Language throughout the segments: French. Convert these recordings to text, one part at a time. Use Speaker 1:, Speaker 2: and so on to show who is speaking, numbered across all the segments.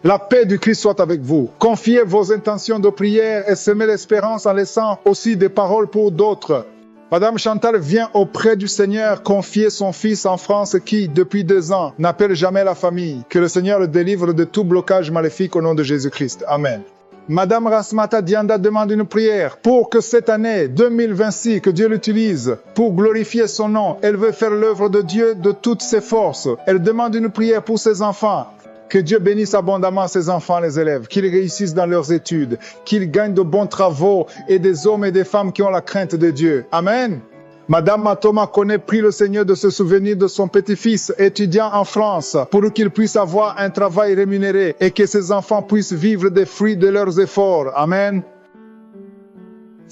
Speaker 1: La paix du Christ soit avec vous. Confiez vos intentions de prière et semez l'espérance en laissant aussi des paroles pour d'autres. Madame Chantal vient auprès du Seigneur confier son fils en France qui, depuis 2 ans, n'appelle jamais la famille. Que le Seigneur le délivre de tout blocage maléfique au nom de Jésus-Christ. Amen. Madame Rasmata Dianda demande une prière pour que cette année 2026, que Dieu l'utilise pour glorifier son nom. Elle veut faire l'œuvre de Dieu de toutes ses forces. Elle demande une prière pour ses enfants. Que Dieu bénisse abondamment ses enfants, les élèves, qu'ils réussissent dans leurs études, qu'ils gagnent de bons travaux et des hommes et des femmes qui ont la crainte de Dieu. Amen. Madame Matoma connaît, prie le Seigneur de se souvenir de son petit-fils étudiant en France pour qu'il puisse avoir un travail rémunéré et que ses enfants puissent vivre des fruits de leurs efforts. Amen.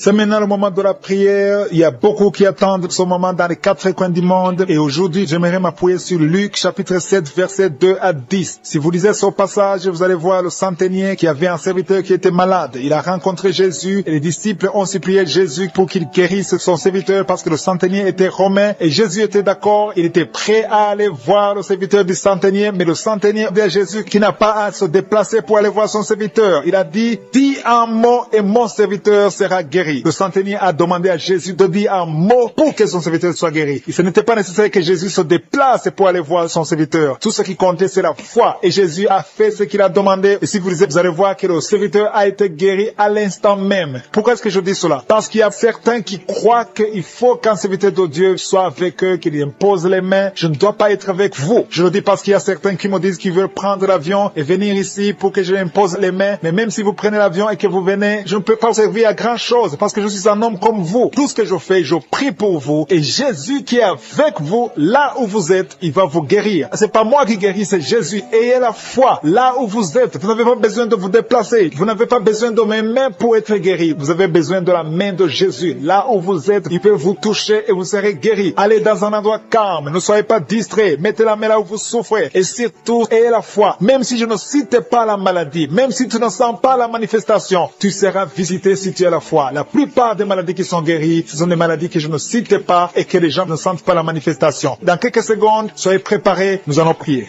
Speaker 1: C'est maintenant le moment de la prière. Il y a beaucoup qui attendent ce moment dans les 4 coins du monde. Et aujourd'hui, j'aimerais m'appuyer sur Luc, chapitre 7, versets 2 à 10. Si vous lisez ce passage, vous allez voir le centenier qui avait un serviteur qui était malade. Il a rencontré Jésus et les disciples ont supplié Jésus pour qu'il guérisse son serviteur parce que le centenier était romain et Jésus était d'accord. Il était prêt à aller voir le serviteur du centenier, mais le centenier dit à Jésus qu'il n'a pas à se déplacer pour aller voir son serviteur. Il a dit, dis un mot et mon serviteur sera guéri. Le centenier a demandé à Jésus de dire un mot pour que son serviteur soit guéri. Ce n'était pas nécessaire que Jésus se déplace pour aller voir son serviteur. Tout ce qui comptait, c'est la foi. Et Jésus a fait ce qu'il a demandé. Et si vous lisez, vous allez voir que le serviteur a été guéri à l'instant même. Pourquoi est-ce que je dis cela? Parce qu'il y a certains qui croient qu'il faut qu'un serviteur de Dieu soit avec eux, qu'il impose les mains. Je ne dois pas être avec vous. Je le dis parce qu'il y a certains qui me disent qu'ils veulent prendre l'avion et venir ici pour que je impose les mains. Mais même si vous prenez l'avion et que vous venez, je ne peux pas servir à grand chose. Parce que je suis un homme comme vous. Tout ce que je fais, je prie pour vous. Et Jésus qui est avec vous, là où vous êtes, il va vous guérir. C'est pas moi qui guéris, c'est Jésus. Ayez la foi là où vous êtes. Vous n'avez pas besoin de vous déplacer. Vous n'avez pas besoin de mes mains pour être guéri. Vous avez besoin de la main de Jésus. Là où vous êtes, il peut vous toucher et vous serez guéri. Allez dans un endroit calme. Ne soyez pas distraits. Mettez la main là où vous souffrez. Et surtout, ayez la foi. Même si je ne cite pas la maladie, même si tu ne sens pas la manifestation, tu seras visité si tu as la foi. La plupart des maladies qui sont guéries, ce sont des maladies que je ne cite pas et que les gens ne sentent pas la manifestation. Dans quelques secondes, soyez préparés, nous allons prier.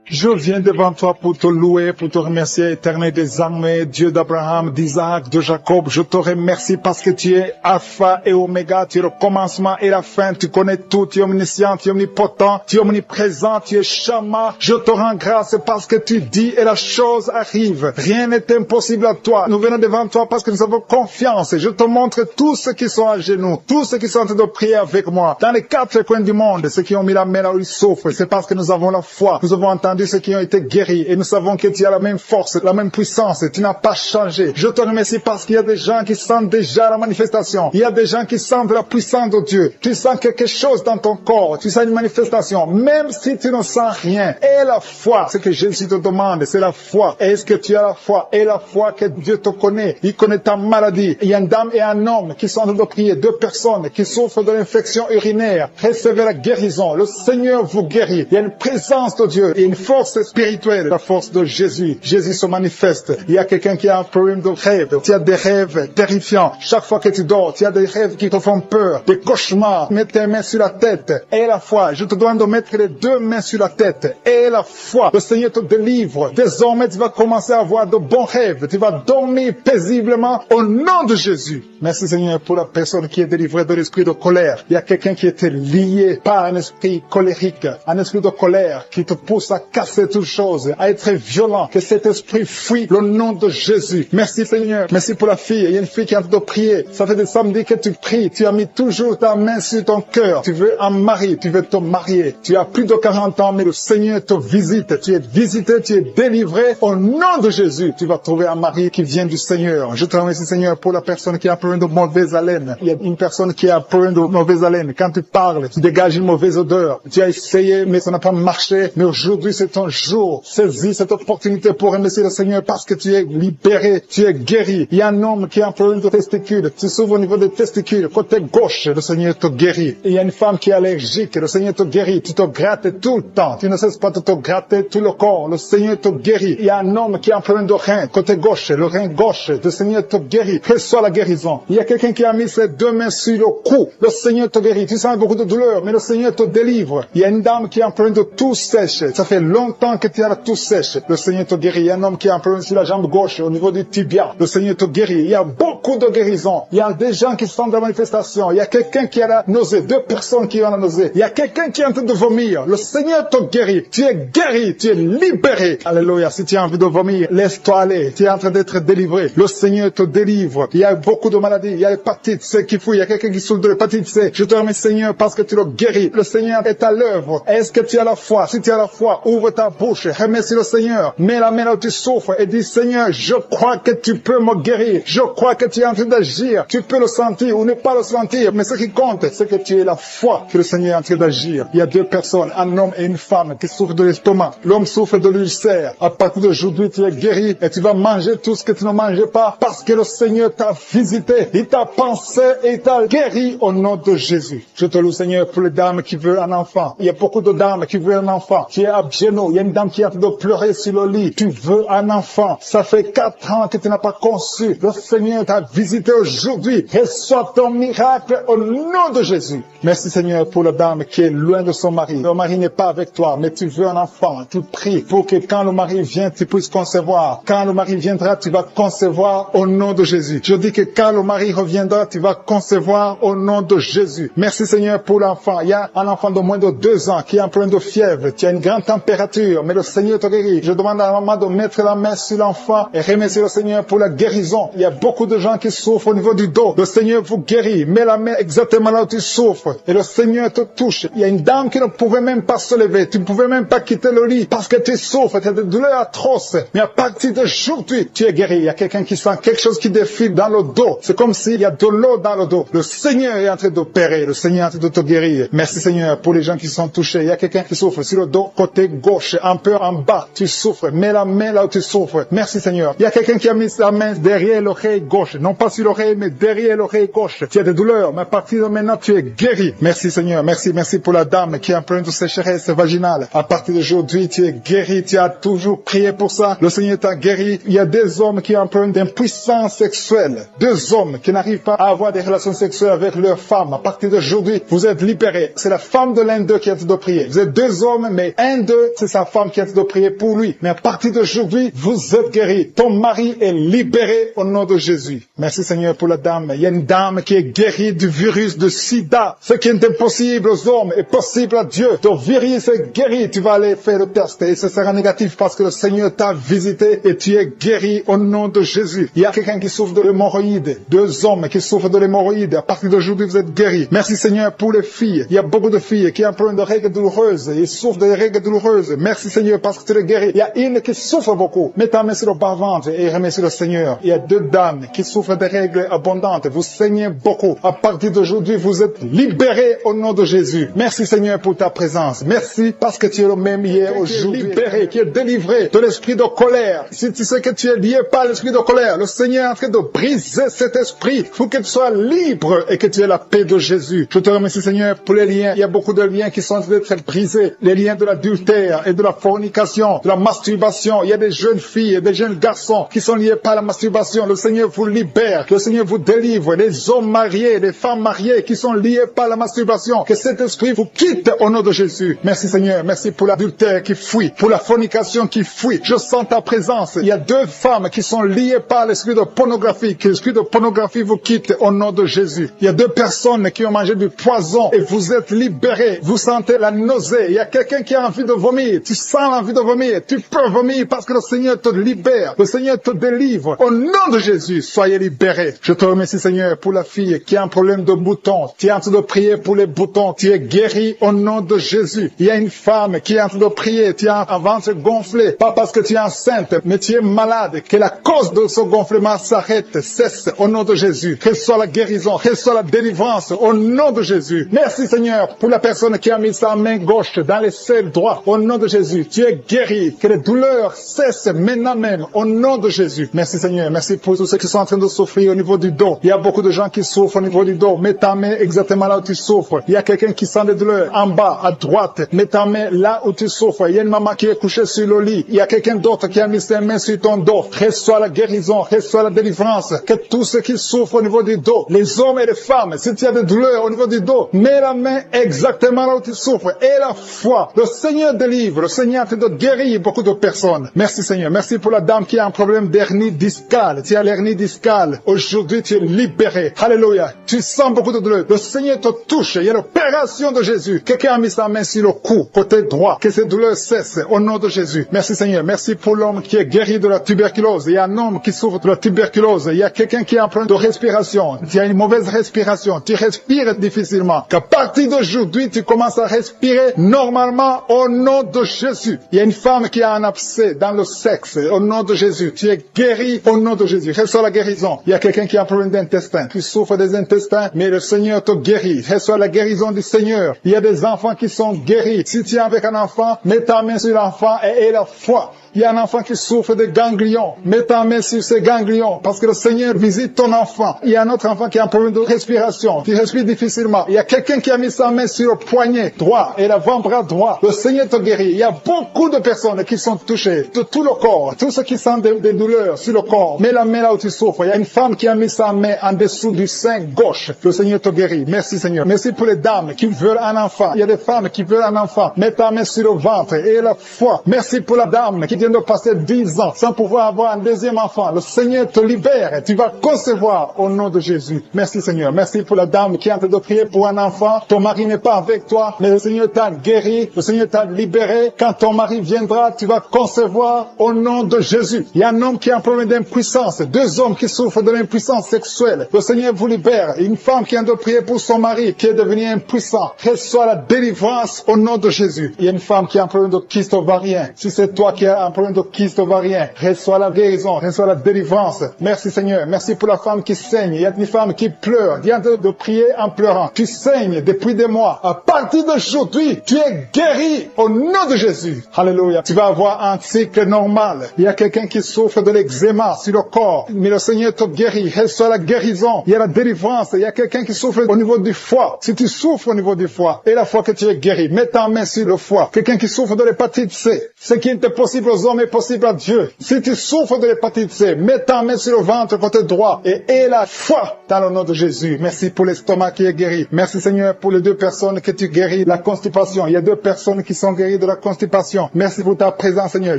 Speaker 1: Je viens devant toi pour te louer, pour te remercier, éternel des armées, Dieu d'Abraham, d'Isaac, de Jacob. Je te remercie parce que tu es Alpha et Oméga, tu es le commencement et la fin, tu connais tout, tu es omniscient, tu es omnipotent, tu es omniprésent, tu es Shama. Je te rends grâce parce que tu dis et la chose arrive. Rien n'est impossible à toi. Nous venons devant toi parce que nous avons confiance. Je te montre tous ceux qui sont à genoux, tous ceux qui sont en train de prier avec moi. Dans les 4 coins du monde, ceux qui ont mis la main là où ils souffrent, c'est parce que nous avons la foi. Nous avons entendu ceux qui ont été guéris et nous savons que tu as la même force, la même puissance, tu n'as pas changé. Je te remercie parce qu'il y a des gens qui sentent déjà la manifestation. Il y a des gens qui sentent la puissance de Dieu. Tu sens quelque chose dans ton corps, tu sens une manifestation, même si tu ne sens rien. Et la foi, ce que Jésus te demande, c'est la foi. Est-ce que tu as la foi? Et la foi que Dieu te connaît, il connaît ta maladie. Il y a une dame et un homme qui sont en train de prier, 2 personnes qui souffrent de l'infection urinaire. Recevez la guérison. Le Seigneur vous guérit. Il y a une présence de Dieu et une force spirituelle, la force de Jésus. Jésus se manifeste. Il y a quelqu'un qui a un problème de rêve. Tu as des rêves terrifiants. Chaque fois que tu dors, tu as des rêves qui te font peur, des cauchemars. Mets tes mains sur la tête. Et la foi. Je te demande de mettre les 2 mains sur la tête. Et la foi. Le Seigneur te délivre. Désormais, tu vas commencer à avoir de bons rêves. Tu vas dormir paisiblement au nom de Jésus. Merci Seigneur pour la personne qui est délivrée de l'esprit de colère. Il y a quelqu'un qui était lié par un esprit colérique, un esprit de colère qui te pousse à casser toutes choses, à être violent. Que cet esprit fuit le nom de Jésus. Merci Seigneur. Merci pour la fille. Il y a une fille qui est en train de prier. Ça fait des samedis que tu pries. Tu as mis toujours ta main sur ton cœur. Tu veux un mari. Tu veux te marier. Tu as plus de 40 ans, mais le Seigneur te visite. Tu es visité, tu es délivré. Au nom de Jésus, tu vas trouver un mari qui vient du Seigneur. Je te remercie Seigneur pour la personne qui a un problème de mauvaise haleine. Il y a une personne qui a un problème de mauvaise haleine. Quand tu parles, tu dégages une mauvaise odeur. Tu as essayé, mais ça n'a pas marché. Mais aujourd'hui, c'est ton jour. Saisis cette opportunité pour remercier le Seigneur parce que tu es libéré, tu es guéri. Il y a un homme qui a un problème de testicules. Tu s'ouvres au niveau des testicules. Côté gauche, le Seigneur te guérit. Il y a une femme qui est allergique. Le Seigneur te guérit. Tu te grattes tout le temps. Tu ne cesses pas de te gratter tout le corps. Le Seigneur te guérit. Il y a un homme qui a un problème de rein. Côté gauche, le rein gauche, le Seigneur te guérit. Reçois la guérison. Il y a quelqu'un qui a mis ses deux mains sur le cou. Le Seigneur te guérit. Tu sens beaucoup de douleur, mais le Seigneur te délivre. Il y a une dame qui a un problème de toux sèche. Ça fait longtemps que tu as la toux sèche. Le Seigneur te guérit. Il y a un homme qui a un problème sur la jambe gauche, au niveau du tibia. Le Seigneur te guérit. Il y a beaucoup de guérisons. Il y a des gens qui sont dans la manifestation. Il y a quelqu'un qui a la nausée. Deux personnes qui ont la nausée. Il y a quelqu'un qui est en train de vomir. Le Seigneur te guérit. Tu es guéri. Tu es libéré. Alléluia. Si tu as envie de vomir, laisse-toi aller. Tu es en train d'être délivré. Le Seigneur te délivre. Il y a beaucoup de maladies. Il y a l'hépatite C qui fouille. Il y a quelqu'un qui souffre de l'hépatite C. Je te remercie, Seigneur, parce que tu le guéris. Le Seigneur est à l'œuvre. Est-ce que tu as la foi? Si tu as la foi, ouvre ta bouche. Remercie le Seigneur. Mets la main là où tu souffres et dis, Seigneur, je crois que tu peux me guérir. Je crois que tu es en train d'agir. Tu peux le sentir ou ne pas le sentir. Mais ce qui compte, c'est que tu aies la foi que le Seigneur est en train d'agir. Il y a deux personnes, un homme et une femme, qui souffrent de l'estomac. L'homme souffre de l'ulcère. À partir d'aujourd'hui, tu es guéri et tu vas manger tout ce que tu ne mangeais pas parce que le Seigneur t'a visité. Il t'a pensé et il t'a guéri au nom de Jésus. Je te loue, Seigneur, pour les dames qui veulent un enfant. Il y a beaucoup de dames qui veulent un enfant. Tu es à genoux. Il y a une dame qui est en train de pleurer sur le lit. Tu veux un enfant. Ça fait 4 ans que tu n'as pas conçu. Le Seigneur t'a visité aujourd'hui. Reçois ton miracle au nom de Jésus. Merci, Seigneur, pour la dame qui est loin de son mari. Le mari n'est pas avec toi, mais tu veux un enfant. Tu pries pour que quand le mari vient, tu puisses concevoir. Quand le mari viendra, tu vas concevoir au nom de Jésus. Je dis que quand le mari reviendra, tu vas concevoir au nom de Jésus. Merci, Seigneur, pour l'enfant. Il y a un enfant de moins de 2 ans qui a un problème de fièvre. Tu as une grande température, mais le Seigneur te guérit. Je demande à la maman de mettre la main sur l'enfant et remercier le Seigneur pour la guérison. Il y a beaucoup de gens qui souffrent au niveau du dos. Le Seigneur vous guérit. Mets la main exactement là où tu souffres et le Seigneur te touche. Il y a une dame qui ne pouvait même pas se lever. Tu ne pouvais même pas quitter le lit parce que tu souffres. Tu as des douleurs atroces. Mais à partir d'aujourd'hui, tu es guéri. Il y a quelqu'un qui sent quelque chose qui défile dans le dos. C'est comme s'il y a de l'eau dans le dos. Le Seigneur est en train d'opérer. Le Seigneur est en train de te guérir. Merci, Seigneur, pour les gens qui sont touchés. Il y a quelqu'un qui souffre sur le dos, côté gauche, un peu en bas. Tu souffres. Mets la main là où tu souffres. Merci, Seigneur. Il y a quelqu'un qui a mis sa main derrière l'oreille gauche. Non pas sur l'oreille, mais derrière l'oreille gauche. Tu as des douleurs, mais à partir de maintenant, tu es guéri. Merci, Seigneur. Merci pour la dame qui a un problème de sécheresse vaginale. À partir d'aujourd'hui, tu es guéri. Tu as toujours prié pour ça. Le Seigneur t'a guéri. Il y a des hommes qui ont un problème d'impuissance sexuelle. 2 hommes qui n'arrivent pas à avoir des relations sexuelles avec leur femme. À partir d'aujourd'hui, vous êtes libérés. C'est la femme de l'un d'eux qui a de prier. Vous êtes 2 hommes, mais un d'eux, c'est sa femme qui a de prier pour lui. Mais à partir d'aujourd'hui, vous êtes guéris. Ton mari est libéré au nom de Jésus. Merci, Seigneur, pour la dame. Il y a une dame qui est guérie du virus de sida. Ce qui est impossible aux hommes est possible à Dieu. Ton virus est guéri. Tu vas aller faire le test et ce sera négatif parce que le Seigneur t'a visité et tu es guéri au nom de Jésus. Il y a quelqu'un qui souffre de l'hémorroïde. 2 hommes qui souffrent de l'hémorroïde. À partir d'aujourd'hui, vous êtes guéris. Merci, Seigneur, pour les filles. Il y a beaucoup de filles qui ont un problème de règles douloureuses. Ils souffrent des règles douloureuses. Merci, Seigneur, parce que tu les guéris. Il y a une qui souffre beaucoup. Mets ta main sur le bas-ventre et remercie le Seigneur. Il y a 2 dames qui souffrent des règles abondantes. Vous saignez beaucoup. À partir d'aujourd'hui, vous êtes libérés au nom de Jésus. Merci, Seigneur, pour ta présence. Merci parce que tu es le même hier, aujourd'hui. Libéré, qui est délivré de l'esprit de colère. Si tu sais que tu es lié par l'esprit de colère, le Seigneur est en train de briser cet esprit. Il faut que tu sois libre et que tu aies la paix de Jésus. Je te remercie, Seigneur, pour les liens. Il y a beaucoup de liens qui sont en train d'être brisés. Les liens de l'adultère et de la fornication, de la masturbation. Il y a des jeunes filles et des jeunes garçons qui sont liés par la masturbation. Le Seigneur vous libère. Le Seigneur vous délivre. Les hommes mariés, les femmes mariées qui sont liés par la masturbation. Que cet esprit vous quitte au nom de Jésus. Merci, Seigneur. Merci pour l'adultère qui fuit, pour la fornication qui fuit. Je sens ta présence. Il y a 2 femmes qui sont liées par l'esprit de pornographie. Que l'esprit de pornographie vous quitte au nom de Jésus. Il y a 2 personnes qui ont mangé du poison et vous êtes libérés. Vous sentez la nausée. Il y a quelqu'un qui a envie de vomir. Tu sens l'envie de vomir. Tu peux vomir parce que le Seigneur te libère. Le Seigneur te délivre. Au nom de Jésus, soyez libérés. Je te remercie, Seigneur, pour la fille qui a un problème de boutons. Tu es en train de prier pour les boutons. Tu es guéri au nom de Jésus. Il y a une femme qui est en train de prier. Tu as un ventre gonflé. Pas parce que tu es enceinte, mais tu es malade. Que la cause de ce gonflement s'arrête, cesse au nom de Jésus. Reçois la guérison. Reçois la délivrance au nom de Jésus. Merci, Seigneur, pour la personne qui a mis sa main gauche dans les selles droits. Au nom nom de Jésus. Tu es guéri. Que les douleurs cessent maintenant même, au nom de Jésus. Merci Seigneur. Merci pour tous ceux qui sont en train de souffrir au niveau du dos. Il y a beaucoup de gens qui souffrent au niveau du dos. Mets ta main exactement là où tu souffres. Il y a quelqu'un qui sent des douleurs en bas, à droite. Mets ta main là où tu souffres. Il y a une maman qui est couchée sur le lit. Il y a quelqu'un d'autre qui a mis ses mains sur ton dos. Reçois la guérison, reçois la délivrance. Que tous ceux qui souffrent au niveau du dos, les hommes et les femmes, si tu as des douleurs au niveau du dos, mets la main exactement là où tu souffres. Et la foi, le Seigneur délivre. Le Seigneur te guérit beaucoup de personnes. Merci Seigneur. Merci pour la dame qui a un problème d'hernie discale. Tu as l'hernie discale. Aujourd'hui, tu es libéré. Alléluia. Tu sens beaucoup de douleur. Le Seigneur te touche. Il y a l'opération de Jésus. Quelqu'un a mis sa main sur le cou, côté droit. Que ces douleurs cessent au nom de Jésus. Merci Seigneur. Merci pour l'homme qui est guéri de la tuberculose. Il y a un homme qui souffre de la tuberculose. Il y a quelqu'un qui a un problème de respiration. Tu as une mauvaise respiration. Tu respires difficilement. Qu'à partir d'aujourd'hui, tu commences à respirer normalement au nom de Jésus. Il y a une femme qui a un abcès dans le sexe. Au nom de Jésus. Tu es guéri au nom de Jésus. Reçois la guérison. Il y a quelqu'un qui a un problème d'intestin. Tu souffres des intestins, mais le Seigneur te guérit. Reçois la guérison du Seigneur. Il y a des enfants qui sont guéris. Si tu es avec un enfant, mets ta main sur l'enfant et aie la foi. Il y a un enfant qui souffre de ganglions. Mets ta main sur ces ganglions parce que le Seigneur visite ton enfant. Il y a un autre enfant qui a un problème de respiration. Tu respires difficilement. Il y a quelqu'un qui a mis sa main sur le poignet droit et l'avant-bras droit. Le Seigneur te guérit. Il y a beaucoup de personnes qui sont touchées de tout le corps. Tous ceux qui sentent des douleurs sur le corps. Mets la main là où tu souffres. Il y a une femme qui a mis sa main en dessous du sein gauche. Le Seigneur te guérit. Merci Seigneur. Merci pour les dames qui veulent un enfant. Il y a des femmes qui veulent un enfant. Mets ta main sur le ventre et la foi. Merci pour la dame qui vient de passer 10 ans sans pouvoir avoir un deuxième enfant. Le Seigneur te libère et tu vas concevoir au nom de Jésus. Merci Seigneur. Merci pour la dame qui est en train de prier pour un enfant. Ton mari n'est pas avec toi, mais le Seigneur t'a guéri. Le Seigneur t'a libéré. Quand ton mari viendra, tu vas concevoir au nom de Jésus. Il y a un homme qui a un problème d'impuissance. 2 hommes qui souffrent de l'impuissance sexuelle. Le Seigneur vous libère. Une femme qui est en train de prier pour son mari qui est devenu impuissant. Reçois la délivrance au nom de Jésus. Il y a une femme qui a un problème de kyste ovarien. Si c'est toi qui as un problème de kyste ovarien, reçois la guérison, reçois la délivrance. Merci Seigneur. Merci pour la femme qui saigne. Il y a une femme qui pleure. Viens de prier en pleurant. Tu saignes depuis des mois. À partir d'aujourd'hui, tu es guéri au nom de Jésus. Alléluia. Tu vas avoir un cycle normal. Il y a quelqu'un qui souffre de l'eczéma sur le corps. Mais le Seigneur te guérit. Reçois la guérison. Il y a la délivrance. Il y a quelqu'un qui souffre au niveau du foie. Si tu souffres au niveau du foie, et la fois que tu es guéri, mets ta main sur le foie. Quelqu'un qui souffre de l'hépatite C. Ce qui est impossible aux hommes est possible à Dieu. Si tu souffres de l'hépatite C, mets ta main sur le ventre côté droit et aie la foi dans le nom de Jésus. Merci pour l'estomac qui est guéri. Merci Seigneur pour les 2 personnes que tu guéris la constipation. Il y a 2 personnes qui sont guéries de la constipation. Merci pour ta présence Seigneur.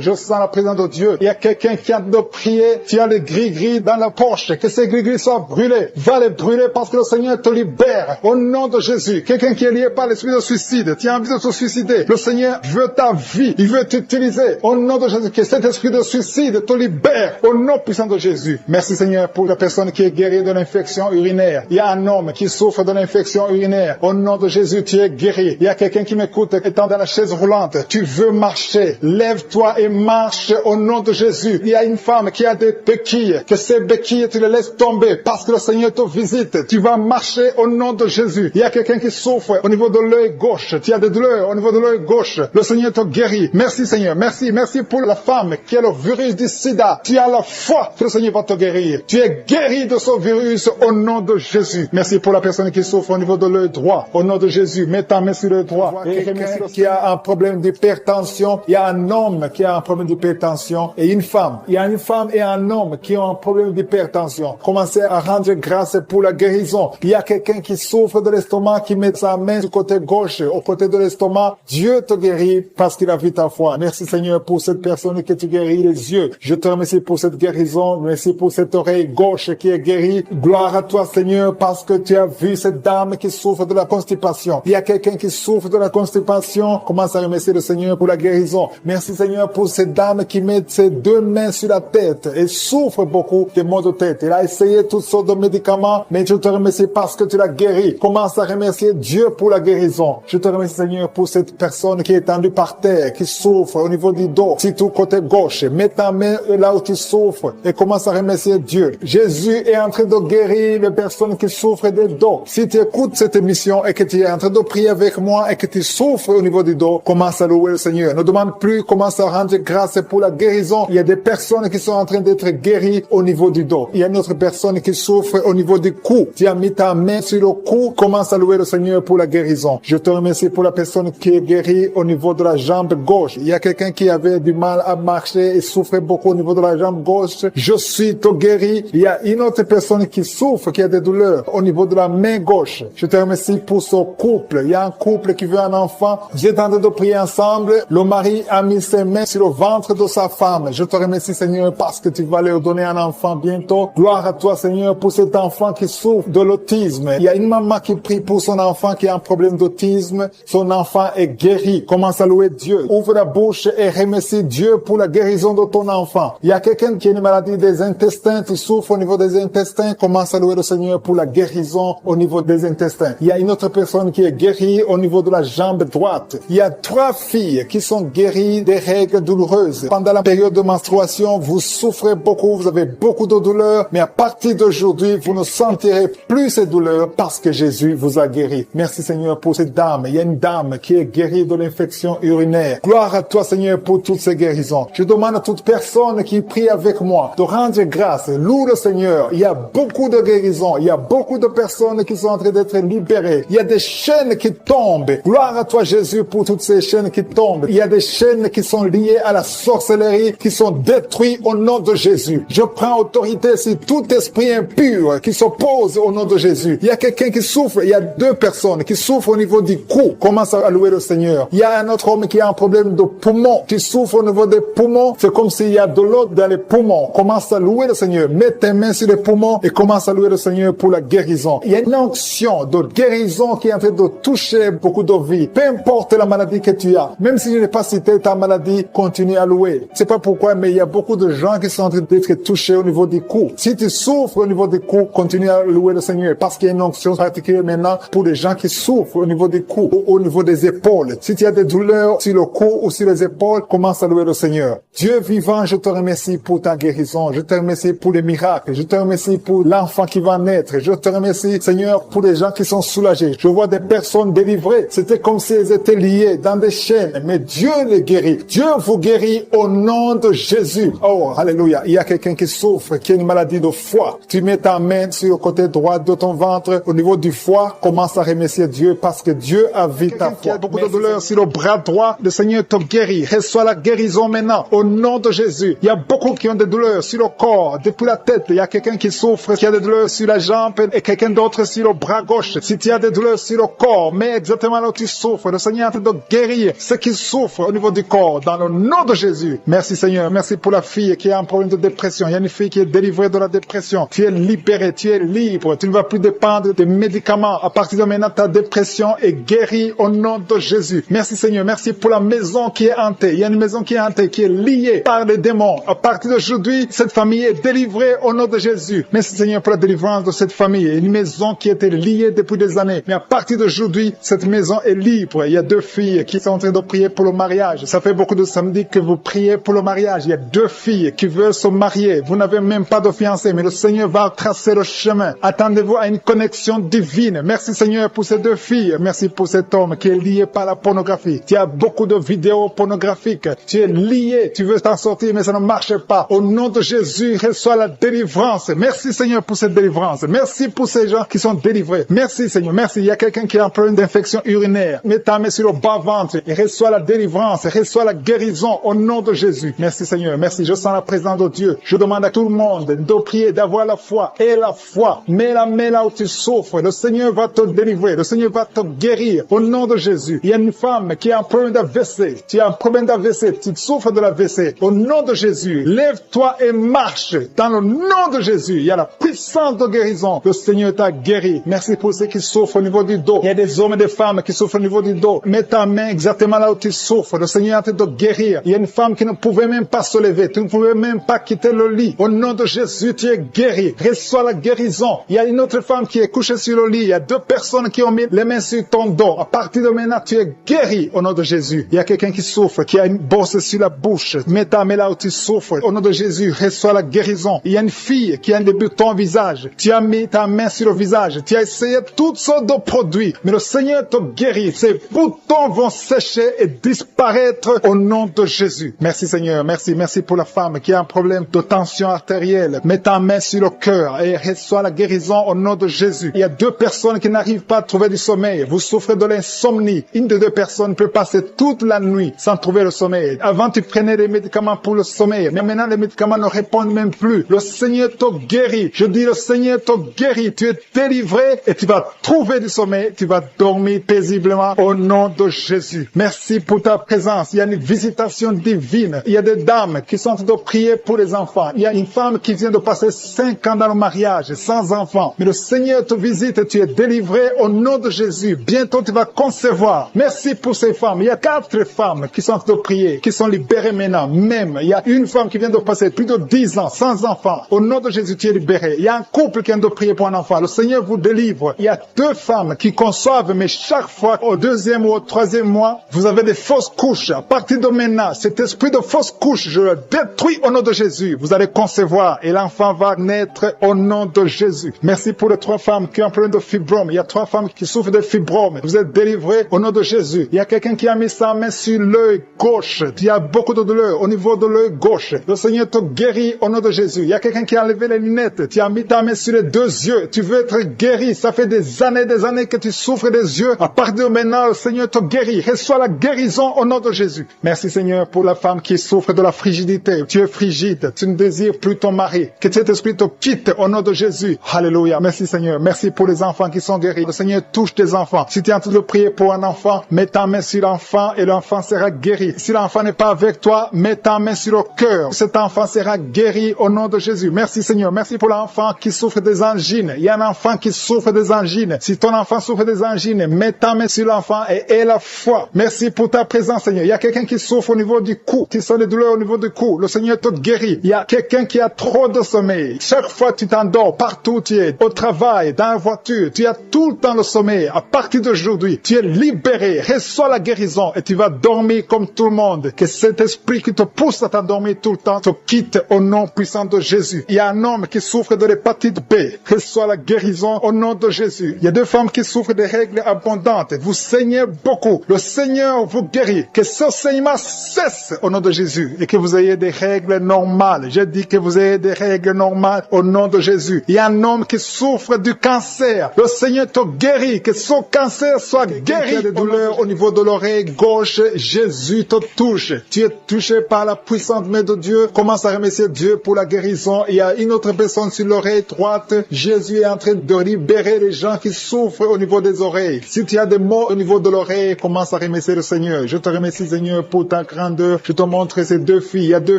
Speaker 1: Je sens la présence de Dieu. Il y a quelqu'un qui a de prier. Tu as les gris-gris dans la poche. Que ces gris-gris soient brûlés. Va les brûler parce que le Seigneur te libère. Au nom de Jésus. Quelqu'un qui est lié par l'esprit de suicide. Tu as envie de te suicider. Le Seigneur veut ta vie. Il veut t'utiliser. Au nom de Jésus. Que cet esprit de suicide te libère au nom puissant de Jésus. Merci Seigneur pour la personne qui est guérie de l'infection urinaire. Il y a un homme qui souffre de l'infection urinaire. Au nom de Jésus, tu es guéri. Il y a quelqu'un qui m'écoute étant dans la chaise roulante. Tu veux marcher. Lève-toi et marche au nom de Jésus. Il y a une femme qui a des béquilles. Que ces béquilles, tu les laisses tomber parce que le Seigneur te visite. Tu vas marcher au nom de Jésus. Il y a quelqu'un qui souffre au niveau de l'œil gauche. Tu as des douleurs au niveau de l'œil gauche. Le Seigneur te guérit. Merci Seigneur. Merci. Merci pour la femme qui a le virus du sida. Tu as la foi que le Seigneur va te guérir. Tu es guéri de ce virus au nom de Jésus. Merci pour la personne qui souffre au niveau de l'œil droit. Au nom de Jésus, mets ta main sur l'œil droit. Et quelqu'un qui a un problème d'hypertension. Il y a un homme qui a un problème d'hypertension et une femme. Il y a une femme et un homme qui ont un problème d'hypertension. Commencez à rendre grâce pour la guérison. Il y a quelqu'un qui souffre de l'estomac, qui met sa main du côté gauche, au côté de l'estomac. Dieu te guérit parce qu'il a vu ta foi. Merci Seigneur pour cette personne que tu guéris les yeux. Je te remercie pour cette guérison. Merci pour cette oreille gauche qui est guérie. Gloire à toi Seigneur parce que tu as vu cette dame qui souffre de la constipation. Il y a quelqu'un qui souffre de la constipation. Commence à remercier le Seigneur pour la guérison. Merci Seigneur pour cette dame qui met ses 2 mains sur la tête et souffre beaucoup de maux de tête. Elle a essayé toutes sortes de médicaments, mais je te remercie parce que tu l'as guéri. Commence à remercier Dieu pour la guérison. Je te remercie Seigneur pour cette personne qui est tendue par terre, qui souffre au niveau du dos, surtout côté gauche. Mets ta main là où tu souffres et commence à remercier Dieu. Jésus est en train de guérir les personnes qui souffrent des dos. Si tu écoutes cette émission et que tu es en train de prier avec moi et que tu souffres au niveau du dos, commence à louer le Seigneur. Ne demande plus, commence à rendre grâce pour la guérison. Il y a des personnes qui sont en train d'être guéries au niveau du dos. Il y a une autre personne qui souffre au niveau du cou. Tu as mis ta main sur le cou, commence à louer le Seigneur pour la guérison. Je te remercie pour la personne qui est guérie au niveau de la jambe gauche. Il y a quelqu'un qui avait du mal à marcher et souffrait beaucoup au niveau de la jambe gauche. Je suis tout guéri. Il y a une autre personne qui souffre, qui a des douleurs au niveau de la main gauche. Je te remercie pour ce couple. Il y a un couple qui veut un enfant. J'ai tenté de prier ensemble. Le mari a mis ses mains sur le ventre de sa femme. Je te remercie, Seigneur, parce que tu vas leur donner un enfant bientôt. Gloire à toi, Seigneur, pour cet enfant qui souffre de l'autisme. Il y a une maman qui prie pour son enfant qui a un problème d'autisme. Son enfant est guéri. Commence à louer Dieu. Ouvre la bouche et remercie Dieu pour la guérison de ton enfant. Il y a quelqu'un qui a une maladie des intestins, qui souffre au niveau des intestins. Commence à louer le Seigneur pour la guérison au niveau des intestins. Il y a une autre personne qui est guérie au niveau de la jambe droite. Il y a 3 filles qui sont guéries des règles douloureuses. Pendant la période de menstruation, vous souffrez beaucoup, vous avez beaucoup de douleurs, mais à partir d'aujourd'hui, vous ne sentirez plus ces douleurs parce que Jésus vous a guéri. Merci Seigneur pour cette dame. Il y a une dame qui est guérie de l'infection urinaire. Gloire à toi Seigneur pour toutes ces guérisons. Je demande à toute personne qui prie avec moi de rendre grâce. Loue le Seigneur. Il y a beaucoup de guérisons. Il y a beaucoup de personnes qui sont en train d'être libérées. Il y a des chaînes qui tombent. Gloire à toi Jésus pour toutes ces chaînes qui tombent. Il y a des chaînes qui sont liées à la sorcellerie qui sont détruites au nom de Jésus. Je prends autorité sur tout esprit impur qui s'oppose au nom de Jésus. Il y a quelqu'un qui souffre. Il y a 2 personnes qui souffrent au niveau du cou. Commence à louer le Seigneur. Il y a un autre homme qui a un problème de poumon, qui souffre au niveau des poumons. C'est comme s'il y a de l'eau dans les poumons. Commence à louer le Seigneur. Mets tes mains sur les poumons et commence à louer le Seigneur pour la guérison. Il y a une onction de guérison qui est en train de toucher beaucoup de vies. Peu importe la maladie que tu as. Même si je n'ai pas cité ta maladie, continue à louer. Je sais pas pourquoi, mais il y a beaucoup de gens qui sont en train d'être touchés au niveau du cou. Si tu souffres au niveau du cou, continue à louer le Seigneur parce qu'il y a une onction particulière maintenant pour les gens qui souffrent au niveau du cou ou au niveau des épaules. Si tu as des douleurs sur le cou ou sur les épaules, commence à louer le Seigneur. Dieu vivant, je te remercie pour ta guérison. Je te remercie pour les miracles. Je te remercie pour l'enfant qui va naître. Je te remercie, Seigneur, pour les gens qui sont soulagés. Je vois des personnes délivrées. C'était comme si elles étaient liées dans des chaînes. Mais Dieu les guérit. Dieu vous guérit au nom de Jésus. Oh, alléluia. Il y a quelqu'un qui souffre, qui a une maladie de foie. Tu mets ta main sur le côté droit de ton ventre, au niveau du foie. Commence à remercier Dieu parce que Dieu a vu ta foi. Il y a beaucoup de douleurs sur le bras droit. Le Seigneur te guérit. Reçois la guérison maintenant. Au nom de Jésus. Il y a beaucoup qui ont des douleurs sur le corps, depuis la tête. Il y a quelqu'un qui souffre, qui a des douleurs sur la jambe et quelqu'un d'autre sur le bras gauche. Si tu as des douleurs sur le corps, mais exactement là où tu souffres, le Seigneur est en train de guérir ceux qui souffrent au niveau du corps, dans le nom de Jésus. Merci Seigneur. Merci pour la fille qui a un problème de dépression. Il y a une fille qui est délivrée de la dépression. Tu es libéré, tu es libre. Tu ne vas plus dépendre des médicaments. À partir de maintenant, ta dépression est guérie au nom de Jésus. Merci Seigneur. Merci pour la maison qui est hantée. Il y a une maison qui est hantée, qui est liée par les démons. À partir d'aujourd'hui, cette famille est délivrée au nom de Jésus. Merci Seigneur pour la délivrance de cette famille. Une maison qui était liée depuis des années. Mais à partir d'aujourd'hui, cette maison est libre. Il y a 2 filles qui sont en train de prier pour le mariage. Ça fait beaucoup de samedis que vous priez pour le mariage. Il y a 2 filles qui veulent se marier. Vous n'avez même pas de fiancé, mais le Seigneur va tracer le chemin. Attendez-vous à une connexion divine. Merci Seigneur pour ces 2 filles. Merci pour cet homme qui est lié par la pornographie. Tu as beaucoup de vidéos pornographiques. Tu es lié. Tu veux t'en sortir, mais ça ne marche pas. Au nom de Jésus, reçois la délivrance. Merci Seigneur pour cette délivrance. Merci pour ces gens qui sont délivrés. Merci Seigneur. Merci. Il y a quelqu'un qui a un problème d'infection urinaire. Mets ta main sur le bas-ventre et reçois la délivrance. Reçois la guérison au nom de Jésus. Merci Seigneur. Merci. Je sens la présence de Dieu. Je demande à tout le monde de prier, d'avoir la foi. Et la foi. Mets la main là où tu souffres. Le Seigneur va te délivrer. Le Seigneur va te guérir au nom de Jésus. Il y a une femme qui a un problème d'AVC. Tu as un problème d'AVC. Tu souffres de l'AVC. Au nom de Jésus, lève-toi et marche. Dans le nom de Jésus, il y a la puissance de guérison. Le Seigneur t'a guéri. Merci pour ceux qui souffrent au niveau du dos. Il y a des hommes et des femmes qui souffrent au niveau du dos. Mets ta main exactement là où tu souffres. Le Seigneur est en train de guérir. Il y a une femme qui ne pouvait même pas se lever. Tu ne pouvais même pas quitter le lit. Au nom de Jésus, tu es guéri. Reçois la guérison. Il y a une autre femme qui est couchée sur le lit. Il y a 2 personnes qui ont mis les mains sur ton dos. À partir de maintenant, tu es guéri au nom de Jésus. Il y a quelqu'un qui souffre, qui a une bosse sur la bouche. Mets ta main là où tu souffres. Au nom de Jésus, reçois la guérison. Il y a une fille qui a un débutant au visage. Tu as mis ta main sur le visage. Tu as essayé toutes sortes de produits. Mais le Seigneur te guérit. Ces boutons vont sécher lâcher et disparaître au nom de Jésus. Merci Seigneur, merci pour la femme qui a un problème de tension artérielle. Mets ta main sur le cœur et reçois la guérison au nom de Jésus. Il y a 2 personnes qui n'arrivent pas à trouver du sommeil. Vous souffrez de l'insomnie. Une des 2 personnes peut passer toute la nuit sans trouver le sommeil. Avant, tu prenais des médicaments pour le sommeil, mais maintenant les médicaments ne répondent même plus. Le Seigneur te guérit. Je dis, le Seigneur te guérit. Tu es délivré et tu vas trouver du sommeil. Tu vas dormir paisiblement au nom de Jésus. Merci pour ta présence. Il y a une visitation divine. Il y a des dames qui sont en train de prier pour les enfants. Il y a une femme qui vient de passer 5 ans dans le mariage sans enfant. Mais le Seigneur te visite et tu es délivré au nom de Jésus. Bientôt tu vas concevoir. Merci pour ces femmes. Il y a 4 femmes qui sont en train de prier, qui sont libérées maintenant. Même, il y a une femme qui vient de passer plus de 10 ans sans enfant. Au nom de Jésus, tu es libéré. Il y a un couple qui vient de prier pour un enfant. Le Seigneur vous délivre. Il y a 2 femmes qui conçoivent, mais chaque fois, au 2e ou au 3e mois, vous avez des fausses couches. À partir de maintenant, cet esprit de fausses couches, je le détruis au nom de Jésus. Vous allez concevoir et l'enfant va naître au nom de Jésus. Merci pour les 3 femmes qui ont un problème de fibrome. Il y a 3 femmes qui souffrent de fibrome. Vous êtes délivrés au nom de Jésus. Il y a quelqu'un qui a mis sa main sur l'œil gauche. Il y a beaucoup de douleur au niveau de l'œil gauche. Le Seigneur te guérit au nom de Jésus. Il y a quelqu'un qui a enlevé les lunettes. Tu as mis ta main sur les 2 yeux. Tu veux être guéri. Ça fait des années que tu souffres des yeux. À partir de maintenant, le Seigneur te guérit. Reçois la guérison au nom de Jésus. Merci Seigneur pour la femme qui souffre de la frigidité. Tu es frigide. Tu ne désires plus ton mari. Que cet esprit te quitte au nom de Jésus. Alléluia. Merci Seigneur. Merci pour les enfants qui sont guéris. Le Seigneur touche tes enfants. Si tu es en train de prier pour un enfant, mets ta main sur l'enfant et l'enfant sera guéri. Si l'enfant n'est pas avec toi, mets ta main sur le cœur. Cet enfant sera guéri au nom de Jésus. Merci Seigneur. Merci pour l'enfant qui souffre des angines. Il y a un enfant qui souffre des angines. Si ton enfant souffre des angines, mets ta main sur l'enfant et aie la foi. Merci pour ta présence Seigneur. Il y a quelqu'un qui souffre au niveau du cou. Tu sens des douleurs au niveau du cou. Le Seigneur te guérit. Il y a quelqu'un qui a trop de sommeil. Chaque fois tu t'endors, partout tu es, au travail, dans la voiture, tu as tout le temps le sommeil. À partir d'aujourd'hui, tu es libéré. Reçois la guérison et tu vas dormir comme tout le monde. Que cet esprit qui te pousse à t'endormir tout le temps te quitte au nom puissant de Jésus. Il y a un homme qui souffre de l'hépatite B. Reçois la guérison au nom de Jésus. Il y a 2 femmes qui souffrent de règles abondantes. Vous saignez beaucoup. Le Seigneur vous guérit. Que ce saignement cesse au nom de Jésus et que vous ayez des règles normales. Je dis que vous ayez des règles normales au nom de Jésus. Il y a un homme qui souffre du cancer. Le Seigneur te guérit. Que son cancer soit guéri. Il y a des douleurs au niveau de l'oreille gauche. Jésus te touche. Tu es touché par la puissante main de Dieu. Commence à remercier Dieu pour la guérison. Il y a une autre personne sur l'oreille droite. Jésus est en train de libérer les gens qui souffrent au niveau des oreilles. Si tu as des maux au niveau de l'oreille, commence à remercier le Seigneur. Je te remercie Seigneur pour ta grandeur. Je te montre ces 2 filles. Il y a 2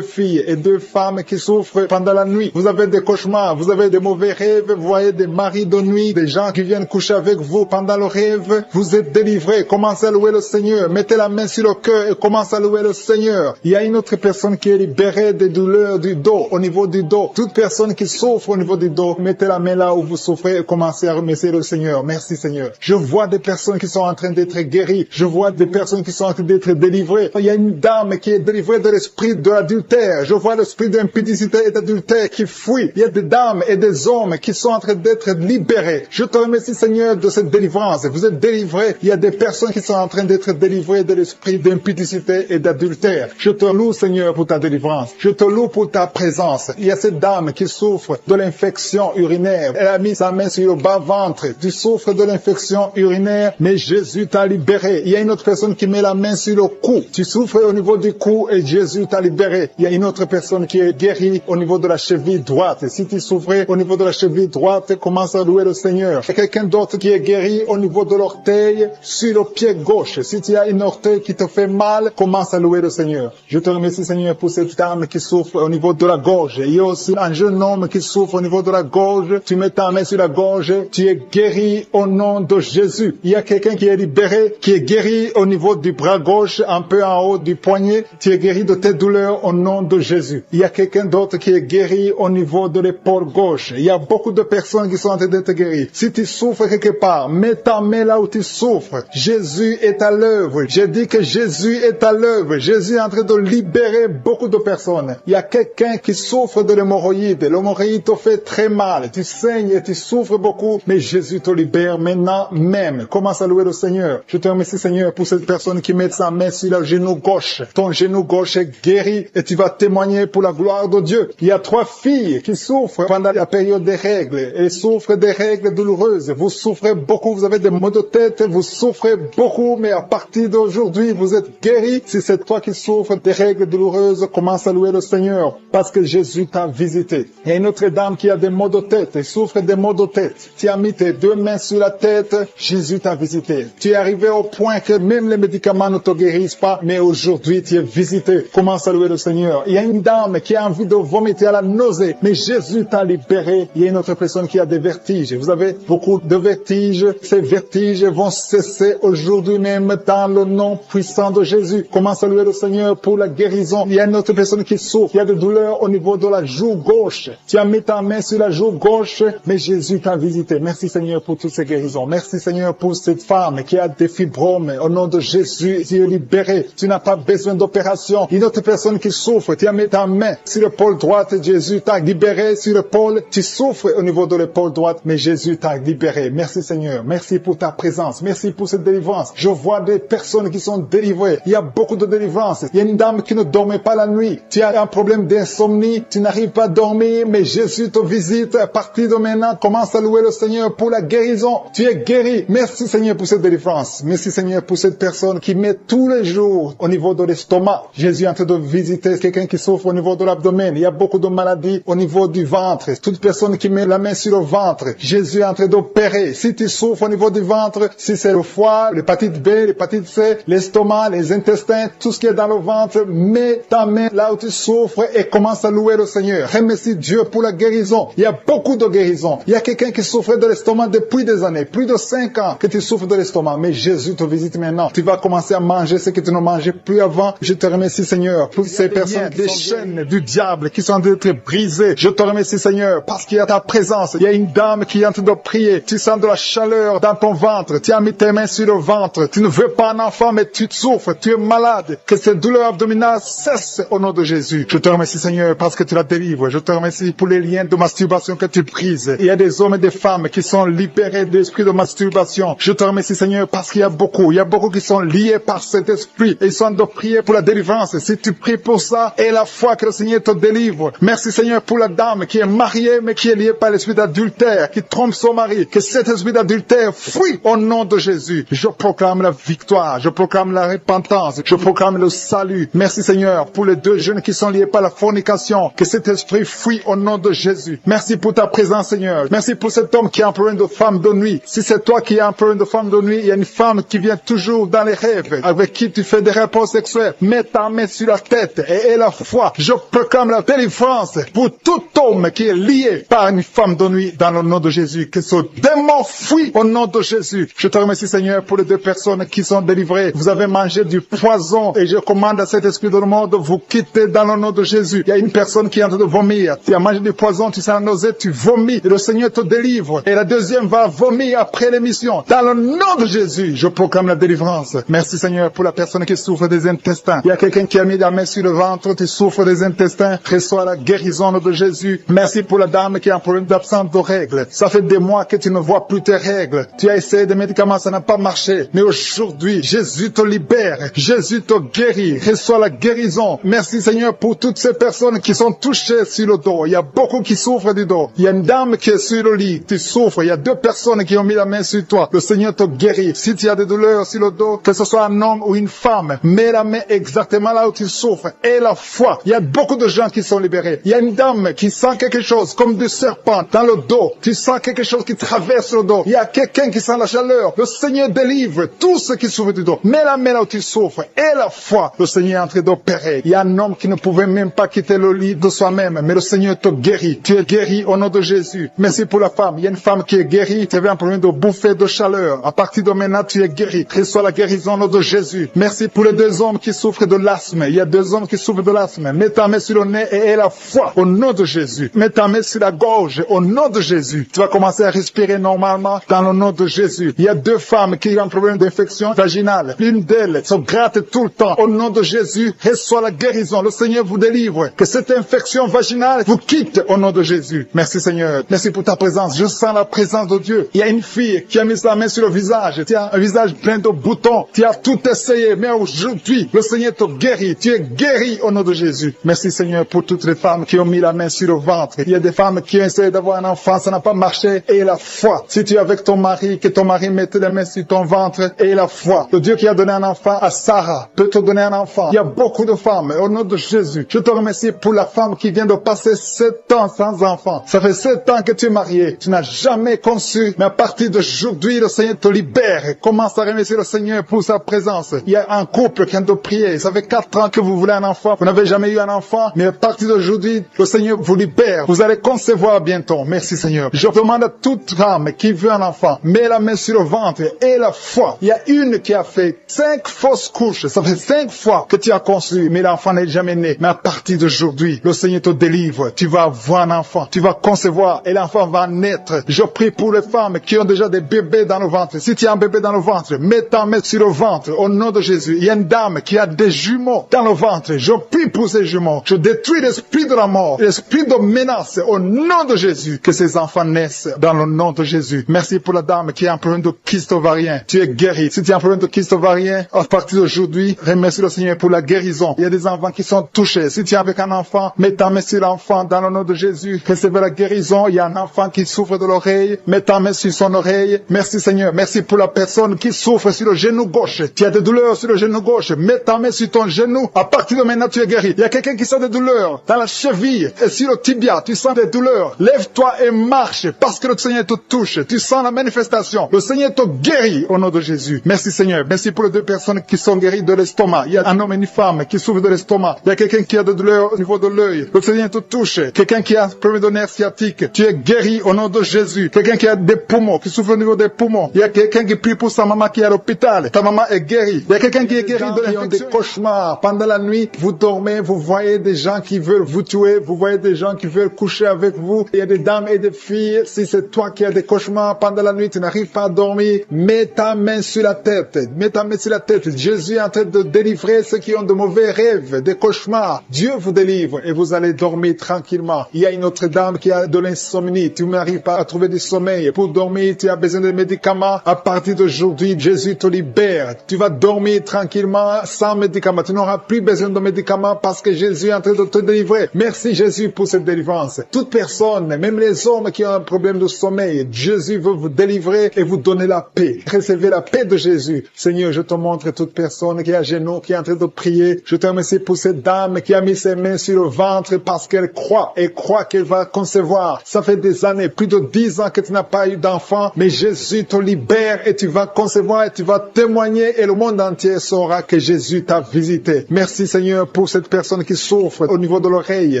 Speaker 1: filles et 2 femmes qui souffrent pendant la nuit. Vous avez des cauchemars, vous avez des mauvais rêves, vous voyez des maris de nuit, des gens qui viennent coucher avec vous pendant le rêve. Vous êtes délivrés. Commencez à louer le Seigneur. Mettez la main sur le cœur et commencez à louer le Seigneur. Il y a une autre personne qui est libérée des douleurs du dos, au niveau du dos. Toute personne qui souffre au niveau du dos, mettez la main là où vous souffrez et commencez à remercier le Seigneur. Merci Seigneur. Je vois des personnes qui sont en train d'être guéries. Je vois des personnes qui sont en train d'être délivrées. Il y a une dame qui est délivrée de l'esprit de l'adultère. Je vois l'esprit d'impudicité et d'adultère qui fuit. Il y a des dames et des hommes qui sont en train d'être libérés. Je te remercie Seigneur de cette délivrance. Vous êtes délivrés. Il y a des personnes qui sont en train d'être délivrées de l'esprit d'impudicité et d'adultère. Je te loue Seigneur pour ta délivrance. Je te loue pour ta présence. Il y a cette dame qui souffre de l'infection urinaire. Elle a mis sa main sur le bas-ventre. Tu souffres de l'infection urinaire, mais Jésus t'a libéré. Il y a une autre personne qui met la main sur le cou. Tu souffres au niveau du cou et Jésus t'a libéré. Il y a une autre personne qui est guérie au niveau de la cheville droite. Si tu souffrais au niveau de la cheville droite, commence à louer le Seigneur. Il y a quelqu'un d'autre qui est guéri au niveau de l'orteil sur le pied gauche. Si tu as une orteil qui te fait mal, commence à louer le Seigneur. Je te remercie Seigneur pour cette dame qui souffre au niveau de la gorge. Il y a aussi un jeune homme qui souffre au niveau de la gorge. Tu mets ta main sur la gorge. Tu es guéri au nom de Jésus. Il y a quelqu'un qui est libéré, qui est guéri au niveau du bras gauche, un peu en haut du poignet. Tu es guéri de tes douleurs au nom de Jésus. Il y a quelqu'un d'autre qui est guéri au niveau de l'épaule gauche. Il y a beaucoup de personnes qui sont en train d'être guéries. Si tu souffres quelque part, mets ta main là où tu souffres. Jésus est à l'œuvre. J'ai dit que Jésus est à l'œuvre. Jésus est en train de libérer beaucoup de personnes. Il y a quelqu'un qui souffre de l'hémorroïde. L'hémorroïde te fait très mal. Tu saignes et tu souffres beaucoup, mais Jésus te libère maintenant même. Commence à louer le Seigneur. Je te remercie Seigneur pour cette personne qui met sa main sur le genou gauche. Ton genou gauche est guéri et tu vas témoigner pour la gloire de Dieu. Il y a 3 filles qui souffrent pendant la période des règles. Elles souffrent des règles douloureuses. Vous souffrez beaucoup, vous avez des maux de tête, vous souffrez beaucoup, mais à partir d'aujourd'hui, vous êtes guéri. Si c'est toi qui souffres des règles douloureuses, commence à louer le Seigneur parce que Jésus t'a visité. Il y a une autre dame qui a des maux de tête, elle souffre des maux de tête. Tu as mis tes 2 mains sur la tête, Jésus t'a visité. Tu es arrivé au point que même les médicaments ne te guérissent pas, mais aujourd'hui tu es visité. Commence à louer le Seigneur. Il y a une dame qui a envie de vomiter à la nausée, mais Jésus t'a libéré. Il y a une autre personne qui a des vertiges. Vous avez beaucoup de vertiges. Ces vertiges vont cesser aujourd'hui même dans le nom puissant de Jésus. Commence à louer le Seigneur pour la guérison. Il y a une autre personne qui souffre. Il y a des douleurs au niveau de la joue gauche. Tu as mis ta main sur la joue gauche, mais Jésus t'a visité. Merci Seigneur pour toutes ces guérisons. Merci Seigneur pour cette femme qui a des fibromes. Au nom de Jésus, tu es libéré. Tu n'as pas besoin d'opération. Une autre personne qui souffre, tu as mis ta main sur l'épaule droite, Jésus t'a libéré sur l'épaule. Tu souffres au niveau de l'épaule droite, mais Jésus t'a libéré. Merci Seigneur. Merci pour ta présence. Merci pour cette délivrance. Je vois des personnes qui sont délivrées. Il y a beaucoup de délivrance. Il y a une dame qui ne dormait pas la nuit. Tu as un problème d'insomnie. Tu n'arrives pas à dormir, mais Jésus te visite. À partir de maintenant, commence à louer le Seigneur pour la guérison. Tu es guéri. Merci Seigneur pour cette délivrance. Merci Seigneur pour cette personne qui met tous les jours au niveau de l'estomac. Jésus est en train de visiter quelqu'un qui souffre au niveau de l'abdomen. Il y a beaucoup de maladies au niveau du ventre. Toute personne qui met la main sur le ventre, Jésus est en train d'opérer. Si tu souffres au niveau du ventre, si c'est le foie, l'hépatite B, l'hépatite C, l'estomac, les intestins, tout ce qui est dans le ventre, mets ta main là où tu souffres et commence à louer le Seigneur. Remercie Dieu pour la guérison. Il y a beaucoup de guérisons. Il y a quelqu'un qui souffre de l'estomac depuis des années, plus de 5 ans que tu souffres de l'estomac, mais Jésus te visite maintenant. Tu vas commencer à manger ce que tu ne mangeais plus avant. Je te remercie Seigneur pour ces personnes, des chaînes du diable qui sont en train d'être brisées. Je te remercie Seigneur parce qu'il y a ta présence. Il y a une dame qui est en train de prier. Tu sens de la chaleur dans ton ventre. Tu as mis tes mains sur le ventre. Tu ne veux pas un enfant, mais tu souffres. Tu es malade. Que cette douleur abdominale cesse au nom de Jésus. Je te remercie Seigneur parce que tu la délivres. Je te remercie pour les liens de masturbation que tu brises. Il y a des hommes et des femmes qui sont libérés de l'esprit de masturbation. Je te remercie Seigneur parce qu'il y a beaucoup qui sont liés par cet esprit et ils sont de prier pour la délivrance. Si tu pries pour ça, et la foi que le Seigneur te délivre. Merci Seigneur pour la dame qui est mariée mais qui est liée par l'esprit d'adultère, qui trompe son mari. Que cet esprit d'adultère fuit au nom de Jésus. Je proclame la victoire, je proclame la repentance, je proclame le salut. Merci Seigneur pour les 2 jeunes qui sont liés par la fornication. Que cet esprit fuit au nom de Jésus. Merci pour ta présence Seigneur. Merci pour cet homme qui est un problème de femme de nuit. Si c'est toi qui as un problème de femme de nuit, il y a une femme qui vient toujours dans les rêves, avec qui tu fais des rapports sexuels. Mets ta main sur la tête et aie la foi. Je proclame la délivrance pour tout homme qui est lié par une femme de nuit dans le nom de Jésus. Que ce démon fuit au nom de Jésus. Je te remercie Seigneur pour les 2 personnes qui sont délivrées. Vous avez mangé du poison et je commande à cet esprit de monde de vous quitter dans le nom de Jésus. Il y a une personne qui est en train de vomir. Tu as mangé du poison, tu sens la nausée, tu vomis et le Seigneur te délivre. Et la deuxième va vomir après l'émission. Dans le nom de Jésus, je proclame la délivrance. Merci Seigneur pour la personne qui souffre des intestins. Il y a quelqu'un qui a mis la main sur le ventre, tu souffres des intestins. Reçois la guérison de Jésus. Merci pour la dame qui a un problème d'absence de règles. Ça fait des mois que tu ne vois plus tes règles. Tu as essayé des médicaments, ça n'a pas marché. Mais aujourd'hui, Jésus te libère. Jésus te guérit. Reçois la guérison. Merci Seigneur pour toutes ces personnes qui sont touchées sur le dos. Il y a beaucoup qui souffrent du dos. Il y a une dame qui est sur le lit. Tu souffres. Il y a 2 personnes qui ont mis la main sur toi. Le Seigneur te guérit. Si tu as des douleurs sur le dos, que ce soit un homme ou une femme, mets la main exactement là où tu souffres. Et la foi. Il y a beaucoup de gens qui sont libérés. Il y a une dame qui sent quelque chose comme du serpent dans le dos. Tu sens quelque chose qui traverse le dos. Il y a quelqu'un qui sent la chaleur. Le Seigneur délivre tous ceux qui souffrent du dos. Mets la main là où tu souffres. Et la foi. Le Seigneur est en train d'opérer. Il y a un homme qui ne pouvait même pas quitter le lit de soi-même. Mais le Seigneur te guérit. Tu es guéri au nom de Jésus. Merci pour la femme. Il y a une femme qui est guérie. Tu avais un problème de bouffée de chaleur. À partir de maintenant, tu es guéri. Reçois la guérison au nom de Jésus. Merci pour les 2 hommes qui souffrent de l'asthme. Il y a 2 hommes qui souffrent de l'asthme. Mets ta main sur le nez et aie la foi au nom de Jésus. Mets ta main sur la gorge au nom de Jésus. Tu vas commencer à respirer normalement dans le nom de Jésus. Il y a 2 femmes qui ont un problème d'infection vaginale. L'une d'elles se gratte tout le temps. Au nom de Jésus, reçois la guérison. Le Seigneur vous délivre. Que cette infection vaginale vous quitte au nom de Jésus. Merci Seigneur. Merci pour ta présence. Je sens la présence de Dieu. Il y a une fille qui a mis sa main sur le visage. Tu as un visage plein de boutons. longtemps, tu as tout essayé, mais aujourd'hui, le Seigneur te guérit. Tu es guéri au nom de Jésus. Merci Seigneur pour toutes les femmes qui ont mis la main sur le ventre. Il y a des femmes qui ont essayé d'avoir un enfant, ça n'a pas marché. Et la foi, si tu es avec ton mari, que ton mari mette les mains sur ton ventre, et la foi. Le Dieu qui a donné un enfant à Sarah peut te donner un enfant. Il y a beaucoup de femmes, au nom de Jésus. Je te remercie pour la femme qui vient de passer 7 ans sans enfant. Ça fait 7 ans que tu es marié. Tu n'as jamais conçu, mais à partir d'aujourd'hui, le Seigneur te libère. Commence à remercier le Seigneur pour sa présence. Il y a un couple qui vient de prier. Ça fait 4 ans que vous voulez un enfant. Vous n'avez jamais eu un enfant, mais à partir d'aujourd'hui, le Seigneur vous libère. Vous allez concevoir bientôt. Merci Seigneur. Je demande à toute femme qui veut un enfant, mets la main sur le ventre et la foi. Il y a une qui a fait 5 fausses couches. Ça fait 5 fois que tu as conçu, mais l'enfant n'est jamais né. Mais à partir d'aujourd'hui, le Seigneur te délivre. Tu vas avoir un enfant. Tu vas concevoir et l'enfant va naître. Je prie pour les femmes qui ont déjà des bébés dans le ventre. Si tu as un bébé dans le ventre, mets ta main sur le ventre au nom de Jésus. Il y a une dame qui a des jumeaux dans le ventre. Je prie pour ces jumeaux. Je détruis l'esprit de la mort, l'esprit de menace au nom de Jésus. Que ces enfants naissent dans le nom de Jésus. Merci pour la dame qui a un problème de kyste ovarien. Tu es guéri. Si tu as un problème de kyste ovarien, à partir d'aujourd'hui, remercie le Seigneur pour la guérison. Il y a des enfants qui sont touchés. Si tu es avec un enfant, mets ta main sur l'enfant dans le nom de Jésus. Recevez la guérison. Il y a un enfant qui souffre de l'oreille. Mets ta main sur son oreille. Merci Seigneur. Merci pour la personne qui souffre sur le genou gauche. Tu as des douleurs sur le genou gauche. Mets ta main sur ton genou. À partir de maintenant, tu es guéri. Il y a quelqu'un qui sent des douleurs dans la cheville et sur le tibia. Tu sens des douleurs. Lève-toi et marche parce que le Seigneur te touche. Tu sens la manifestation. Le Seigneur te guérit au nom de Jésus. Merci Seigneur. Merci pour les 2 personnes qui sont guéries de l'estomac. Il y a un homme et une femme qui souffrent de l'estomac. Il y a quelqu'un qui a des douleurs au niveau de l'œil. Le Seigneur te touche. Quelqu'un qui a un problème de nerf sciatique. Tu es guéri au nom de Jésus. Quelqu'un qui a des poumons, qui souffre au niveau des poumons. Il y a quelqu'un qui prie pour sa maman qui est à l'hôpital. Ta maman est guérie. Il y a quelqu'un qui est guéri de l'infection. Des cauchemars. Pendant la nuit, vous dormez, vous voyez des gens qui veulent vous tuer. Vous voyez des gens qui veulent coucher avec vous. Il y a des dames et des filles. Si c'est toi qui as des cauchemars pendant la nuit, tu n'arrives pas à dormir, mets ta main sur la tête. Mets ta main sur la tête. Jésus est en train de délivrer ceux qui ont de mauvais rêves, des cauchemars. Dieu vous délivre et vous allez dormir tranquillement. Il y a une autre dame qui a de l'insomnie. Tu n'arrives pas à trouver du sommeil. Pour dormir, tu as besoin de médicaments. À partir d'aujourd'hui, Jésus te libère. Tu vas dormir tranquillement sans médicaments. Tu n'auras plus besoin de médicaments parce que Jésus est en train de te délivrer. Merci Jésus pour cette délivrance. Toute personne, même les hommes qui ont un problème de sommeil, Jésus veut vous délivrer et vous donner la paix. Recevez la paix de Jésus. Seigneur, je te montre toute personne qui est à genoux, qui est en train de prier. Je te remercie pour cette dame qui a mis ses mains sur le ventre parce qu'elle croit et croit qu'elle va concevoir. Ça fait des années, plus de 10 ans que tu n'as pas eu d'enfant, mais Jésus te libère et tu vas concevoir et tu vas témoigner et le monde entier saura que Jésus t'a visité. Merci Seigneur pour cette personne qui souffre au niveau de l'oreille.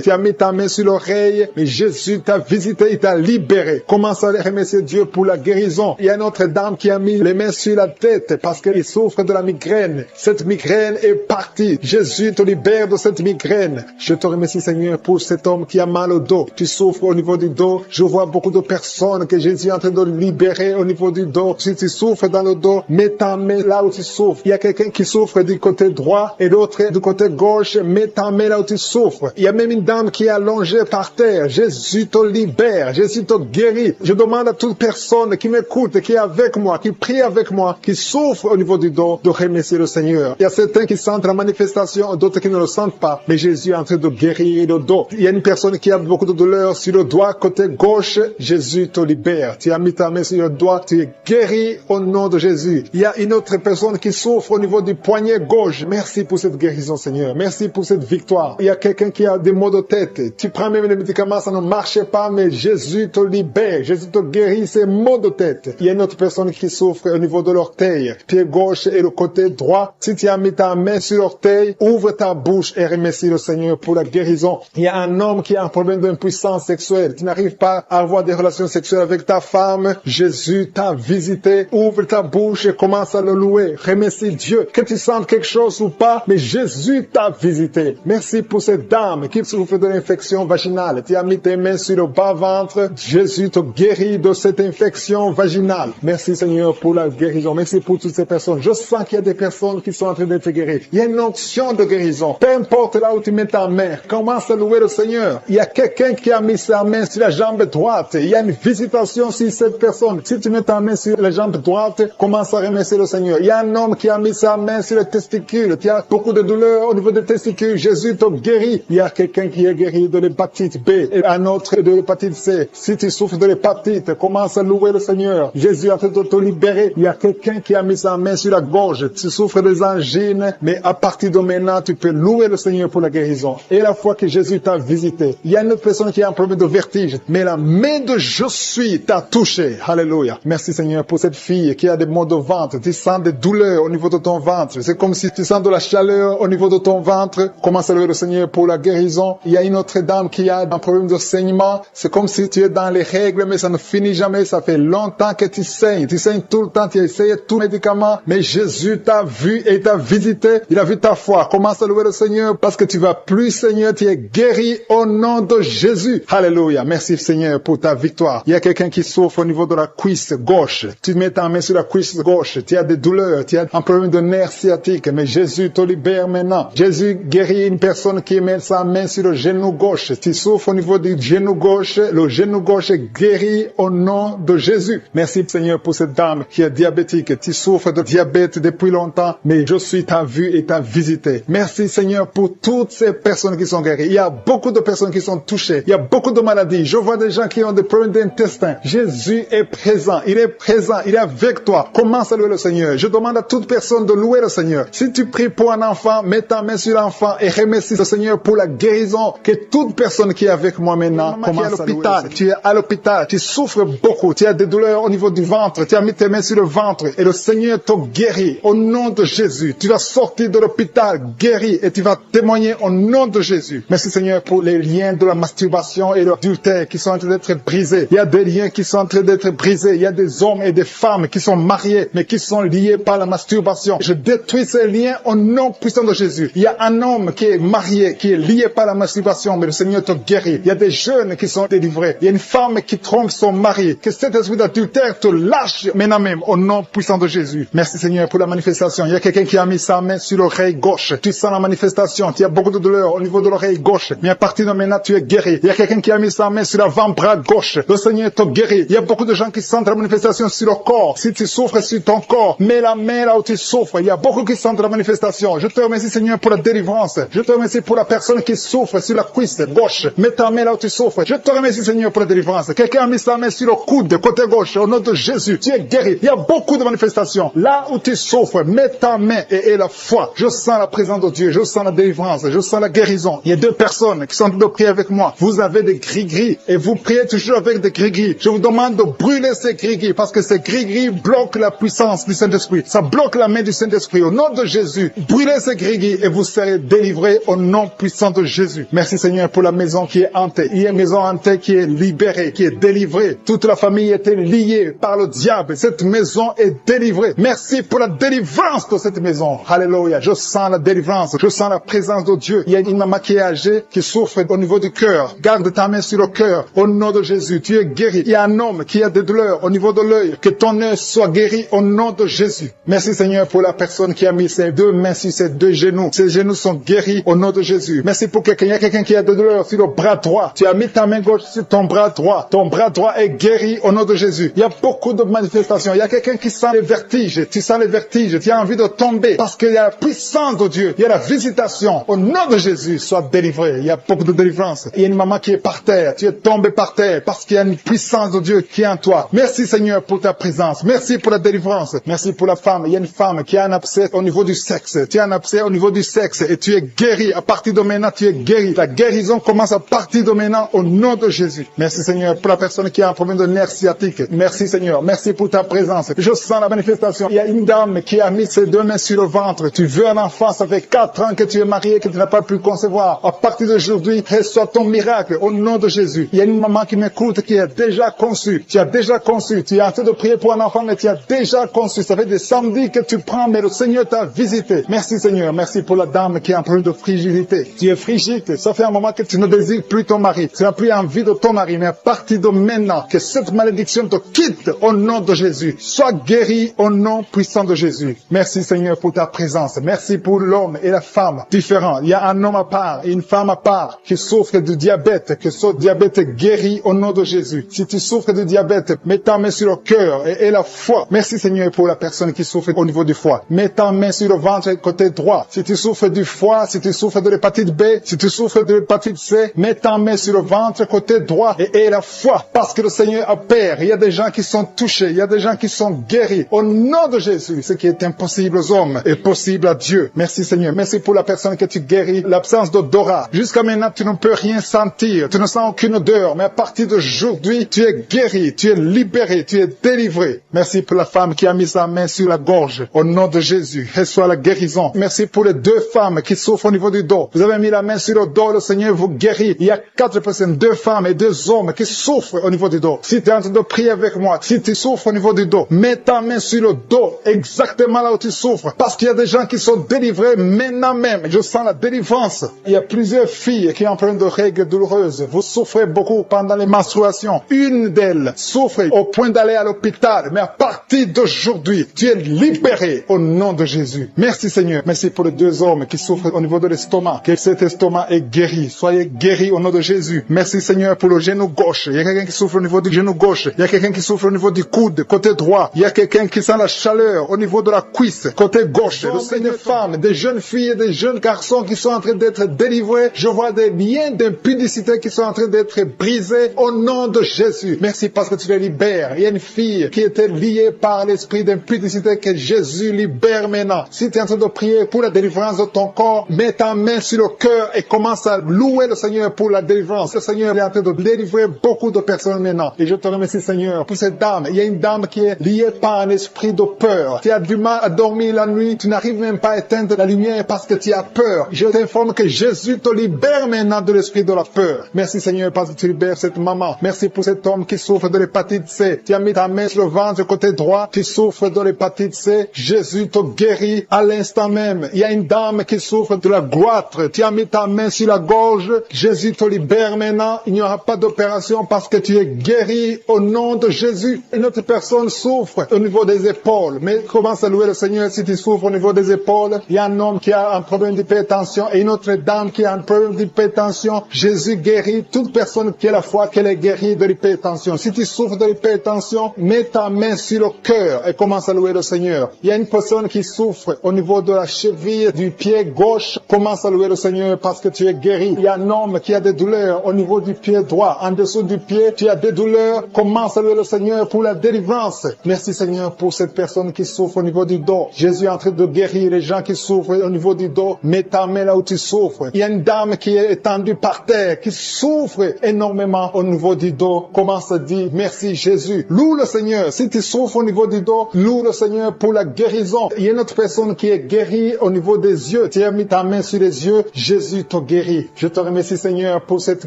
Speaker 1: Tu as mis ta main sur l'oreille, mais Jésus t'a visité, il t'a libéré. Commence à remercier Dieu pour la guérison. Il y a une autre dame qui a mis les mains sur la tête parce qu'elle souffre de la migraine. Cette migraine est partie. Jésus te libère de cette migraine. Je te remercie Seigneur pour cet homme qui a mal au dos. Tu souffres au niveau du dos. Je vois beaucoup de personnes que Jésus est en train de libérer au niveau du dos. Si tu souffres dans le dos, mets ta main là où tu souffres. Il y a quelqu'un qui souffre du côté droit et l'autre du côté gauche. Mets ta main là où tu souffres. Il y a même une dame qui est allongée par terre. Jésus te libère. Jésus te guérit. Je demande à toute personne qui m'écoute, qui est avec moi, qui prie avec moi, qui souffre au niveau du dos, de remercier le Seigneur. Il y a certains qui sentent la manifestation, d'autres qui ne le sentent pas. Mais Jésus est en train de guérir le dos. Il y a une personne qui a beaucoup de douleur sur le doigt, côté gauche. Jésus te libère. Tu as mis ta main sur le doigt, tu es guéri au nom de Jésus. Il y a une autre personne qui souffre au niveau du poignet gauche. Merci pour cette guérison, Seigneur. Merci pour cette victoire. Il y a quelqu'un qui a des maux de tête. Tu prends même les médicaments, ça ne marche pas, mais Jésus te libère. Jésus te guérit ces maux de tête. Il y a une autre personne qui souffre au niveau de l'orteil, pied gauche et le côté droit. Si tu as mis ta main sur l'orteil, ouvre ta bouche et remercie le Seigneur pour la guérison. Il y a un homme qui a un problème d'impuissance sexuelle. Tu n'arrives pas à avoir des relations sexuelles avec ta femme. Jésus t'a visité. Ouvre ta bouche et commence à le louer. Remercie Dieu. Que tu sentes quelque chose ou pas, mais Jésus t'a visité. Merci pour cette dame qui souffre de l'infection vaginale. Tu as mis tes mains sur le bas-ventre. Jésus te guérit de cette infection vaginale. Merci Seigneur pour la guérison. Merci pour toutes ces personnes. Je sens qu'il y a des personnes qui sont en train d'être guéries. Il y a une onction de guérison. Peu importe là où tu mets ta main, commence à louer le Seigneur. Il y a quelqu'un qui a mis sa main sur la jambe droite. Il y a une visitation sur cette personne. Si tu mets ta main sur la jambe droite, commence à remercier le Seigneur. Seigneur. Il y a un homme qui a mis sa main sur les testicules. Tu as beaucoup de douleurs au niveau des testicules. Jésus te guérit. Il y a quelqu'un qui est guéri de l'hépatite B et un autre de l'hépatite C. Si tu souffres de l'hépatite, commence à louer le Seigneur. Jésus a fait de te libérer. Il y a quelqu'un qui a mis sa main sur la gorge. Tu souffres des angines, mais à partir de maintenant, tu peux louer le Seigneur pour la guérison. Et la fois que Jésus t'a visité, il y a une autre personne qui a un problème de vertige, mais la main de je suis t'a touché. Alléluia. Merci Seigneur pour cette fille qui a des maux de ventre. Tu sens des douleurs au niveau de ton ventre. C'est comme si tu sens de la chaleur au niveau de ton ventre. Commence à louer le Seigneur pour la guérison. Il y a une autre dame qui a un problème de saignement. C'est comme si tu es dans les règles, mais ça ne finit jamais. Ça fait longtemps que tu saignes. Tu saignes tout le temps. Tu as essayé tout médicament, mais Jésus t'a vu et t'a visité. Il a vu ta foi. Commence à louer le Seigneur parce que tu vas plus, Seigneur. Tu es guéri au nom de Jésus. Alléluia. Merci Seigneur pour ta victoire. Il y a quelqu'un qui souffre au niveau de la cuisse gauche. Tu mets ta main sur la cuisse gauche. Tu as des douleurs. Tu as un problème de nerf sciatique, mais Jésus te libère maintenant. Jésus guérit une personne qui met sa main sur le genou gauche. Tu souffres au niveau du genou gauche. Le genou gauche est guéri au nom de Jésus. Merci Seigneur pour cette dame qui est diabétique. Tu souffres de diabète depuis longtemps, mais je suis t'a vu et t'a visité. Merci Seigneur pour toutes ces personnes qui sont guéries. Il y a beaucoup de personnes qui sont touchées. Il y a beaucoup de maladies. Je vois des gens qui ont des problèmes d'intestin. Jésus est présent. Il est présent. Il est avec toi. Commence à louer le Seigneur. Je demande à toute personne de louer le Seigneur. Si tu pries pour un enfant, mets ta main sur l'enfant et remercie le Seigneur pour la guérison. Que toute personne qui est avec moi maintenant commence à l'hôpital. Tu es à l'hôpital. Tu souffres beaucoup. Tu as des douleurs au niveau du ventre. Tu as mis tes mains sur le ventre et le Seigneur te guérit au nom de Jésus. Tu vas sortir de l'hôpital guéri et tu vas témoigner au nom de Jésus. Merci Seigneur pour les liens de la masturbation et de l'adultère qui sont en train d'être brisés. Il y a des liens qui sont en train d'être brisés. Il y a des hommes et des femmes qui sont mariés mais qui sont liés par la masturbation. Je détruis ces liens au nom puissant de Jésus. Il y a un homme qui est marié, qui est lié par la masturbation, mais le Seigneur te guérit. Il y a des jeunes qui sont délivrés. Il y a une femme qui trompe son mari. Que cet esprit d'adultère te lâche maintenant même au nom puissant de Jésus. Merci Seigneur pour la manifestation. Il y a quelqu'un qui a mis sa main sur l'oreille gauche. Tu sens la manifestation. Tu as beaucoup de douleur au niveau de l'oreille gauche. Mais à partir de maintenant, tu es guéri. Il y a quelqu'un qui a mis sa main sur l'avant-bras gauche. Le Seigneur te guérit. Il y a beaucoup de gens qui sentent la manifestation sur le corps. Si tu souffres sur ton corps, mets la main là où tu souffres. Il y a beaucoup qui sentent la manifestation. Je te remercie Seigneur pour la délivrance. Je te remercie pour la personne qui souffre sur la cuisse gauche. Mets ta main là où tu souffres. Je te remercie Seigneur pour la délivrance. Quelqu'un a mis sa main sur le coude, côté gauche. Au nom de Jésus, tu es guéri. Il y a beaucoup de manifestations. Là où tu souffres, mets ta main et la foi. Je sens la présence de Dieu. Je sens la délivrance. Je sens la guérison. Il y a deux personnes qui sont en train de prier avec moi. Vous avez des gris-gris et vous priez toujours avec des gris-gris. Je vous demande de brûler ces gris-gris parce que ces gris-gris bloquent la puissance du Saint-Esprit. Ça bloque la main du Saint-Esprit. Au nom de Jésus, brûlez ces gris-gris et vous serez délivrés au nom puissant de Jésus. Merci Seigneur pour la maison qui est hantée. Il y a une maison hantée qui est libérée, qui est délivrée. Toute la famille était liée par le diable. Cette maison est délivrée. Merci pour la délivrance de cette maison. Alléluia. Je sens la délivrance. Je sens la présence de Dieu. Il y a une maman qui est âgée, qui souffre au niveau du cœur. Garde ta main sur le cœur. Au nom de Jésus, tu es guéri. Il y a un homme qui a des douleurs au niveau de l'œil. Que ton œil soit guéri au nom de Jésus. Merci Seigneur pour la personne qui a mis ses deux mains sur ses deux genoux. Ses genoux sont guéris au nom de Jésus. Merci pour quelqu'un. Il y a quelqu'un qui a des douleurs sur le bras droit. Tu as mis ta main gauche sur ton bras droit. Ton bras droit est guéri au nom de Jésus. Il y a beaucoup de manifestations. Il y a quelqu'un qui sent les vertiges. Tu sens les vertiges. Tu as envie de tomber parce qu'il y a la puissance de Dieu. Il y a la visitation. Au nom de Jésus, sois délivré. Il y a beaucoup de délivrance. Il y a une maman qui est par terre. Tu es tombé par terre parce qu'il y a une puissance de Dieu qui est en toi. Merci Seigneur pour ta présence. Merci pour la délivrance. Merci pour la femme. Il y a une femme qui a un abcès au niveau du sexe. Tu as un abcès au niveau du sexe et tu es guéri. À partir de maintenant, tu es guéri. La guérison commence à partir de maintenant au nom de Jésus. Merci Seigneur pour la personne qui a un problème de nerf sciatique. Merci Seigneur. Merci pour ta présence. Je sens la manifestation. Il y a une dame qui a mis ses deux mains sur le ventre. Tu veux un enfant. Ça fait 4 ans que tu es marié, que tu n'as pas pu concevoir. À partir d'aujourd'hui, reçois ton miracle au nom de Jésus. Il y a une maman qui m'écoute qui a déjà conçu. Tu as déjà conçu. Tu es en train de prier pour un enfant, mais tu as déjà conçu. Ça fait des samedis que tu prends, mais le Seigneur t'a visité. Merci Seigneur. Merci pour la dame qui a un problème de frigidité. Tu es frigide. Ça fait un moment que tu ne désires plus ton mari. Tu n'as plus envie de ton mari, mais à partir de maintenant, que cette malédiction te quitte au nom de Jésus. Sois guéri au nom puissant de Jésus. Merci Seigneur pour ta présence. Merci pour l'homme et la femme différents. Il y a un homme à part et une femme à part qui souffre du diabète, que ce diabète est guéri au nom de Jésus. Si tu souffres du diabète, mets ta main sur le cœur et la foi. Merci Seigneur pour la personne personne qui souffre au niveau du foie. Mets ta main sur le ventre côté droit. Si tu souffres du foie, si tu souffres de l'hépatite B, si tu souffres de l'hépatite C, mets ta main sur le ventre côté droit et aie la foi. Parce que le Seigneur opère. Il y a des gens qui sont touchés. Il y a des gens qui sont guéris. Au nom de Jésus, ce qui est impossible aux hommes est possible à Dieu. Merci Seigneur. Merci pour la personne que tu guéris. L'absence d'odorat. Jusqu'à maintenant, tu ne peux rien sentir. Tu ne sens aucune odeur. Mais à partir d'aujourd'hui, tu es guéri. Tu es libéré. Tu es délivré. Merci pour la femme qui a mis sa main sur la gorge. Au nom de Jésus, reçois la guérison. Merci pour les 2 femmes qui souffrent au niveau du dos. Vous avez mis la main sur le dos, le Seigneur vous guérit. Il y a 4 personnes, 2 femmes et 2 hommes qui souffrent au niveau du dos. Si tu es en train de prier avec moi, si tu souffres au niveau du dos, mets ta main sur le dos, exactement là où tu souffres. Parce qu'il y a des gens qui sont délivrés maintenant même. Je sens la délivrance. Il y a plusieurs filles qui ont un problème de règles douloureuses. Vous souffrez beaucoup pendant les menstruations. Une d'elles souffre au point d'aller à l'hôpital. Mais à partir d'aujourd'hui, tu es libéré au nom de Jésus. Merci Seigneur. Merci pour les 2 hommes qui souffrent au niveau de l'estomac. Que cet estomac est guéri. Soyez guéris au nom de Jésus. Merci Seigneur pour le genou gauche. Il y a quelqu'un qui souffre au niveau du genou gauche. Il y a quelqu'un qui souffre au niveau du coude, côté droit. Il y a quelqu'un qui sent la chaleur au niveau de la cuisse, côté gauche. Le Seigneur, des femmes, des jeunes filles et des jeunes garçons qui sont en train d'être délivrés. Je vois des liens d'impudicité qui sont en train d'être brisés au nom de Jésus. Merci parce que tu les libères. Il y a une fille qui était liée par l'esprit d'impudicité que Jésus libère maintenant. Si tu es en train de prier pour la délivrance de ton corps, mets ta main sur le cœur et commence à louer le Seigneur pour la délivrance. Le Seigneur est en train de délivrer beaucoup de personnes maintenant. Et je te remercie Seigneur pour cette dame. Il y a une dame qui est liée par un esprit de peur. Tu as du mal à dormir la nuit. Tu n'arrives même pas à éteindre la lumière parce que tu as peur. Je t'informe que Jésus te libère maintenant de l'esprit de la peur. Merci Seigneur parce que tu libères cette maman. Merci pour cet homme qui souffre de l'hépatite C. Tu as mis ta main sur le ventre côté droit. Tu souffres de l'hépatite C. Jésus te guérit à l'instant même. Il y a une dame qui souffre de la goitre. Tu as mis ta main sur la gorge. Jésus te libère maintenant. Il n'y aura pas d'opération parce que tu es guéri au nom de Jésus. Une autre personne souffre au niveau des épaules. Mais commence à louer le Seigneur si tu souffres au niveau des épaules. Il y a un homme qui a un problème d'hypertension et une autre dame qui a un problème d'hypertension. Jésus guérit toute personne qui a la foi qu'elle est guérie de l'hypertension. Si tu souffres de l'hypertension, mets ta main sur le cœur et commence à louer le Seigneur. Il y a une personne qui souffre au niveau de la cheville du pied gauche. Commence à louer le Seigneur parce que tu es guéri. Il y a un homme qui a des douleurs au niveau du pied droit. En dessous du pied, tu as des douleurs. Commence à louer le Seigneur pour la délivrance. Merci Seigneur pour cette personne qui souffre au niveau du dos. Jésus est en train de guérir les gens qui souffrent au niveau du dos. Mets ta main là où tu souffres. Il y a une dame qui est étendue par terre, qui souffre énormément au niveau du dos. Commence à dire merci Jésus. Loue le Seigneur. Si tu souffres au niveau du dos, loue le Seigneur pour la guérison. Il y a une autre personne qui est guérie au niveau des yeux. Tu as mis ta main sur les yeux. Jésus te guérit. Je te remercie Seigneur pour cette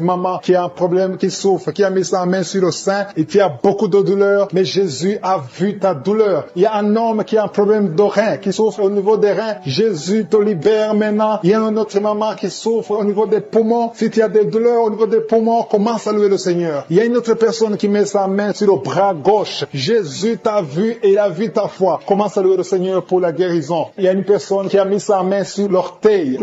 Speaker 1: maman qui a un problème, qui souffre, qui a mis sa main sur le sein et qui a beaucoup de douleur. Mais Jésus a vu ta douleur. Il y a un homme qui a un problème de rein, qui souffre au niveau des reins. Jésus te libère maintenant. Il y a une autre maman qui souffre au niveau des poumons. Si tu as des douleurs au niveau des poumons, commence à louer le Seigneur. Il y a une autre personne qui met sa main sur le bras gauche. Jésus t'a vu et il a vu ta foi. Commence à louer le Seigneur pour la guérison. Il y a une personne qui a mis sa main sur l'orteil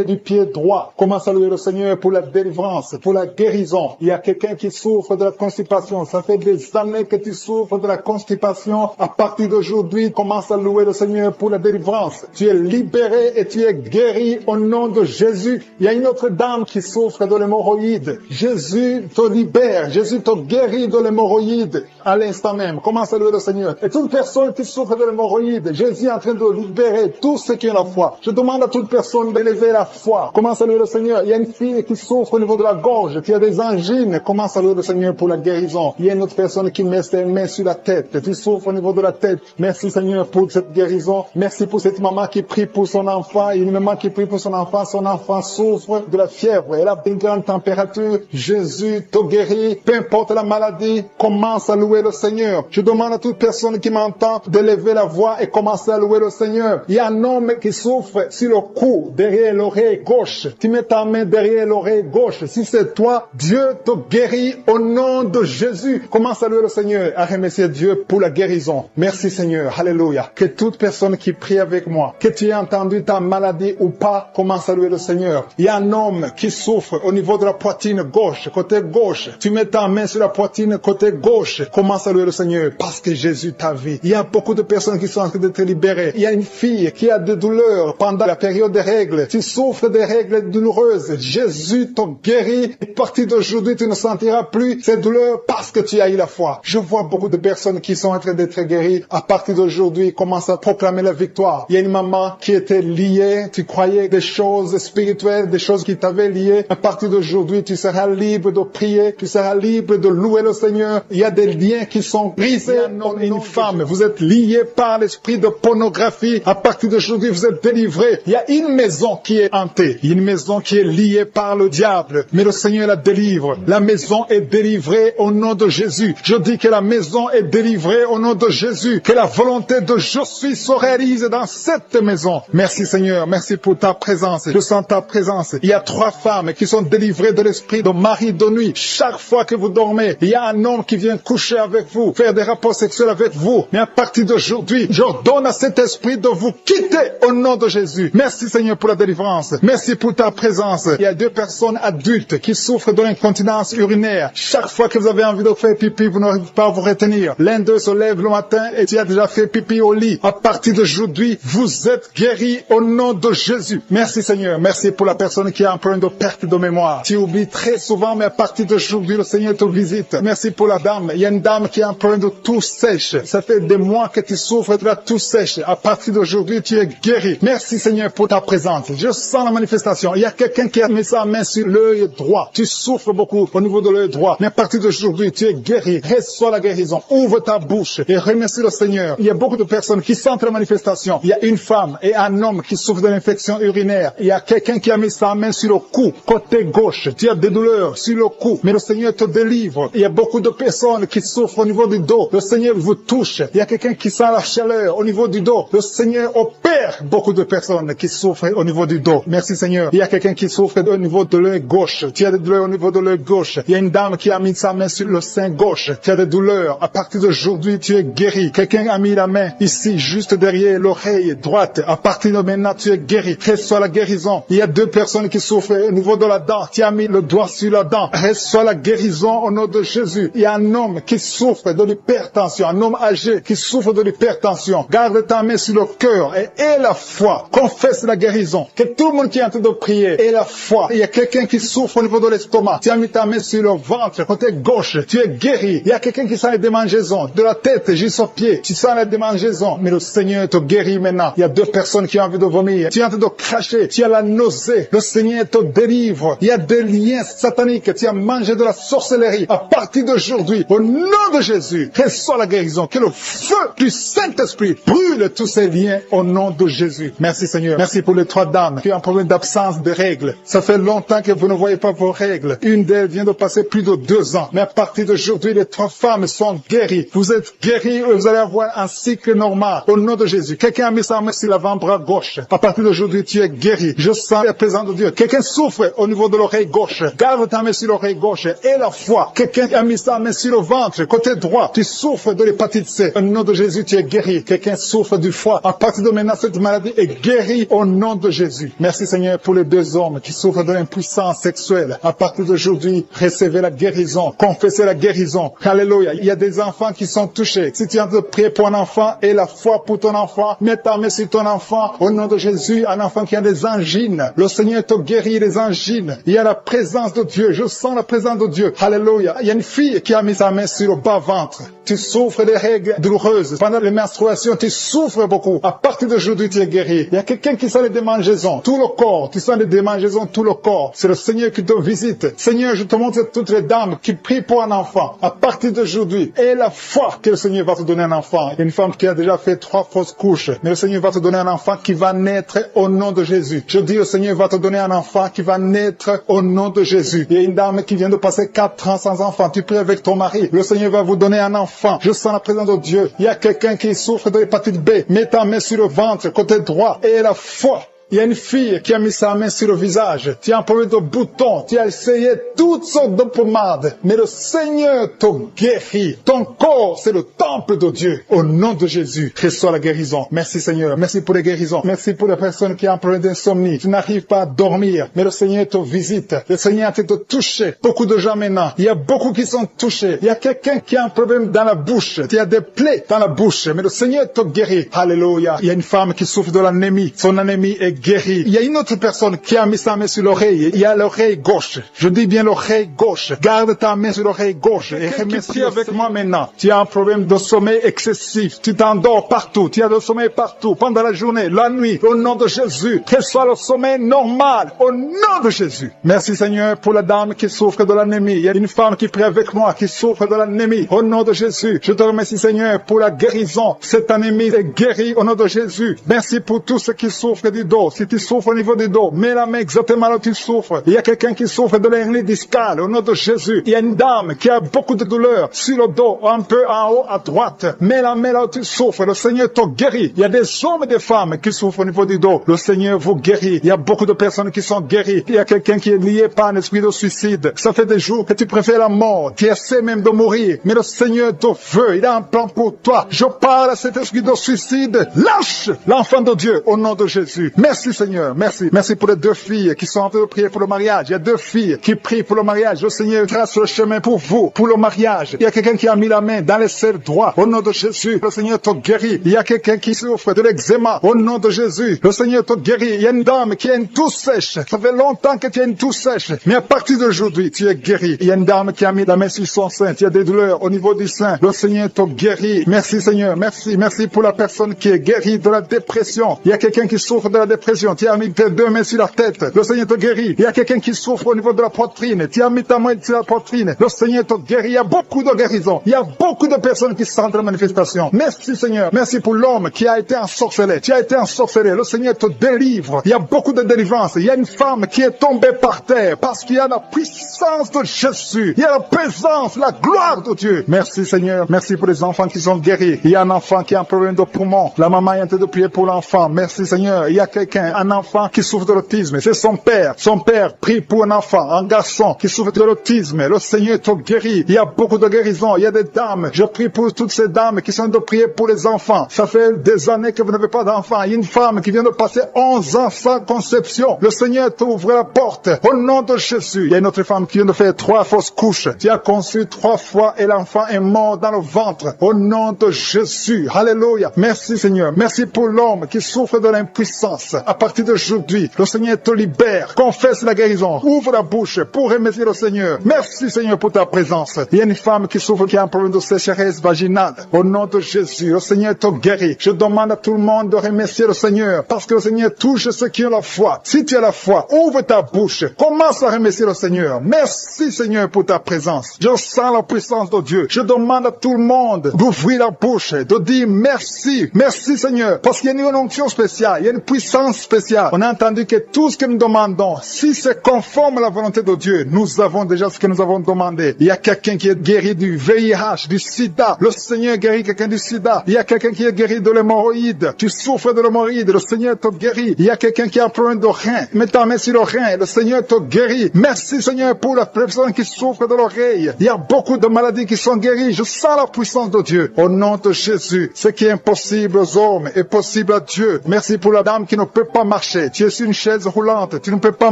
Speaker 1: du pied droit. Commence à louer le Seigneur pour la délivrance, pour la guérison. Il y a quelqu'un qui souffre de la constipation. Ça fait des années que tu souffres de la constipation. À partir d'aujourd'hui, commence à louer le Seigneur pour la délivrance. Tu es libéré et tu es guéri au nom de Jésus. Il y a une autre dame qui souffre de l'hémorroïde. Jésus te libère. Jésus te guérit de l'hémorroïde à l'instant même. Commence à louer le Seigneur. Et toute personne qui souffre de l'hémorroïde, Jésus est en train de libérer tous ceux qui ont la foi. Je demande à toute personne d'élever la foi. Commence à louer le Seigneur. Il y a une fille qui souffre au niveau de la gorge, qui a des angines. Commence à louer le Seigneur pour la guérison. Il y a une autre personne qui met ses mains sur la tête. Tu souffres au niveau de la tête. Merci Seigneur pour cette guérison. Merci pour cette maman qui prie pour son enfant. Il y a une maman qui prie pour son enfant. Son enfant souffre de la fièvre. Elle a une grande température. Jésus te guérit. Peu importe la maladie, commence à louer le Seigneur. Je demande à toute personne qui m'entend d'élever la voix et commencer à louer le Seigneur. Il y a un homme qui souffre sur le cou, derrière l'oreille gauche. Tu mets ta main derrière l'oreille gauche. Si c'est toi, Dieu te guérit au nom de Jésus. Commence à louer le Seigneur, à remercier Dieu pour la guérison. Merci Seigneur. Alléluia. Que toute personne qui prie avec moi, que tu aies entendu ta maladie ou pas, commence à louer le Seigneur. Il y a un homme qui souffre au niveau de la poitrine gauche, côté gauche. Tu mets ta main sur la poitrine côté gauche. Commence à louer le Seigneur parce que Jésus t'a vu. Il y a beaucoup beaucoup de personnes qui sont en train d'être libérées. Il y a une fille qui a des douleurs pendant la période des règles. Tu souffres des règles douloureuses. Jésus t'a guéri. À partir d'aujourd'hui, tu ne sentiras plus ces douleurs parce que tu as eu la foi. Je vois beaucoup de personnes qui sont en train d'être guéries. À partir d'aujourd'hui, commencent à proclamer la victoire. Il y a une maman qui était liée. Tu croyais des choses spirituelles, des choses qui t'avaient lié. À partir d'aujourd'hui, tu seras libre de prier. Tu seras libre de louer le Seigneur. Il y a des liens qui sont brisés. Un homme et une femme, vous êtes liés par l'esprit de pornographie. À partir d'aujourd'hui, vous êtes délivrés. Il y a une maison qui est hantée. Il y a une maison qui est liée par le diable. Mais le Seigneur la délivre. La maison est délivrée au nom de Jésus. Je dis que la maison est délivrée au nom de Jésus. Que la volonté de je suis se réalise dans cette maison. Merci Seigneur. Merci pour ta présence. Je sens ta présence. Il y a 3 femmes qui sont délivrées de l'esprit de mari de nuit. Chaque fois que vous dormez, il y a un homme qui vient coucher avec vous, faire des rapports sexuels avec vous. Mais à partir d'aujourd'hui, j'ordonne à cet esprit de vous quitter au nom de Jésus. Merci Seigneur pour la délivrance. Merci pour ta présence. Il y a 2 personnes adultes qui souffrent de l'incontinence urinaire. Chaque fois que vous avez envie de faire pipi, vous n'arrivez pas à vous retenir. L'un d'eux se lève le matin et tu as déjà fait pipi au lit. À partir d'aujourd'hui, vous êtes guéris au nom de Jésus. Merci Seigneur. Merci pour la personne qui a un problème de perte de mémoire. Tu oublies très souvent, mais à partir d'aujourd'hui, le Seigneur te visite. Merci pour la dame. Il y a une dame qui a un problème de toux sèche. Ça fait des mois que tu souffres de la toux sèche. À partir d'aujourd'hui, tu es guéri. Merci Seigneur pour ta présence. Je sens la manifestation. Il y a quelqu'un qui a mis sa main sur l'œil droit. Tu souffres beaucoup au niveau de l'œil droit. Mais à partir d'aujourd'hui, tu es guéri. Reçois la guérison. Ouvre ta bouche et remercie le Seigneur. Il y a beaucoup de personnes qui sentent la manifestation. Il y a une femme et un homme qui souffrent de l'infection urinaire. Il y a quelqu'un qui a mis sa main sur le cou, côté gauche. Tu as des douleurs sur le cou, mais le Seigneur te délivre. Il y a beaucoup de personnes qui souffrent au niveau du dos. Le Seigneur vous touche. Il y a quelqu'un qui sent la chaleur au niveau du dos. Le Seigneur opère beaucoup de personnes qui souffrent au niveau du dos. Merci Seigneur. Il y a quelqu'un qui souffre au niveau de l'œil gauche. Tu as des douleurs au niveau de l'œil gauche. Il y a une dame qui a mis sa main sur le sein gauche. Tu as des douleurs. À partir d'aujourd'hui, tu es guéri. Quelqu'un a mis la main ici, juste derrière l'oreille droite. À partir de maintenant, tu es guéri. Reçois la guérison. Il y a 2 personnes qui souffrent au niveau de la dent. Tu as mis le doigt sur la dent. Reçois la guérison au nom de Jésus. Il y a un homme qui souffre de l'hypertension. Un homme âgé qui souffre de l'hypertension. Garde ta main sur le cœur et aie la foi. Confesse la guérison. Que tout le monde qui est en train de prier ait la foi. Il y a quelqu'un qui souffre au niveau de l'estomac. Tu as mis ta main sur le ventre, côté gauche. Tu es guéri. Il y a quelqu'un qui sent les démangeaisons. De la tête jusqu'aux pieds. Tu sens les démangeaisons. Mais le Seigneur te guérit maintenant. Il y a 2 personnes qui ont envie de vomir. Tu es en train de cracher. Tu as la nausée. Le Seigneur te délivre. Il y a des liens sataniques. Tu as mangé de la sorcellerie. À partir d'aujourd'hui, au nom de Jésus, reçois la guérison. Que le feu du Saint-Esprit brûle tous ces liens au nom de Jésus. Merci Seigneur. Merci pour les 3 dames qui ont un problème d'absence de règles. Ça fait longtemps que vous ne voyez pas vos règles. Une d'elles vient de passer plus de 2 ans. Mais à partir d'aujourd'hui, les 3 femmes sont guéries. Vous êtes guéris et vous allez avoir un cycle normal. Au nom de Jésus. Quelqu'un a mis sa main sur l'avant-bras gauche. À partir d'aujourd'hui, tu es guéri. Je sens la présence de Dieu. Quelqu'un souffre au niveau de l'oreille gauche. Garde ta main sur l'oreille gauche et la foi. Quelqu'un a mis sa main sur le ventre, côté droit. Tu souffres de l'hépatite C. Au nom de Jésus, tu es guéri. Quelqu'un souffre du foie. À partir de maintenant, cette maladie est guérie au nom de Jésus. Merci Seigneur pour les 2 hommes qui souffrent de l'impuissance sexuelle. À partir d'aujourd'hui, recevez la guérison. Confessez la guérison. Alléluia. Il y a des enfants qui sont touchés. Si tu es en train de prier pour un enfant et la foi pour ton enfant, mets ta main sur ton enfant. Au nom de Jésus, un enfant qui a des angines. Le Seigneur te guérit les angines. Il y a la présence de Dieu. Je sens la présence de Dieu. Alléluia. Il y a une fille qui a mis sa main sur le bas-ventre. Tu souffres des règles douloureuses. Pendant les menstruations, tu souffres beaucoup. À partir d'aujourd'hui, tu es guéri. Il y a quelqu'un qui sent les démangeaisons. Tout le corps. Tu sens les démangeaisons, tout le corps. C'est le Seigneur qui te visite. Seigneur, je te montre toutes les dames qui prient pour un enfant. À partir d'aujourd'hui, aie la foi que le Seigneur va te donner un enfant. Il y a une femme qui a déjà fait 3 fausses couches. Mais le Seigneur va te donner un enfant qui va naître au nom de Jésus. Je dis, le Seigneur va te donner un enfant qui va naître au nom de Jésus. Il y a une dame qui vient de passer 4 ans sans enfant. Tu pries avec ton mari. Le Seigneur va vous donner un enfant. Je sens la présence de Dieu. Il y a quelqu'un qui souffre de l'hépatite B. Mets ta main sur le ventre, côté droit. Et la foi. Il y a une fille qui a mis sa main sur le visage. Tu as un problème de bouton. Tu as essayé toutes sortes de pommades. Mais le Seigneur te guérit. Ton corps, c'est le temple de Dieu. Au nom de Jésus, reçois la guérison. Merci Seigneur. Merci pour les guérisons. Merci pour les personnes qui ont un problème d'insomnie. Tu n'arrives pas à dormir. Mais le Seigneur te visite. Le Seigneur a été te toucher. Beaucoup de gens maintenant. Il y a beaucoup qui sont touchés. Il y a quelqu'un qui a un problème dans la bouche. Il y a des plaies dans la bouche. Mais le Seigneur te guérit. Alléluia. Il y a une femme qui souffre de l'anémie. Son anémie est guérie. Il y a une autre personne qui a mis sa main sur l'oreille. Il y a l'oreille gauche. Je dis bien l'oreille gauche. Garde ta main sur l'oreille gauche. Et remercie avec moi maintenant. Tu as un problème de sommeil excessif. Tu t'endors partout. Tu as le sommeil partout. Pendant la journée, la nuit. Au nom de Jésus. Quel soit le sommeil normal. Au nom de Jésus. Merci Seigneur pour la dame qui souffre de l'anémie. Il y a une femme qui prie avec moi qui souffre de l'anémie. Au nom de Jésus. Je te remercie Seigneur pour la guérison. Cette anémie est guérie au nom de Jésus. Merci pour tous ceux qui souffrent du dos. Si tu souffres au niveau du dos, mets la main exactement là où tu souffres. Il y a quelqu'un qui souffre de l'hernie discale au nom de Jésus. Il y a une dame qui a beaucoup de douleurs sur le dos, un peu en haut à droite. Mets la main là où tu souffres. Le Seigneur te guérit. Il y a des hommes et des femmes qui souffrent au niveau du dos. Le Seigneur vous guérit. Il y a beaucoup de personnes qui sont guéries. Il y a quelqu'un qui est lié par un esprit de suicide. Ça fait des jours que tu préfères la mort. Tu essaies même de mourir. Mais le Seigneur te veut. Il a un plan pour toi. Je parle à cet esprit de suicide. Lâche l'enfant de Dieu au nom de Jésus. Merci Seigneur. Merci. Merci pour les deux filles qui sont en train de prier pour le mariage. Il y a deux filles qui prient pour le mariage. Le Seigneur trace le chemin pour vous, pour le mariage. Il y a quelqu'un qui a mis la main dans les selles droits. Au nom de Jésus, le Seigneur te guérit. Il y a quelqu'un qui souffre de l'eczéma. Au nom de Jésus, le Seigneur te guérit. Il y a une dame qui a une toux sèche. Ça fait longtemps que tu as une toux sèche. Mais à partir d'aujourd'hui, tu es guéri. Il y a une dame qui a mis la main sur son sein. Il y a des douleurs au niveau du sein. Le Seigneur te guérit. Merci Seigneur. Merci. Merci pour la personne qui est guérie de la dépression. Il y a quelqu'un qui souffre de la dépression. Tu as mis tes deux mains sur la tête. Le Seigneur te guérit. Il y a quelqu'un qui souffre au niveau de la poitrine. Tu as mis ta main sur la poitrine. Le Seigneur te guérit. Il y a beaucoup de guérisons. Il y a beaucoup de personnes qui sentent la manifestation. Merci Seigneur. Merci pour l'homme qui a été ensorcelé. Tu as été ensorcelé. Le Seigneur te délivre. Il y a beaucoup de délivrance. Il y a une femme qui est tombée par terre parce qu'il y a la puissance de Jésus. Il y a la présence, la gloire de Dieu. Merci Seigneur. Merci pour les enfants qui sont guéris. Il y a un enfant qui a un problème de poumon. La maman est en train de prier pour l'enfant. Merci Seigneur. Il y a quelqu'un, un enfant qui souffre de l'autisme. C'est son père. Son père prie pour un enfant, un garçon qui souffre de l'autisme. Le Seigneur te guérit. Il y a beaucoup de guérisons. Il y a des dames. Je prie pour toutes ces dames qui sont en train de prier pour les enfants. Ça fait des années que vous n'avez pas d'enfants. Il y a une femme qui vient de passer 11 ans sans conception. Le Seigneur t'ouvre la porte. Au nom de Jésus. Il y a une autre femme qui vient de faire 3 fausses couches. Tu as conçu 3 fois et l'enfant est mort dans le ventre. Au nom de Jésus. Alléluia. Merci Seigneur. Merci pour l'homme qui souffre de l'impuissance. À partir d'aujourd'hui, le Seigneur te libère. Confesse la guérison. Ouvre la bouche pour remercier le Seigneur. Merci Seigneur pour ta présence. Il y a une femme qui souffre, qui a un problème de sécheresse vaginale. Au nom de Jésus, le Seigneur te guérit. Je demande à tout le monde de remercier le Seigneur parce que le Seigneur touche ceux qui ont la foi. Si tu as la foi, ouvre ta bouche. Commence à remercier le Seigneur. Merci Seigneur pour ta présence. Je sens la puissance de Dieu. Je demande à tout le monde d'ouvrir la bouche, de dire merci. Merci Seigneur. Parce qu'il y a une onction spéciale. Il y a une puissance spéciale. On a entendu que tout ce que nous demandons, si c'est conforme à la volonté de Dieu, nous avons déjà ce que nous avons demandé. Il y a quelqu'un qui est guéri du VIH, du sida. Le Seigneur guérit quelqu'un du sida. Il y a quelqu'un qui est guéri de l'hémorroïde. Tu souffres de l'hémorroïde. Le Seigneur te guérit. Il y a quelqu'un qui a un problème de rein. Mets ta main sur le rein. Le Seigneur te guérit. Merci Seigneur pour la personne qui souffre de l'oreille. Il y a beaucoup de maladies qui sont guéries. Je sens la puissance de Dieu. Au nom de Jésus, ce qui est impossible aux hommes est possible à Dieu. Merci pour la dame qui ne peut pas marcher. Tu es sur une chaise roulante. Tu ne peux pas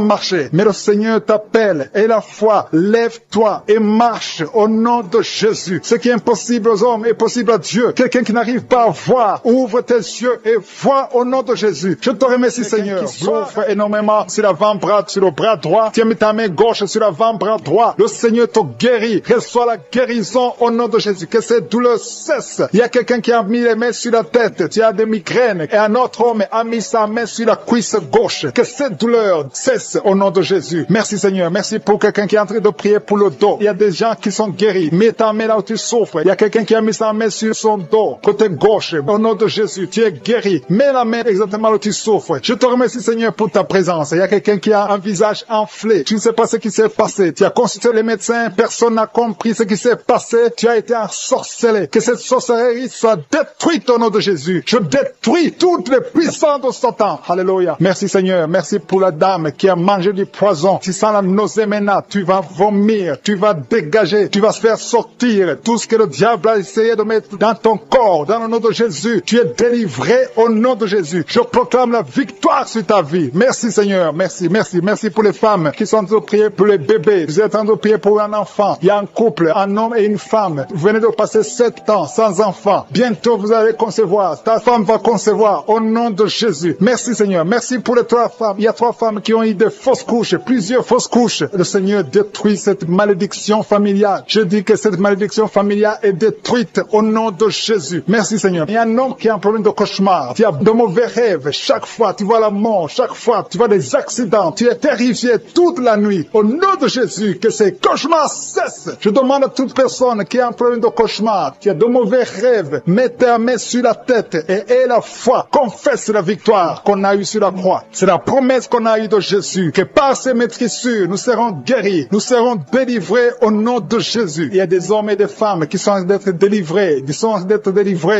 Speaker 1: marcher. Mais le Seigneur t'appelle. Et la foi, lève-toi et marche au nom de Jésus. Ce qui est impossible aux hommes est possible à Dieu. Quelqu'un qui n'arrive pas à voir, ouvre tes yeux et vois au nom de Jésus. Je te remercie Seigneur. Souffre énormément sur l'avant-bras, sur le bras droit. Tu as mis ta main gauche sur l'avant-bras droit. Le Seigneur te guérit. Reçois la guérison au nom de Jésus. Que cette douleur cesse. Il y a quelqu'un qui a mis les mains sur la tête. Tu as des migraines. Et un autre homme a mis sa main sur la cuisse gauche. Que cette douleur cesse au nom de Jésus. Merci Seigneur. Merci pour quelqu'un qui est en train de prier pour le dos. Il y a des gens qui sont guéris. Mets ta main là où tu souffres. Il y a quelqu'un qui a mis sa main sur son dos. Côté gauche. Au nom de Jésus. Tu es guéri. Mets la main exactement là où tu souffres. Je te remercie Seigneur pour ta présence. Il y a quelqu'un qui a un visage enflé. Tu ne sais pas ce qui s'est passé. Tu as consulté les médecins. Personne n'a compris ce qui s'est passé. Tu as été ensorcelé. Que cette sorcellerie soit détruite au nom de Jésus. Je détruis toutes les puissances de Satan. Alléluia. Merci Seigneur. Merci pour la dame qui a mangé du poison. Tu sens la nausée maintenant. Tu vas vomir. Tu vas dégager. Tu vas se faire sortir tout ce que le diable a essayé de mettre dans ton corps. Dans le nom de Jésus. Tu es délivré au nom de Jésus. Je proclame la victoire sur ta vie. Merci Seigneur. Merci, merci, merci pour les femmes qui sont en train de prier pour les bébés. Vous êtes en train de prier pour un enfant. Il y a un couple, un homme et une femme. Vous venez de passer 7 ans sans enfant. Bientôt vous allez concevoir. Ta femme va concevoir au nom de Jésus. Merci Seigneur. Merci pour les 3 femmes. Il y a 3 femmes qui ont eu des fausses couches, plusieurs fausses couches. Le Seigneur détruit cette malédiction familiale. Je dis que cette malédiction familiale est détruite au nom de Jésus. Merci Seigneur. Il y a un homme qui a un problème de cauchemar. Tu as de mauvais rêves. Chaque fois tu vois la mort. Chaque fois tu vois des accidents. Tu es terrifié toute la nuit. Au nom de Jésus, que ces cauchemars cessent. Je demande à toute personne qui a un problème de cauchemar, qui a de mauvais rêves, mets ta main sur la tête et aie la foi. Confesse la victoire qu'on a eue sur la croix. C'est la promesse qu'on a eue de Jésus, que par ces maîtrissures, nous serons guéris, nous serons délivrés au nom de Jésus. Il y a des hommes et des femmes qui sont d'être délivrés,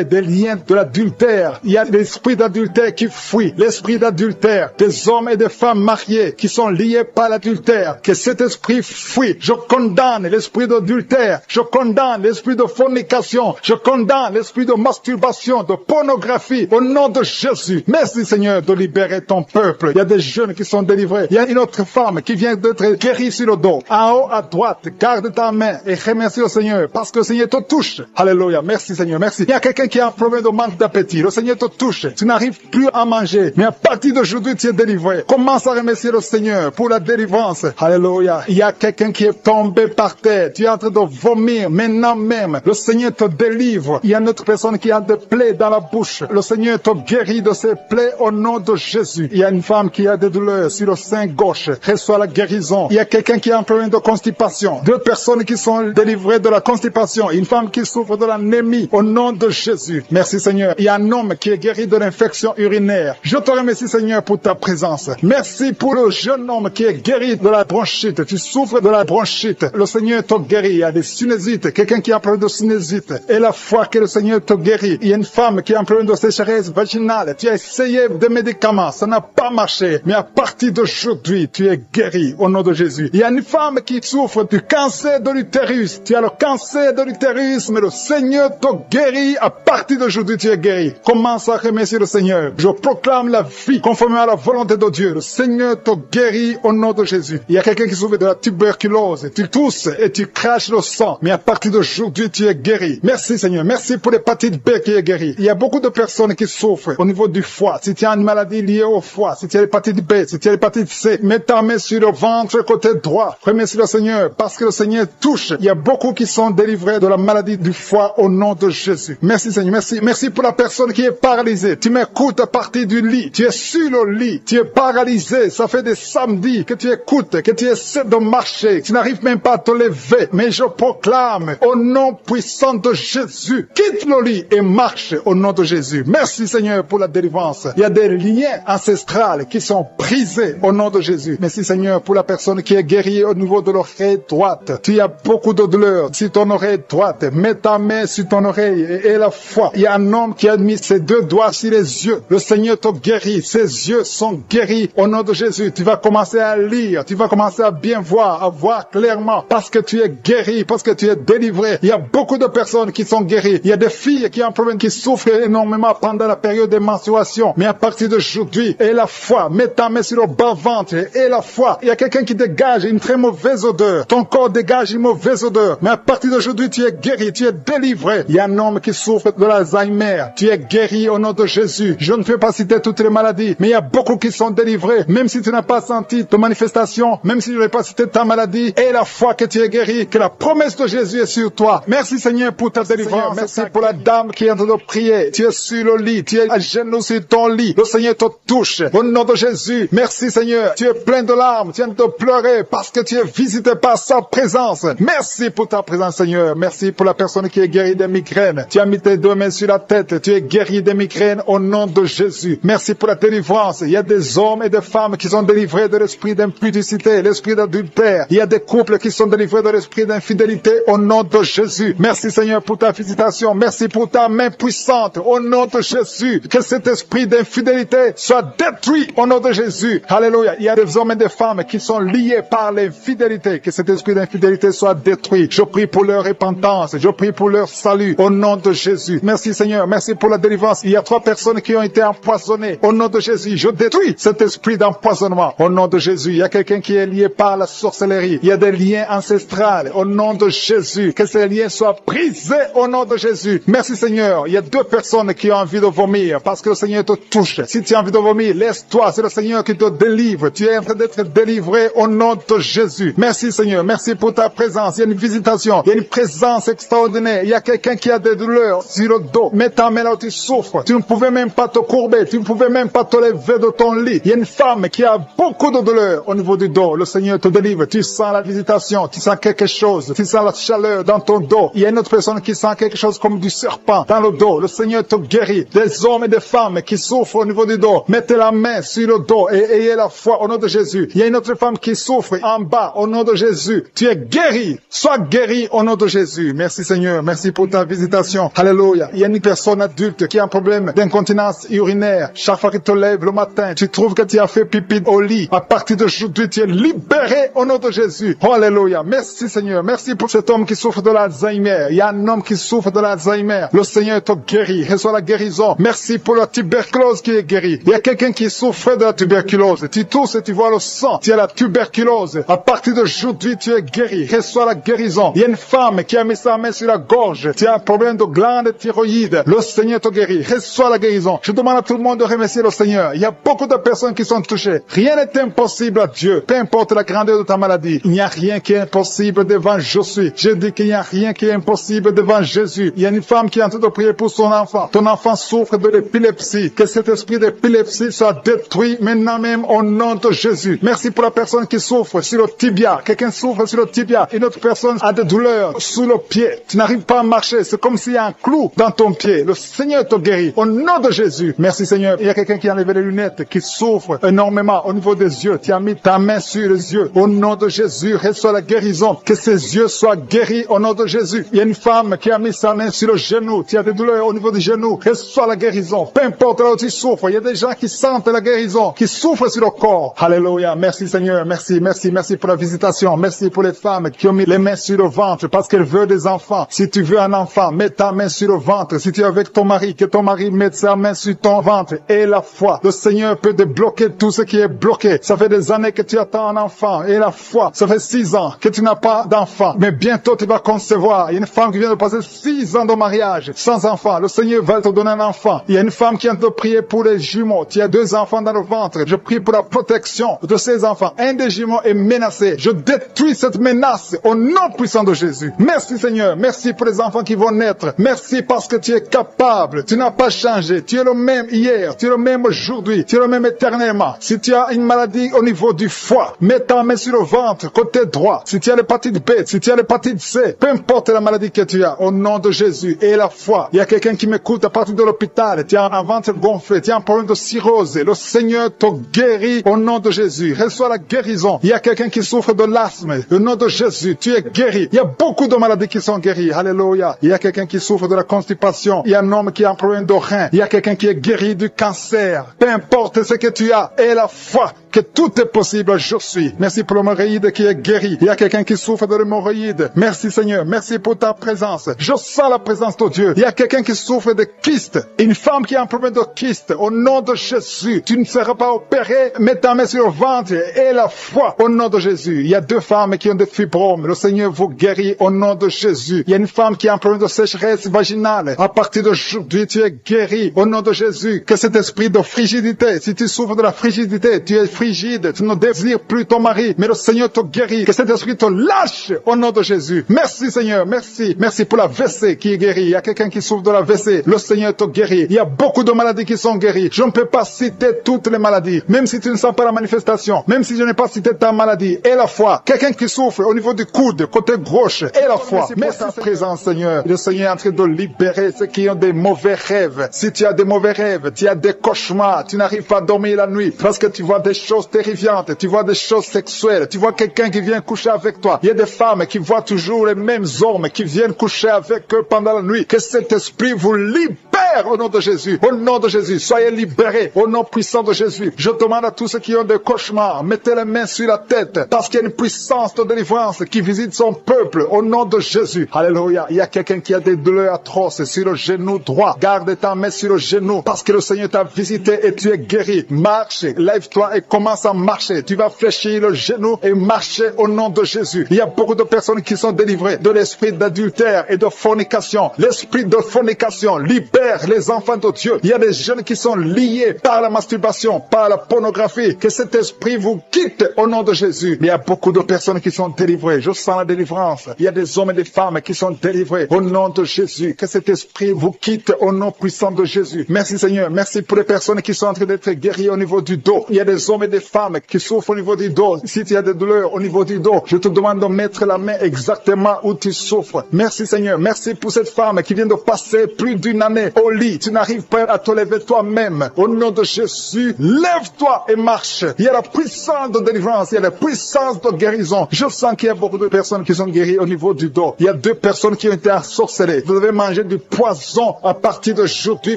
Speaker 1: des liens de l'adultère. Il y a l'esprit d'adultère qui fuit, l'esprit d'adultère, des hommes et des femmes mariés qui sont liés par l'adultère, que cet esprit fuit. Je condamne l'esprit d'adultère, je condamne l'esprit de fornication, je condamne l'esprit de masturbation, de pornographie, au nom de Jésus. Merci Seigneur de libérer ton peuple. Il y a des jeunes qui sont délivrés. Il y a une autre femme qui vient d'être guérie sur le dos. En haut à droite, garde ta main et remercie le Seigneur parce que le Seigneur te touche. Alléluia. Merci Seigneur, merci. Il y a quelqu'un qui a un problème de manque d'appétit. Le Seigneur te touche. Tu n'arrives plus à manger. Mais à partir d'aujourd'hui, tu es délivré. Commence à remercier le Seigneur pour la délivrance. Alléluia. Il y a quelqu'un qui est tombé par terre. Tu es en train de vomir maintenant même. Le Seigneur te délivre. Il y a une autre personne qui a des plaies dans la bouche. Le Seigneur te guérit de ses plaies au nom de Jésus. Il y a une femme qui a des douleurs sur le sein gauche. Reçoit la guérison. Il y a quelqu'un qui a un problème de constipation. 2 personnes qui sont délivrées de la constipation. Une femme qui souffre de l'anémie au nom de Jésus. Merci Seigneur. Il y a un homme qui est guéri de l'infection urinaire. Je te remercie Seigneur pour ta présence. Merci pour le jeune homme qui est guéri de la bronchite. Tu souffres de la bronchite. Le Seigneur te guérit. Il y a des sinusites. Quelqu'un qui a un problème de sinusite. Et la foi que le Seigneur te guérit. Il y a une femme qui a un problème de sécheresse vaginale. Tu as essayé des médicaments. Ça n'a pas marché. Mais à partir d'aujourd'hui, tu es guéri au nom de Jésus. Il y a une femme qui souffre du cancer de l'utérus. Tu as le cancer de l'utérus, mais le Seigneur te guérit. À partir d'aujourd'hui, tu es guéri. Commence à remercier le Seigneur. Je proclame la vie conformément à la volonté de Dieu. Le Seigneur te guérit au nom de Jésus. Il y a quelqu'un qui souffre de la tuberculose. Tu tousses et tu craches le sang. Mais à partir d'aujourd'hui, tu es guéri. Merci Seigneur. Merci pour l'hépatite B qui est guérie. Il y a beaucoup de personnes qui souffrent au niveau du foie. Si tu as une maladie liée au foie, si tu as l'hépatite B, si tu as l'hépatite C, mets ta main sur le ventre côté droit. Remercie le Seigneur parce que le Seigneur touche. Il y a beaucoup qui sont délivrés de la maladie du foie au nom de Jésus. Merci Seigneur. Merci. Merci pour la personne qui est paralysée. Tu m'écoutes à partir du lit. Tu es sur le lit. Tu es paralysé. Ça fait des samedis que tu écoutes, que tu essaies de marcher. Tu n'arrives même pas à te lever. Mais je proclame au nom puissant de Jésus. Quitte le lit et marche au nom de Jésus. Merci Seigneur pour la délivrance. Il y a des liens ancestrales qui sont brisés au nom de Jésus. Merci Seigneur pour la personne qui est guérie au niveau de l'oreille droite. Tu as beaucoup de douleur sur ton oreille droite. Mets ta main sur ton oreille et la foi. Il y a un homme qui a mis ses 2 doigts sur les yeux. Le Seigneur te guérit. Ses yeux sont guéris au nom de Jésus. Tu vas commencer à lire. Tu vas commencer à bien voir, à voir clairement parce que tu es guéri, parce que tu es délivré. Il y a beaucoup de personnes qui sont guéries. Il y a des filles qui ont un problème, qui souffrent énormément pendant la période de menstruation. Mais à partir d'aujourd'hui, et la foi, mets ta main sur le bas-ventre et la foi. Il y a quelqu'un qui dégage une très mauvaise odeur. Ton corps dégage une mauvaise odeur. Mais à partir d'aujourd'hui, tu es guéri, tu es délivré. Il y a un homme qui souffre de l'Alzheimer. Tu es guéri au nom de Jésus. Je ne peux pas citer toutes les maladies, mais il y a beaucoup qui sont délivrés. Même si tu n'as pas senti de manifestation, même si je n'ai pas cité ta maladie, et la foi que tu es guéri, que la promesse de Jésus est sur toi. Merci Seigneur pour ta délivrance. Merci pour la dame qui est en train de prier. Tu es sur le lit, tu es à genoux sur ton lit. Le Seigneur te touche. Au nom de Jésus, merci Seigneur. Tu es plein de larmes, tu viens de pleurer parce que tu es visité par sa présence. Merci pour ta présence Seigneur. Merci pour la personne qui est guérie des migraines. Tu as mis tes 2 mains sur la tête. Tu es guéri des migraines au nom de Jésus. Merci pour la délivrance. Il y a des hommes et des femmes qui sont délivrés de l'esprit d'impudicité, l'esprit d'adultère. Il y a des couples qui sont délivrés de l'esprit d'infidélité au nom de Jésus. Merci Seigneur pour ta visitation. Merci pour ta main puissante au nom de Jésus. Que cet esprit d'infidélité infidélité soit détruit au nom de Jésus. Alléluia. Il y a des hommes et des femmes qui sont liés par l'infidélité. Que cet esprit d'infidélité soit détruit. Je prie pour leur repentance. Je prie pour leur salut au nom de Jésus. Merci Seigneur. Merci pour la délivrance. Il y a 3 personnes qui ont été empoisonnées. Au nom de Jésus, je détruis cet esprit d'empoisonnement. Au nom de Jésus, il y a quelqu'un qui est lié par la sorcellerie. Il y a des liens ancestrales. Au nom de Jésus, que ces liens soient brisés au nom de Jésus. Merci Seigneur. Il y a 2 personnes qui ont envie de vomir parce que le Seigneur te touche. Si tu as envie de vomir, laisse-toi. C'est le Seigneur qui te délivre. Tu es en train d'être délivré au nom de Jésus. Merci Seigneur. Merci pour ta présence. Il y a une visitation. Il y a une présence extraordinaire. Il y a quelqu'un qui a des douleurs sur le dos. Mets ta main là où tu souffres. Tu ne pouvais même pas te courber. Tu ne pouvais même pas te lever de ton lit. Il y a une femme qui a beaucoup de douleurs au niveau du dos. Le Seigneur te délivre. Tu sens la visitation. Tu sens quelque chose. Tu sens la chaleur dans ton dos. Il y a une autre personne qui sent quelque chose comme du serpent dans le dos. Le Seigneur te guérit. Des hommes et des femmes qui souffrent au niveau du dos. Mettez la main sur le dos et ayez la foi au nom de Jésus. Il y a une autre femme qui souffre en bas au nom de Jésus. Tu es guéri. Sois guéri au nom de Jésus. Merci Seigneur. Merci pour ta visitation. Alléluia. Il y a une personne adulte qui a un problème d'incontinence urinaire. Chaque fois que tu te lèves le matin, tu trouves que tu as fait pipi au lit. À partir d'aujourd'hui, tu es libéré au nom de Jésus. Oh, alléluia. Merci Seigneur. Merci pour cet homme qui souffre de l'Alzheimer. Il y a un homme qui souffre de l'Alzheimer. Le Seigneur te guérit. Reçois la guérison. Merci pour la tuberculose qui est guérie. Il y a quelqu'un qui souffre de la tuberculose. Tu tousses et tu vois le sang. Tu as la tuberculose. À partir d'aujourd'hui, tu es guéri. Reçois la guérison. Il y a une femme qui a mis sa main sur la gorge. Tu as un problème de glande thyroïde. Le Seigneur te guérit. Reçois la guérison. Je demande à tout le monde de remercier le Seigneur. Il y a beaucoup de personnes qui sont touchées. Rien n'est impossible à Dieu. Peu importe la grandeur de ta maladie. Il n'y a rien qui est impossible devant je suis. Je dis qu'il n'y a rien qui est impossible devant Jésus. Il y a une femme qui est en train de prier pour son enfant. Ton enfant souffre de l'épilepsie. Que cet esprit d'épilepsie soit détruit maintenant même au nom de Jésus. Merci pour la personne qui souffre sur le tibia. Quelqu'un souffre sur le tibia. Une autre personne a des douleurs sous le pied. Tu n'arrives pas à marcher. C'est comme s'il y a un clou dans ton pied. Le Seigneur te guérit. Au nom de Jésus. Merci Seigneur. Il y a quelqu'un qui a enlevé les lunettes, qui souffre énormément au niveau des yeux. Tu as mis ta main sur les yeux. Au nom de Jésus, reçois la guérison. Que ses yeux soient guéris au nom de Jésus. Il y a une femme qui a mis sa main sur le genou. Tu as des douleurs au niveau du genou. Reçois la guérison. Peu importe là où tu souffres. Il y a des gens qui sentent la guérison, qui souffrent sur le corps. Alléluia. Merci Seigneur. Merci, merci, merci pour la visitation. Merci pour les femmes qui ont mis les mains sur le ventre parce qu'elles veulent des enfants. Si tu veux un enfant, mets ta main sur le ventre. Si tu es avec ton mari, que ton mari mette sa main sur ton ventre. Et la foi. Le Seigneur peut débloquer tout ce qui est bloqué. Ça fait des années que tu attends un enfant. Et la foi. Ça fait 6 ans que tu n'as pas d'enfant. Mais bientôt tu vas concevoir. Il y a une femme qui vient de passer 6 ans de mariage sans enfant. Le Seigneur va te donner un enfant. Il y a une femme qui vient de prier pour les jumeaux. Tu as 2 enfants dans le ventre. Je prie pour la protection de ces enfants. Un des jumeaux est menacé. Je détruis cette menace au nom puissant de Jésus. Merci Seigneur. Merci pour les enfants qui vont naître. Merci parce que tu es capable. Tu n'as pas changé. Tu es le même hier. Tu es le même aujourd'hui. Tu es le même éternellement. Si tu as une maladie au niveau du foie, mets ta main sur le ventre, côté droit. Si tu as l'hépatite B, si tu as l'hépatite C, peu importe la maladie que tu as, au nom de Jésus et la foi. Il y a quelqu'un qui m'écoute à partir de l'hôpital. Tu as un ventre gonflé. Tu as un problème de cirrhose. Le Seigneur te guérit au nom de Jésus. Reçois la guérison. Il y a quelqu'un qui souffre de l'asthme. Au nom de Jésus, tu es guéri. Il y a beaucoup de maladies qui sont guéries. Alléluia. Il y a quelqu'un qui souffre de la constipation. Il y a un homme qui a un problème de rein. Il y a quelqu'un qui est guéri du cancer. Peu importe ce que tu as, et la foi que tout est possible, je suis. Merci pour l'hémorroïde qui est guéri. Il y a quelqu'un qui souffre de l'hémorroïde. Merci Seigneur. Merci pour ta présence. Je sens la présence de Dieu. Il y a quelqu'un qui souffre de kyste. Une femme qui a un problème de kyste. Au nom de Jésus, tu ne seras pas opéré. Mets ta main sur le ventre et la foi. Au nom de Jésus. Il y a 2 femmes qui ont des fibromes. Le Seigneur vous guérit au nom de Jésus. Il y a une femme qui a un problème de sécheresse vaginale. À partir d'aujourd'hui, tu es guéri au nom de Jésus. Que cet esprit de frigidité, si tu souffres de la frigidité, tu es frigide, tu ne désires plus ton mari, mais le Seigneur te guérit. Que cet esprit te lâche au nom de Jésus. Merci Seigneur, merci. Merci pour la WC qui est guérie. Il y a quelqu'un qui souffre de la WC. Le Seigneur te guérit. Il y a beaucoup de maladies qui sont guéries. Je ne peux pas citer toutes les maladies. Même si tu ne sens pas la manifestation, même si je n'ai pas cité ta maladie, et la foi. Quelqu'un qui souffre au niveau du coude, côté gauche, et la foi. Merci pour ta présence Seigneur. Le Seigneur est en train de libérer ceux qui ont des mauvais rêves. Si tu as des mauvais rêves, tu as des cauchemars, tu n'arrives pas à dormir la nuit parce que tu vois des choses terrifiantes, tu vois des choses sexuelles, tu vois quelqu'un qui vient coucher avec toi. Il y a des femmes qui voient toujours les mêmes hommes qui viennent coucher avec eux pendant la nuit. Que cet esprit vous libère libère au nom de Jésus. Au nom de Jésus, soyez libérés au nom puissant de Jésus. Je demande à tous ceux qui ont des cauchemars, mettez les mains sur la tête parce qu'il y a une puissance de délivrance qui visite son peuple au nom de Jésus. Alléluia. Il y a quelqu'un qui a des douleurs atroces sur le genou droit. Garde ta main sur le genou parce que le Seigneur t'a visité et tu es guéri. Marche, lève-toi et commence à marcher. Tu vas fléchir le genou et marcher au nom de Jésus. Il y a beaucoup de personnes qui sont délivrées de l'esprit d'adultère et de fornication. L'esprit de fornication libère les enfants de Dieu. Il y a des jeunes qui sont liés par la masturbation, par la pornographie. Que cet esprit vous quitte au nom de Jésus. Il y a beaucoup de personnes qui sont délivrées. Je sens la délivrance. Il y a des hommes et des femmes qui sont délivrés au nom de Jésus. Que cet esprit vous quitte au nom puissant de Jésus. Merci Seigneur. Merci pour les personnes qui sont en train d'être guéries au niveau du dos. Il y a des hommes et des femmes qui souffrent au niveau du dos. Si tu as des douleurs au niveau du dos, je te demande de mettre la main exactement où tu souffres. Merci Seigneur. Merci pour cette femme qui vient de passer plus d'une année au lit. Tu n'arrives pas à te lever toi-même. Au nom de Jésus, lève-toi et marche. Il y a la puissance de délivrance. Il y a la puissance de guérison. Je sens qu'il y a beaucoup de personnes qui sont guéries au niveau du dos. Il y a 2 personnes qui ont été ensorcelées. Vous avez mangé du poison. À partir d'aujourd'hui,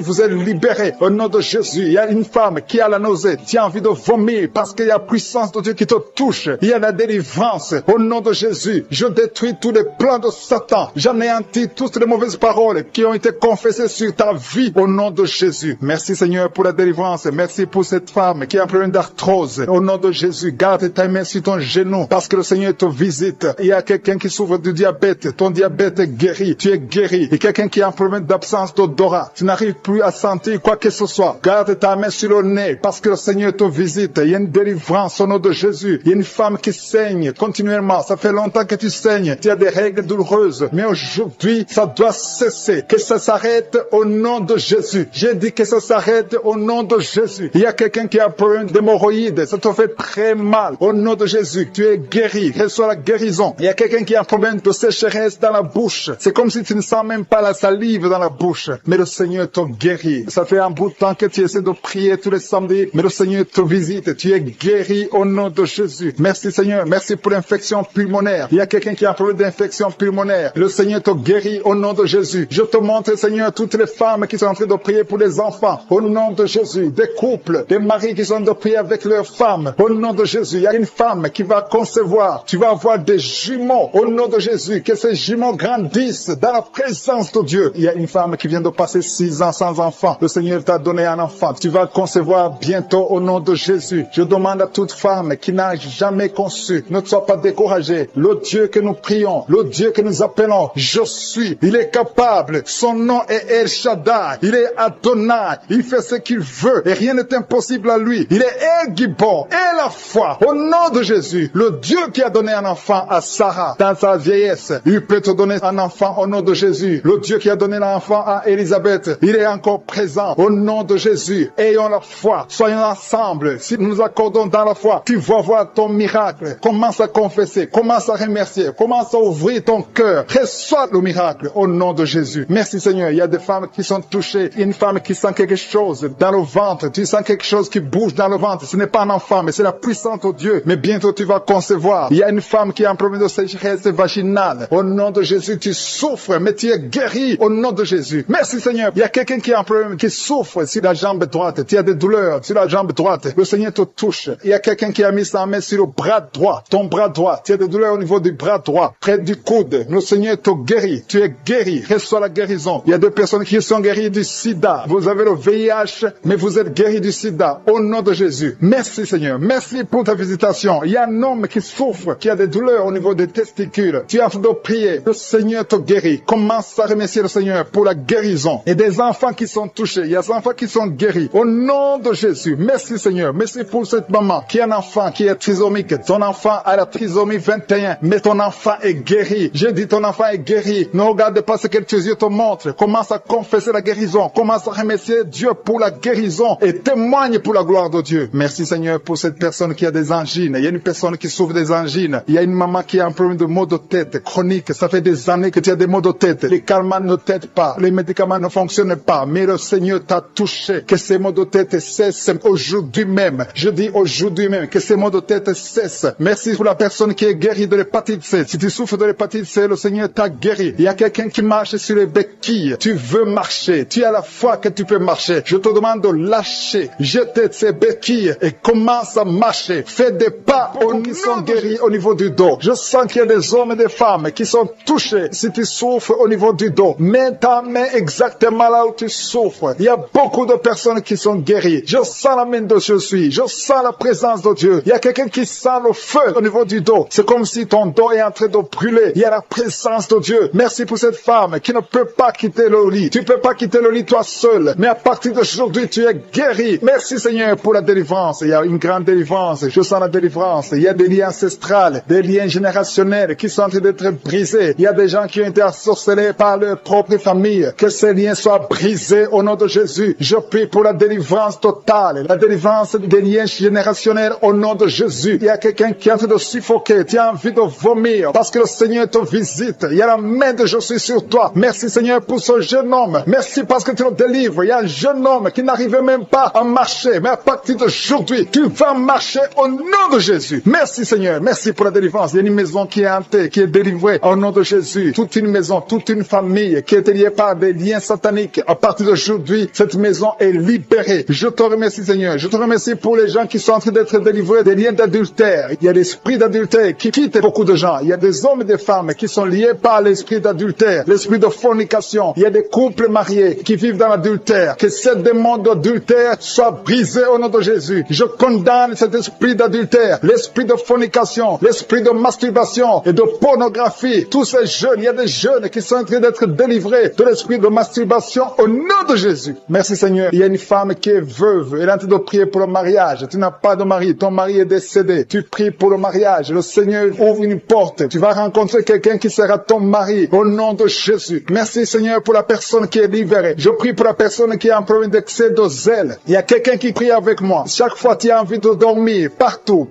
Speaker 1: vous êtes libérés. Au nom de Jésus, il y a une femme qui a la nausée. Tu as envie de vomir parce qu'il y a la puissance de Dieu qui te touche. Il y a la délivrance. Au nom de Jésus, je détruis tous les plans de Satan. J'anéantis toutes les mauvaises paroles qui ont été confessées sur ta vie. Au nom de Jésus. Merci Seigneur pour la délivrance. Merci pour cette femme qui a un problème d'arthrose. Au nom de Jésus, garde ta main sur ton genou parce que le Seigneur te visite. Il y a quelqu'un qui souffre du diabète. Ton diabète est guéri. Tu es guéri. Et quelqu'un qui a un problème d'absence d'odorat. Tu n'arrives plus à sentir quoi que ce soit. Garde ta main sur le nez parce que le Seigneur te visite. Il y a une délivrance au nom de Jésus. Il y a une femme qui saigne continuellement. Ça fait longtemps que tu saignes. Tu as des règles douloureuses. Mais aujourd'hui, ça doit cesser. Que ça s'arrête au nom de Jésus. J'ai dit que ça s'arrête au nom de Jésus. Il y a quelqu'un qui a un problème d'hémorroïdes. Ça te fait très mal. Au nom de Jésus, tu es guéri. Reçois la guérison. Il y a quelqu'un qui a un problème de sécheresse dans la bouche. C'est comme si tu ne sens même pas la salive dans la bouche. Mais le Seigneur te guérit. Ça fait un bout de temps que tu essaies de prier tous les samedis. Mais le Seigneur te visite. Tu es guéri au nom de Jésus. Merci Seigneur. Merci pour l'infection pulmonaire. Il y a quelqu'un qui a un problème d'infection pulmonaire. Le Seigneur te guérit au nom de Jésus. Je te montre Seigneur toutes les femmes qui sont en train de prier pour les enfants. Au nom de Jésus. Des couples, des maris qui sont en train de prier avec leurs femmes. Au nom de Jésus. Il y a une femme qui va concevoir. Tu vas avoir des jumeaux. Au nom de Jésus. Que ces jumeaux grandissent dans la présence de Dieu. Il y a une femme qui vient de passer 6 ans sans enfant. Le Seigneur t'a donné un enfant. Tu vas concevoir bientôt au nom de Jésus. Je demande à toute femme qui n'a jamais conçu, ne sois pas découragée. Le Dieu que nous prions, le Dieu que nous appelons, je suis. Il est capable. Son nom est El Shaddai. Il est Adonai. Il fait ce qu'il veut et rien n'est impossible à lui. Il est El Gibor et la foi. Au nom de Jésus, le Dieu qui a donné un enfant à Sarah dans sa vieillesse, il peut te donner un enfant au nom de Jésus. Le Dieu qui a donné l'enfant à Élisabeth, il est encore présent au nom de Jésus. Ayons la foi. Soyons ensemble. Si nous nous accordons dans la foi, tu vas voir ton miracle. Commence à confesser. Commence à remercier. Commence à ouvrir ton cœur. Reçois le miracle au nom de Jésus. Merci Seigneur. Il y a des femmes qui sont touchées. Il y a une femme qui sent quelque chose dans le ventre. Tu sens quelque chose qui bouge dans le ventre. Ce n'est pas un enfant, mais c'est la puissance de Dieu. Mais bientôt tu vas concevoir. Il y a une femme qui a un problème de sécheresse vaginale. Au nom de Jésus, tu souffres, mais tu es guéri au nom de Jésus. Merci Seigneur. Il y a quelqu'un qui a un problème, qui souffre sur la jambe droite. Tu as des douleurs sur la jambe droite. Le Seigneur te touche. Il y a quelqu'un qui a mis sa main sur le bras droit. Ton bras droit. Tu as des douleurs au niveau du bras droit, près du coude. Le Seigneur te guérit. Tu es guéri. Reçois la guérison. Il y a des personnes qui sont guéries du sida. Vous avez le VIH, mais vous êtes guéris du sida. Au nom de Jésus. Merci Seigneur. Merci pour ta visitation. Il y a un homme qui souffre, qui a des douleurs au niveau des testicules. Tu es en train de prier. Le Seigneur te guérit. Commence à remercier le Seigneur pour la guérison. Et des enfants qui sont touchés. Il y a des enfants qui sont guéris. Au nom de Jésus. Merci Seigneur. Merci pour cette maman qui a un enfant qui est trisomique. Ton enfant a la trisomie 21. Mais ton enfant est guéri. J'ai dit ton enfant est guéri. Ne regarde pas ce que tes yeux te montrent. Commence à confesser la guérison. Commence à remercier Dieu pour la guérison. Et témoigne pour la gloire de Dieu. Merci Seigneur pour cette personne qui a des angines. Il y a une personne qui souffre des angines. Il y a une maman qui a un problème de maux de tête chronique. Ça fait des années que tu as des maux de tête. Les calmants ne t'aident pas. Les médicaments ne fonctionnent pas. Mais le Seigneur t'a touché. Que ces maux de tête cessent aujourd'hui même. Je dis aujourd'hui même que ces maux de tête cessent. Merci pour la personne qui est guérie de l'hépatite C. Si tu souffres de l'hépatite C, le Seigneur t'a guéri. Il y a quelqu'un qui marche sur les béquilles. Tu veux marcher marcher. Tu as la foi que tu peux marcher. Je te demande de lâcher, jeter ces béquilles et commence à marcher. Fais des pas qui sont guéris au niveau du dos. Je sens qu'il y a des hommes et des femmes qui sont touchés. Si tu souffres au niveau du dos, mets ta main exactement là où tu souffres. Il y a beaucoup de personnes qui sont guéries. Je sens la main de Jésus. Je sens la présence de Dieu. Il y a quelqu'un qui sent le feu au niveau du dos. C'est comme si ton dos est en train de brûler. Il y a la présence de Dieu. Merci pour cette femme qui ne peut pas quitter le lit. Tu ne peux pas quitter le lit toi seul. Mais à partir d'aujourd'hui, tu es guéri. Merci Seigneur pour la délivrance. Il y a une grande délivrance. Je sens la délivrance. Il y a des liens ancestrales, des liens générationnels qui sont en train d'être brisés. Il y a des gens qui ont été ensorcelés par leur propre famille. Que ces liens soient brisés au nom de Jésus. Je prie pour la délivrance totale. La délivrance des liens générationnels au nom de Jésus. Il y a quelqu'un qui est en train de suffoquer. Tu as envie de vomir parce que le Seigneur te visite. Il y a la main de Jésus sur toi. Merci Seigneur pour ce jeune homme. Merci parce que tu le délivres. Il y a un jeune homme qui n'arrivait même pas à marcher. Mais à partir d'aujourd'hui, tu vas marcher au nom de Jésus. Merci Seigneur. Merci pour la délivrance. Il y a une maison qui est hantée, qui est délivrée au nom de Jésus. Toute une maison, toute une famille qui est liée par des liens sataniques. À partir d'aujourd'hui, cette maison est libérée. Je te remercie Seigneur. Je te remercie pour les gens qui sont en train d'être délivrés des liens d'adultère. Il y a l'esprit d'adultère qui quitte beaucoup de gens. Il y a des hommes et des femmes qui sont liés par l'esprit d'adultère, l'esprit de fornication. Il y a des couples mariés qui vivent dans l'adultère. Que ce démon d'adultère soit brisé au nom de Jésus. Je condamne cet esprit d'adultère, l'esprit de fornication, l'esprit de masturbation et de pornographie. Tous ces jeunes, il y a des jeunes qui sont en train d'être délivrés de l'esprit de masturbation au nom de Jésus. Merci Seigneur. Il y a une femme qui est veuve. Elle est en train de prier pour le mariage. Tu n'as pas de mari. Ton mari est décédé. Tu pries pour le mariage. Le Seigneur ouvre une porte. Tu vas rencontrer quelqu'un qui sera ton mari au nom de Jésus. Merci Seigneur pour la personne qui est libérée. Je prie pour la personne qui a un problème d'excès de zèle. Il y a quelqu'un qui prie avec moi. Chaque fois tu as envie de dormir, partout,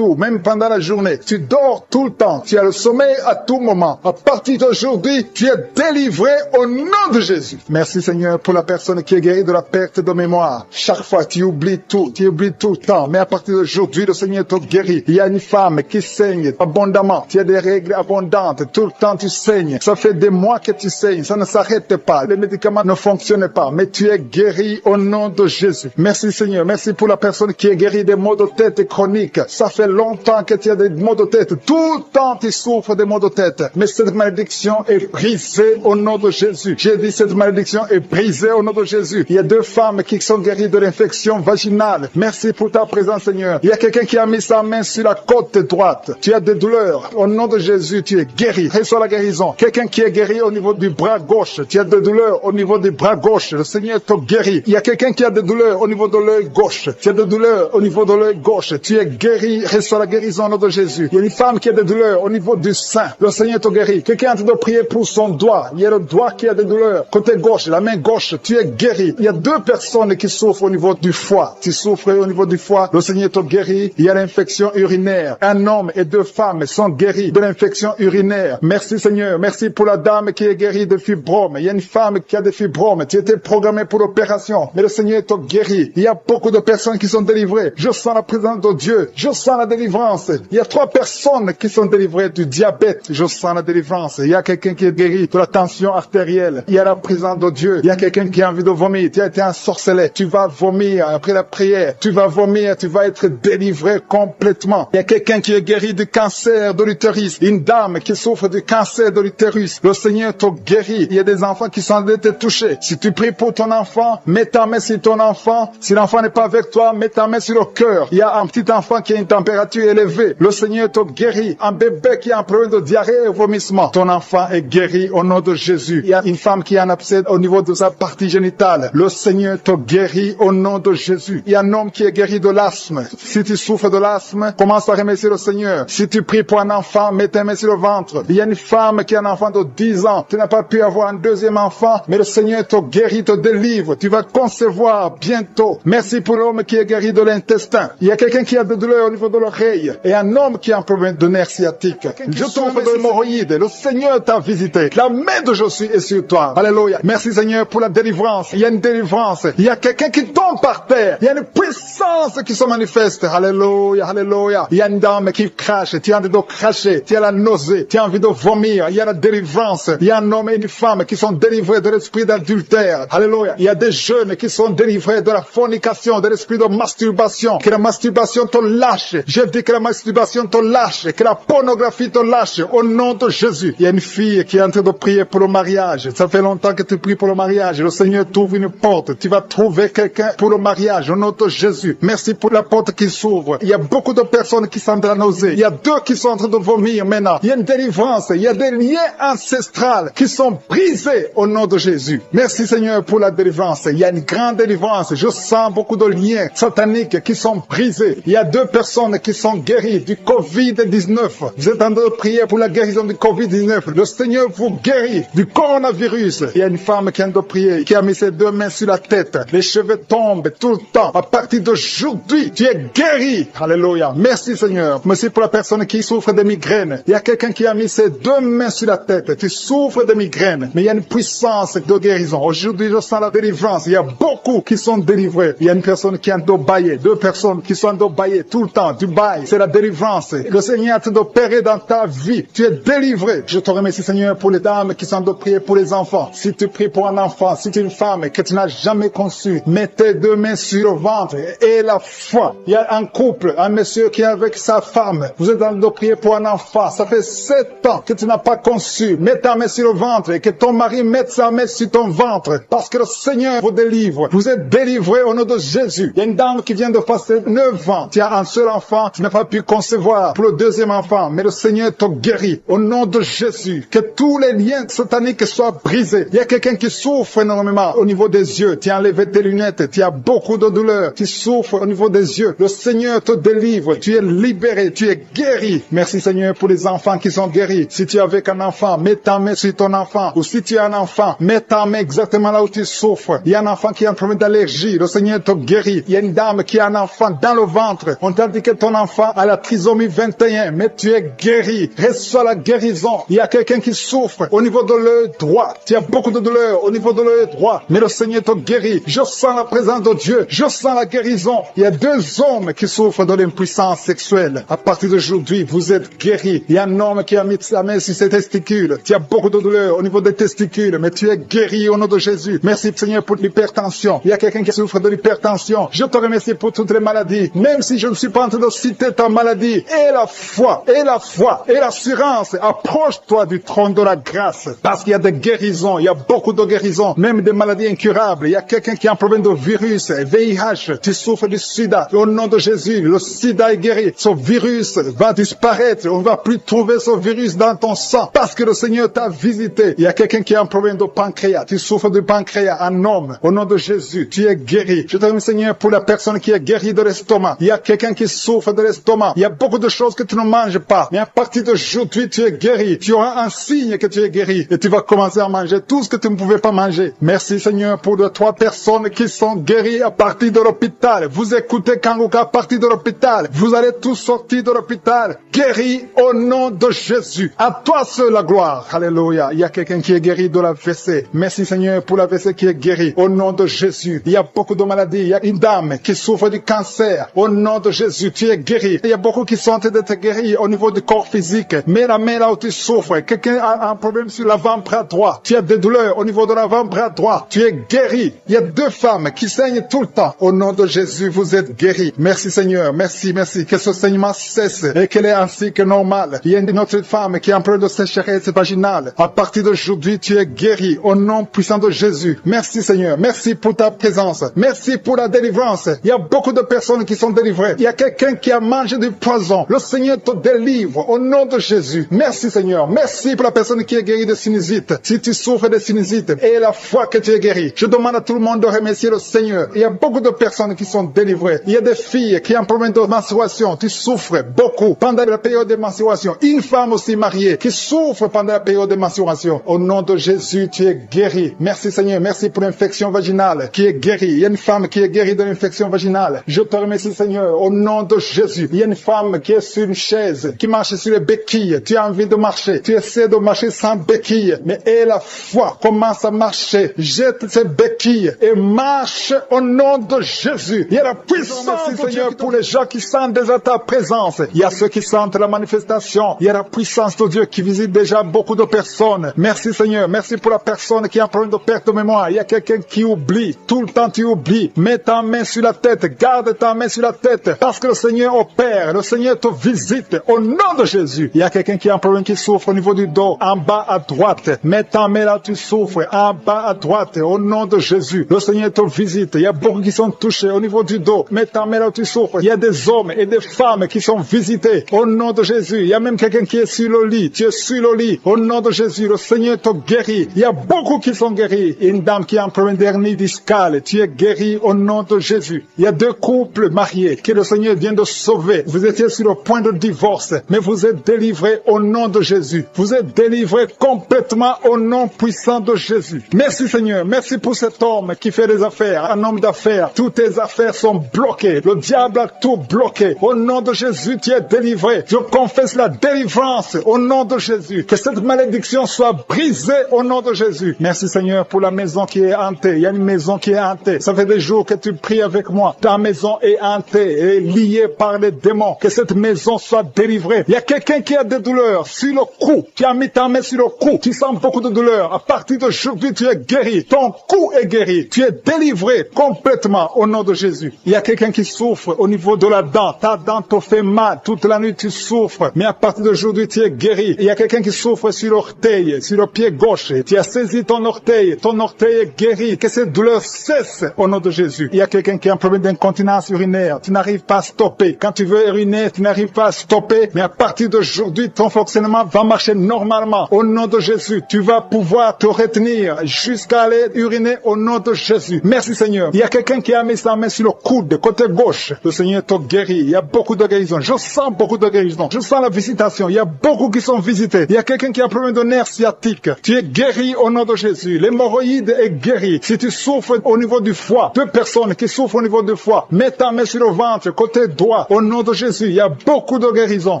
Speaker 1: même pendant la journée. Tu dors tout le temps. Tu as le sommeil à tout moment. À partir d'aujourd'hui, tu es délivré au nom de Jésus. Merci Seigneur pour la personne qui est guérie de la perte de mémoire. Chaque fois tu oublies tout le temps. Mais à partir d'aujourd'hui, le Seigneur te guérit. Il y a une femme qui saigne abondamment. Tu as des règles abondantes. Tout le temps tu saignes. Ça fait des mois que tu saignes. Ça ne s'arrête pas. Les médicaments ne fonctionnent pas. Mais tu es guéri au nom de Jésus. Merci Seigneur. Merci pour la personne qui est guérie des maux de tête chroniques. Ça fait longtemps que tu as des maux de tête. Tout le temps tu souffres des maux de tête. Mais cette malédiction est brisée au nom de Jésus. J'ai dit cette malédiction est brisée au nom de Jésus. Il y a 2 femmes qui sont guéries de l'infection vaginale. Merci pour ta présence Seigneur. Il y a quelqu'un qui a mis sa main sur la côte droite. Tu as des douleurs. Au nom de Jésus, tu es guéri. Reçois la guérison. Quelqu'un qui est guéri au niveau du bras gauche. Tu as des douleurs au niveau du bras gauche. Le Seigneur te guérit. Il y a quelqu'un qui a des douleurs au niveau de l'œil gauche. Tu as des douleurs au niveau de l'œil gauche. Tu es guéri. Reçois la guérison au nom de Jésus. Il y a une femme qui a des douleurs au niveau du sein. Le Seigneur te guérit. Quelqu'un est en train de prier pour son doigt. Il y a le doigt qui a des douleurs. Côté gauche, la main gauche, tu es guéri. Il y a 2 personnes qui souffrent au niveau du foie. Tu souffres au niveau du foie. Le Seigneur te guérit. Il y a l'infection urinaire. Un homme et 2 femmes sont guéris de l'infection urinaire. Merci Seigneur. Merci pour la dame qui est guérie de fibromes. Il y a une femme qui a des fibromes. Tu étais programmée pour l'opération. Mais le Seigneur te guérit. Il y a beaucoup de personnes qui sont délivrées. Je sens la présence de Dieu. Je sens la délivrance. Il y a 3 personnes qui sont délivrées du diabète. Je sens la délivrance. Il y a quelqu'un qui est guéri de la tension artérielle. Il y a la présence de Dieu. Il y a quelqu'un qui a envie de vomir. Tu as été ensorcelé. Tu vas vomir après la prière. Tu vas vomir. Tu vas être délivré complètement. Il y a quelqu'un qui est guéri du cancer de l'utérus. Une dame qui souffre du cancer de l'utérus. Le Seigneur te guérit. Il y a des enfants qui sont en train de te toucher. Si tu pries pour ton enfant, mets ta main sur ton enfant. Si l'enfant n'est pas avec toi, mets ta main sur le cœur. Il y a un petit enfant qui a une température élevée. Le Seigneur te guérit. Un bébé qui a un problème de diarrhée et vomissement. Ton enfant est guéri au nom de Jésus. Il y a une femme qui a un abcès au niveau de sa partie génitale. Le Seigneur te guérit au nom de Jésus. Il y a un homme qui est guéri de l'asthme. Si tu souffres de l'asthme, commence à remercier le Seigneur. Si tu pries pour un enfant, mets ta main sur le ventre. Il y a une femme qui a un enfant de 10 ans. Tu n'as pas pu avoir un 2e enfant, mais le Seigneur te guérit, te délivre. Tu vas concevoir bientôt. Merci pour l'homme qui est guéri de l'intestin. Il y a quelqu'un qui a des douleurs au niveau de l'oreille. Et un homme qui a un problème de nerf sciatique. Je souffre de l'hémorroïde. Le Seigneur t'a visité. La main de Jésus est sur toi. Alléluia. Merci Seigneur pour la délivrance. Il y a une délivrance. Il y a quelqu'un qui tombe par terre. Il y a une puissance qui se manifeste. Alléluia. Alléluia. Il y a une dame qui crache. Tu as envie de cracher. Tu as la nausée. Tu as envie de vomir. Il y a la délivrance. Il y a un homme et une femme qui sont délivrés de l'esprit l'esprit d'adultère. Alléluia. Il y a des jeunes qui sont délivrés de la fornication, de l'esprit de masturbation. Que la masturbation te lâche. Je dis que la masturbation te lâche. Que la pornographie te lâche. Au nom de Jésus. Il y a une fille qui est en train de prier pour le mariage. Ça fait longtemps que tu pries pour le mariage. Le Seigneur t'ouvre une porte. Tu vas trouver quelqu'un pour le mariage. Au nom de Jésus. Merci pour la porte qui s'ouvre. Il y a beaucoup de personnes qui sont en train de nauser. Il y a deux qui sont en train de vomir maintenant. Il y a une délivrance. Il y a des liens ancestrales qui sont brisés au nom de Jésus. Merci Seigneur pour la délivrance. Il y a une grande délivrance. Je sens beaucoup de liens sataniques qui sont brisés. Il y a deux personnes qui sont guéries du Covid-19. Vous êtes en train de prier pour la guérison du Covid-19. Le Seigneur vous guérit du coronavirus. Il y a une femme qui est en train de prier, qui a mis ses deux mains sur la tête. Les cheveux tombent tout le temps. À partir d'aujourd'hui, tu es guéri. Alléluia. Merci Seigneur. Merci pour la personne qui souffre de migraines. Il y a quelqu'un qui a mis ses deux mains sur la tête. Tu souffres de migraines, mais il y a une puissance de guérison. Aujourd'hui, je sens la délivrance. Il y a beaucoup qui sont délivrés. Il y a une personne qui est en train de bailler. Deux personnes qui sont en train de bailler tout le temps. Du bail, c'est la délivrance. Le Seigneur est en train d'opérer dans ta vie. Tu es délivré. Je te remercie Seigneur pour les dames qui sont en train de prier pour les enfants. Si tu pries pour un enfant, si tu es une femme que tu n'as jamais conçue, mets tes deux mains sur le ventre et la foi. Il y a un couple, un monsieur qui est avec sa femme. Vous êtes en train de prier pour un enfant. Ça fait 7 ans que tu n'as pas conçu. Mets ta main sur le ventre et que ton mari mette sa main sur ton ventre. Parce que le Seigneur vous délivre. Vous êtes délivré au nom de Jésus. Il y a une dame qui vient de passer 9 ans. Tu as un seul enfant. Tu n'as pas pu concevoir pour le deuxième enfant. Mais le Seigneur te guérit. Au nom de Jésus. Que tous les liens sataniques soient brisés. Il y a quelqu'un qui souffre énormément au niveau des yeux. Tu as enlevé tes lunettes. Tu as beaucoup de douleur. Tu souffres au niveau des yeux. Le Seigneur te délivre. Tu es libéré. Tu es guéri. Merci Seigneur pour les enfants qui sont guéris. Si tu es avec un enfant, mets ta main sur ton enfant. Ou si tu es un enfant, mets ta main exactement là où tu souffres. Il y a un enfant qui a un problème d'allergie. Le Seigneur te guérit. Il y a une dame qui a un enfant dans le ventre. On t'a dit que ton enfant a la trisomie 21. Mais tu es guéri. Reçois la guérison. Il y a quelqu'un qui souffre au niveau de l'œil droit. Tu as beaucoup de douleur au niveau de l'œil droit. Mais le Seigneur te guérit. Je sens la présence de Dieu. Je sens la guérison. Il y a 2 hommes qui souffrent de l'impuissance sexuelle. À partir d'aujourd'hui, vous êtes guéris. Il y a un homme qui a mis sa main sur ses testicules. Tu as beaucoup de douleur au niveau des testicules, mais tu es guéri au nom de Jésus. Merci Seigneur pour l'hypertension. Il y a quelqu'un qui souffre de l'hypertension. Je te remercie pour toutes les maladies. Même si je ne suis pas en train de citer ta maladie, et la foi, et l'assurance, approche-toi du trône de la grâce. Parce qu'il y a des guérisons, il y a beaucoup de guérisons, même des maladies incurables. Il y a quelqu'un qui a un problème de virus, VIH, tu souffres du sida. Au nom de Jésus, le sida est guéri. Ce virus va disparaître. On ne va plus trouver ce virus dans ton sang parce que le Seigneur t'a visité. Il y a quelqu'un qui a un problème de pancréas. Tu souffres du pancréas, un homme. Au nom de Jésus, tu es guéri. Je te remercie Seigneur pour la personne qui est guérie de l'estomac. Il y a quelqu'un qui souffre de l'estomac. Il y a beaucoup de choses que tu ne manges pas. Mais à partir d'aujourd'hui, tu es guéri. Tu auras un signe que tu es guéri. Et tu vas commencer à manger tout ce que tu ne pouvais pas manger. Merci Seigneur pour les 3 personnes qui sont guéries à partir de l'hôpital. Vous écoutez Kanguka à partir de l'hôpital. Vous allez tous sortir de l'hôpital. Guéris au nom de Jésus. À toi seul la gloire. Alléluia. Il y a quelqu'un qui est guéri de l'AVC. Merci Seigneur pour l'AVC qui est guéri. Au nom de Jésus. Il y a beaucoup de maladies. Il y a une dame qui souffre du cancer. Au nom de Jésus, tu es guéri. Il y a beaucoup qui sont en train d'être guéris au niveau du corps physique. Mets la main là où tu souffres. Quelqu'un a un problème sur l'avant-bras droit. Tu as des douleurs au niveau de l'avant-bras droit. Tu es guéri. Il y a 2 femmes qui saignent tout le temps. Au nom de Jésus, vous êtes guéris. Merci Seigneur. Merci. Que ce saignement cesse et qu'elle est ainsi que normal. Il y a une autre femme qui a un problème de sécheresse vaginale. À partir d'aujourd'hui, tu es guéri au nom puissant de Jésus. Merci Seigneur. Merci pour ta présence. Merci pour la délivrance. Il y a beaucoup de personnes qui sont délivrées. Il y a quelqu'un qui a mangé du poison. Le Seigneur te délivre au nom de Jésus. Merci Seigneur. Merci pour la personne qui est guérie de sinusite. Si tu souffres de sinusite et la foi que tu es guéri, je demande à tout le monde de remercier le Seigneur. Il y a beaucoup de personnes qui sont délivrées. Il y a des filles qui ont un problème de menstruation. Tu souffres beaucoup pendant la période de menstruation. Une femme aussi mariée qui souffre pendant la période de menstruation. Au nom de Jésus, tu es guéri. Merci Seigneur. Merci pour l'infection vaginale qui est guérie. Il y a une femme qui est guérie de l'infection vaginale. Je te remercie Seigneur. Au nom de Jésus. Il y a une femme qui est sur une chaise, qui marche sur les béquilles. Tu as envie de marcher. Tu essaies de marcher sans béquilles. Mais aie la foi. Commence à marcher. Jette ces béquilles et marche au nom de Jésus. Il y a la puissance, Seigneur, pour les gens qui sentent déjà ta présence. Il y a ceux qui sentent la manifestation. Il y a la puissance de Dieu qui visite déjà beaucoup de personnes. Merci Seigneur. Merci pour la personne personne qui a un problème de perte de mémoire. Il y a quelqu'un qui oublie. Tout le temps tu oublies. Mets ta main sur la tête. Garde ta main sur la tête. Parce que le Seigneur opère. Le Seigneur te visite. Au nom de Jésus. Il y a quelqu'un qui a un problème qui souffre au niveau du dos. En bas à droite. Mets ta main là, tu souffres. En bas à droite. Au nom de Jésus. Le Seigneur te visite. Il y a beaucoup qui sont touchés au niveau du dos. Mets ta main là, tu souffres. Il y a des hommes et des femmes qui sont visités. Au nom de Jésus. Il y a même quelqu'un qui est sur le lit. Tu es sur le lit. Au nom de Jésus. Le Seigneur te guérit. Il y a beaucoup qui sont guéris. Une dame qui a un problème d'hernie discale. Tu es guéri au nom de Jésus. Il y a deux couples mariés que le Seigneur vient de sauver. Vous étiez sur le point de divorce, mais vous êtes délivrés au nom de Jésus. Vous êtes délivrés complètement au nom puissant de Jésus. Merci Seigneur. Merci pour cet homme qui fait des affaires. Un homme d'affaires. Toutes tes affaires sont bloquées. Le diable a tout bloqué. Au nom de Jésus, tu es délivré. Je confesse la délivrance au nom de Jésus. Que cette malédiction soit brisée au nom de Jésus. Merci Seigneur pour la maison qui est hantée. Il y a une maison qui est hantée. Ça fait des jours que tu pries avec moi. Ta maison est hantée et liée par les démons. Que cette maison soit délivrée. Il y a quelqu'un qui a des douleurs sur le cou. Tu as mis ta main sur le cou. Tu sens beaucoup de douleurs. À partir d'aujourd'hui, tu es guéri. Ton cou est guéri. Tu es délivré complètement au nom de Jésus. Il y a quelqu'un qui souffre au niveau de la dent. Ta dent te fait mal. Toute la nuit, tu souffres. Mais à partir d'aujourd'hui, tu es guéri. Il y a quelqu'un qui souffre sur l'orteil, sur le pied gauche. Tu as saisi ton orteil. Ton orteil est guéri. Que cette douleur cesse au nom de Jésus. Il y a quelqu'un qui a un problème d'incontinence urinaire. Tu n'arrives pas à stopper. Quand tu veux uriner, tu n'arrives pas à stopper. Mais à partir d'aujourd'hui, ton fonctionnement va marcher normalement. Au nom de Jésus, tu vas pouvoir te retenir jusqu'à aller uriner au nom de Jésus. Merci Seigneur. Il y a quelqu'un qui a mis sa main sur le coude, côté gauche. Le Seigneur te guérit. Il y a beaucoup de guérisons. Je sens beaucoup de guérisons. Je sens la visitation. Il y a beaucoup qui sont visités. Il y a quelqu'un qui a un problème de nerf sciatique. Tu es guéri au nom de Jésus. L'hémorroïde est guéri. Si tu souffres au niveau du foie, deux personnes qui souffrent au niveau du foie, mets ta main sur le ventre, côté droit, au nom de Jésus. Il y a beaucoup de guérisons.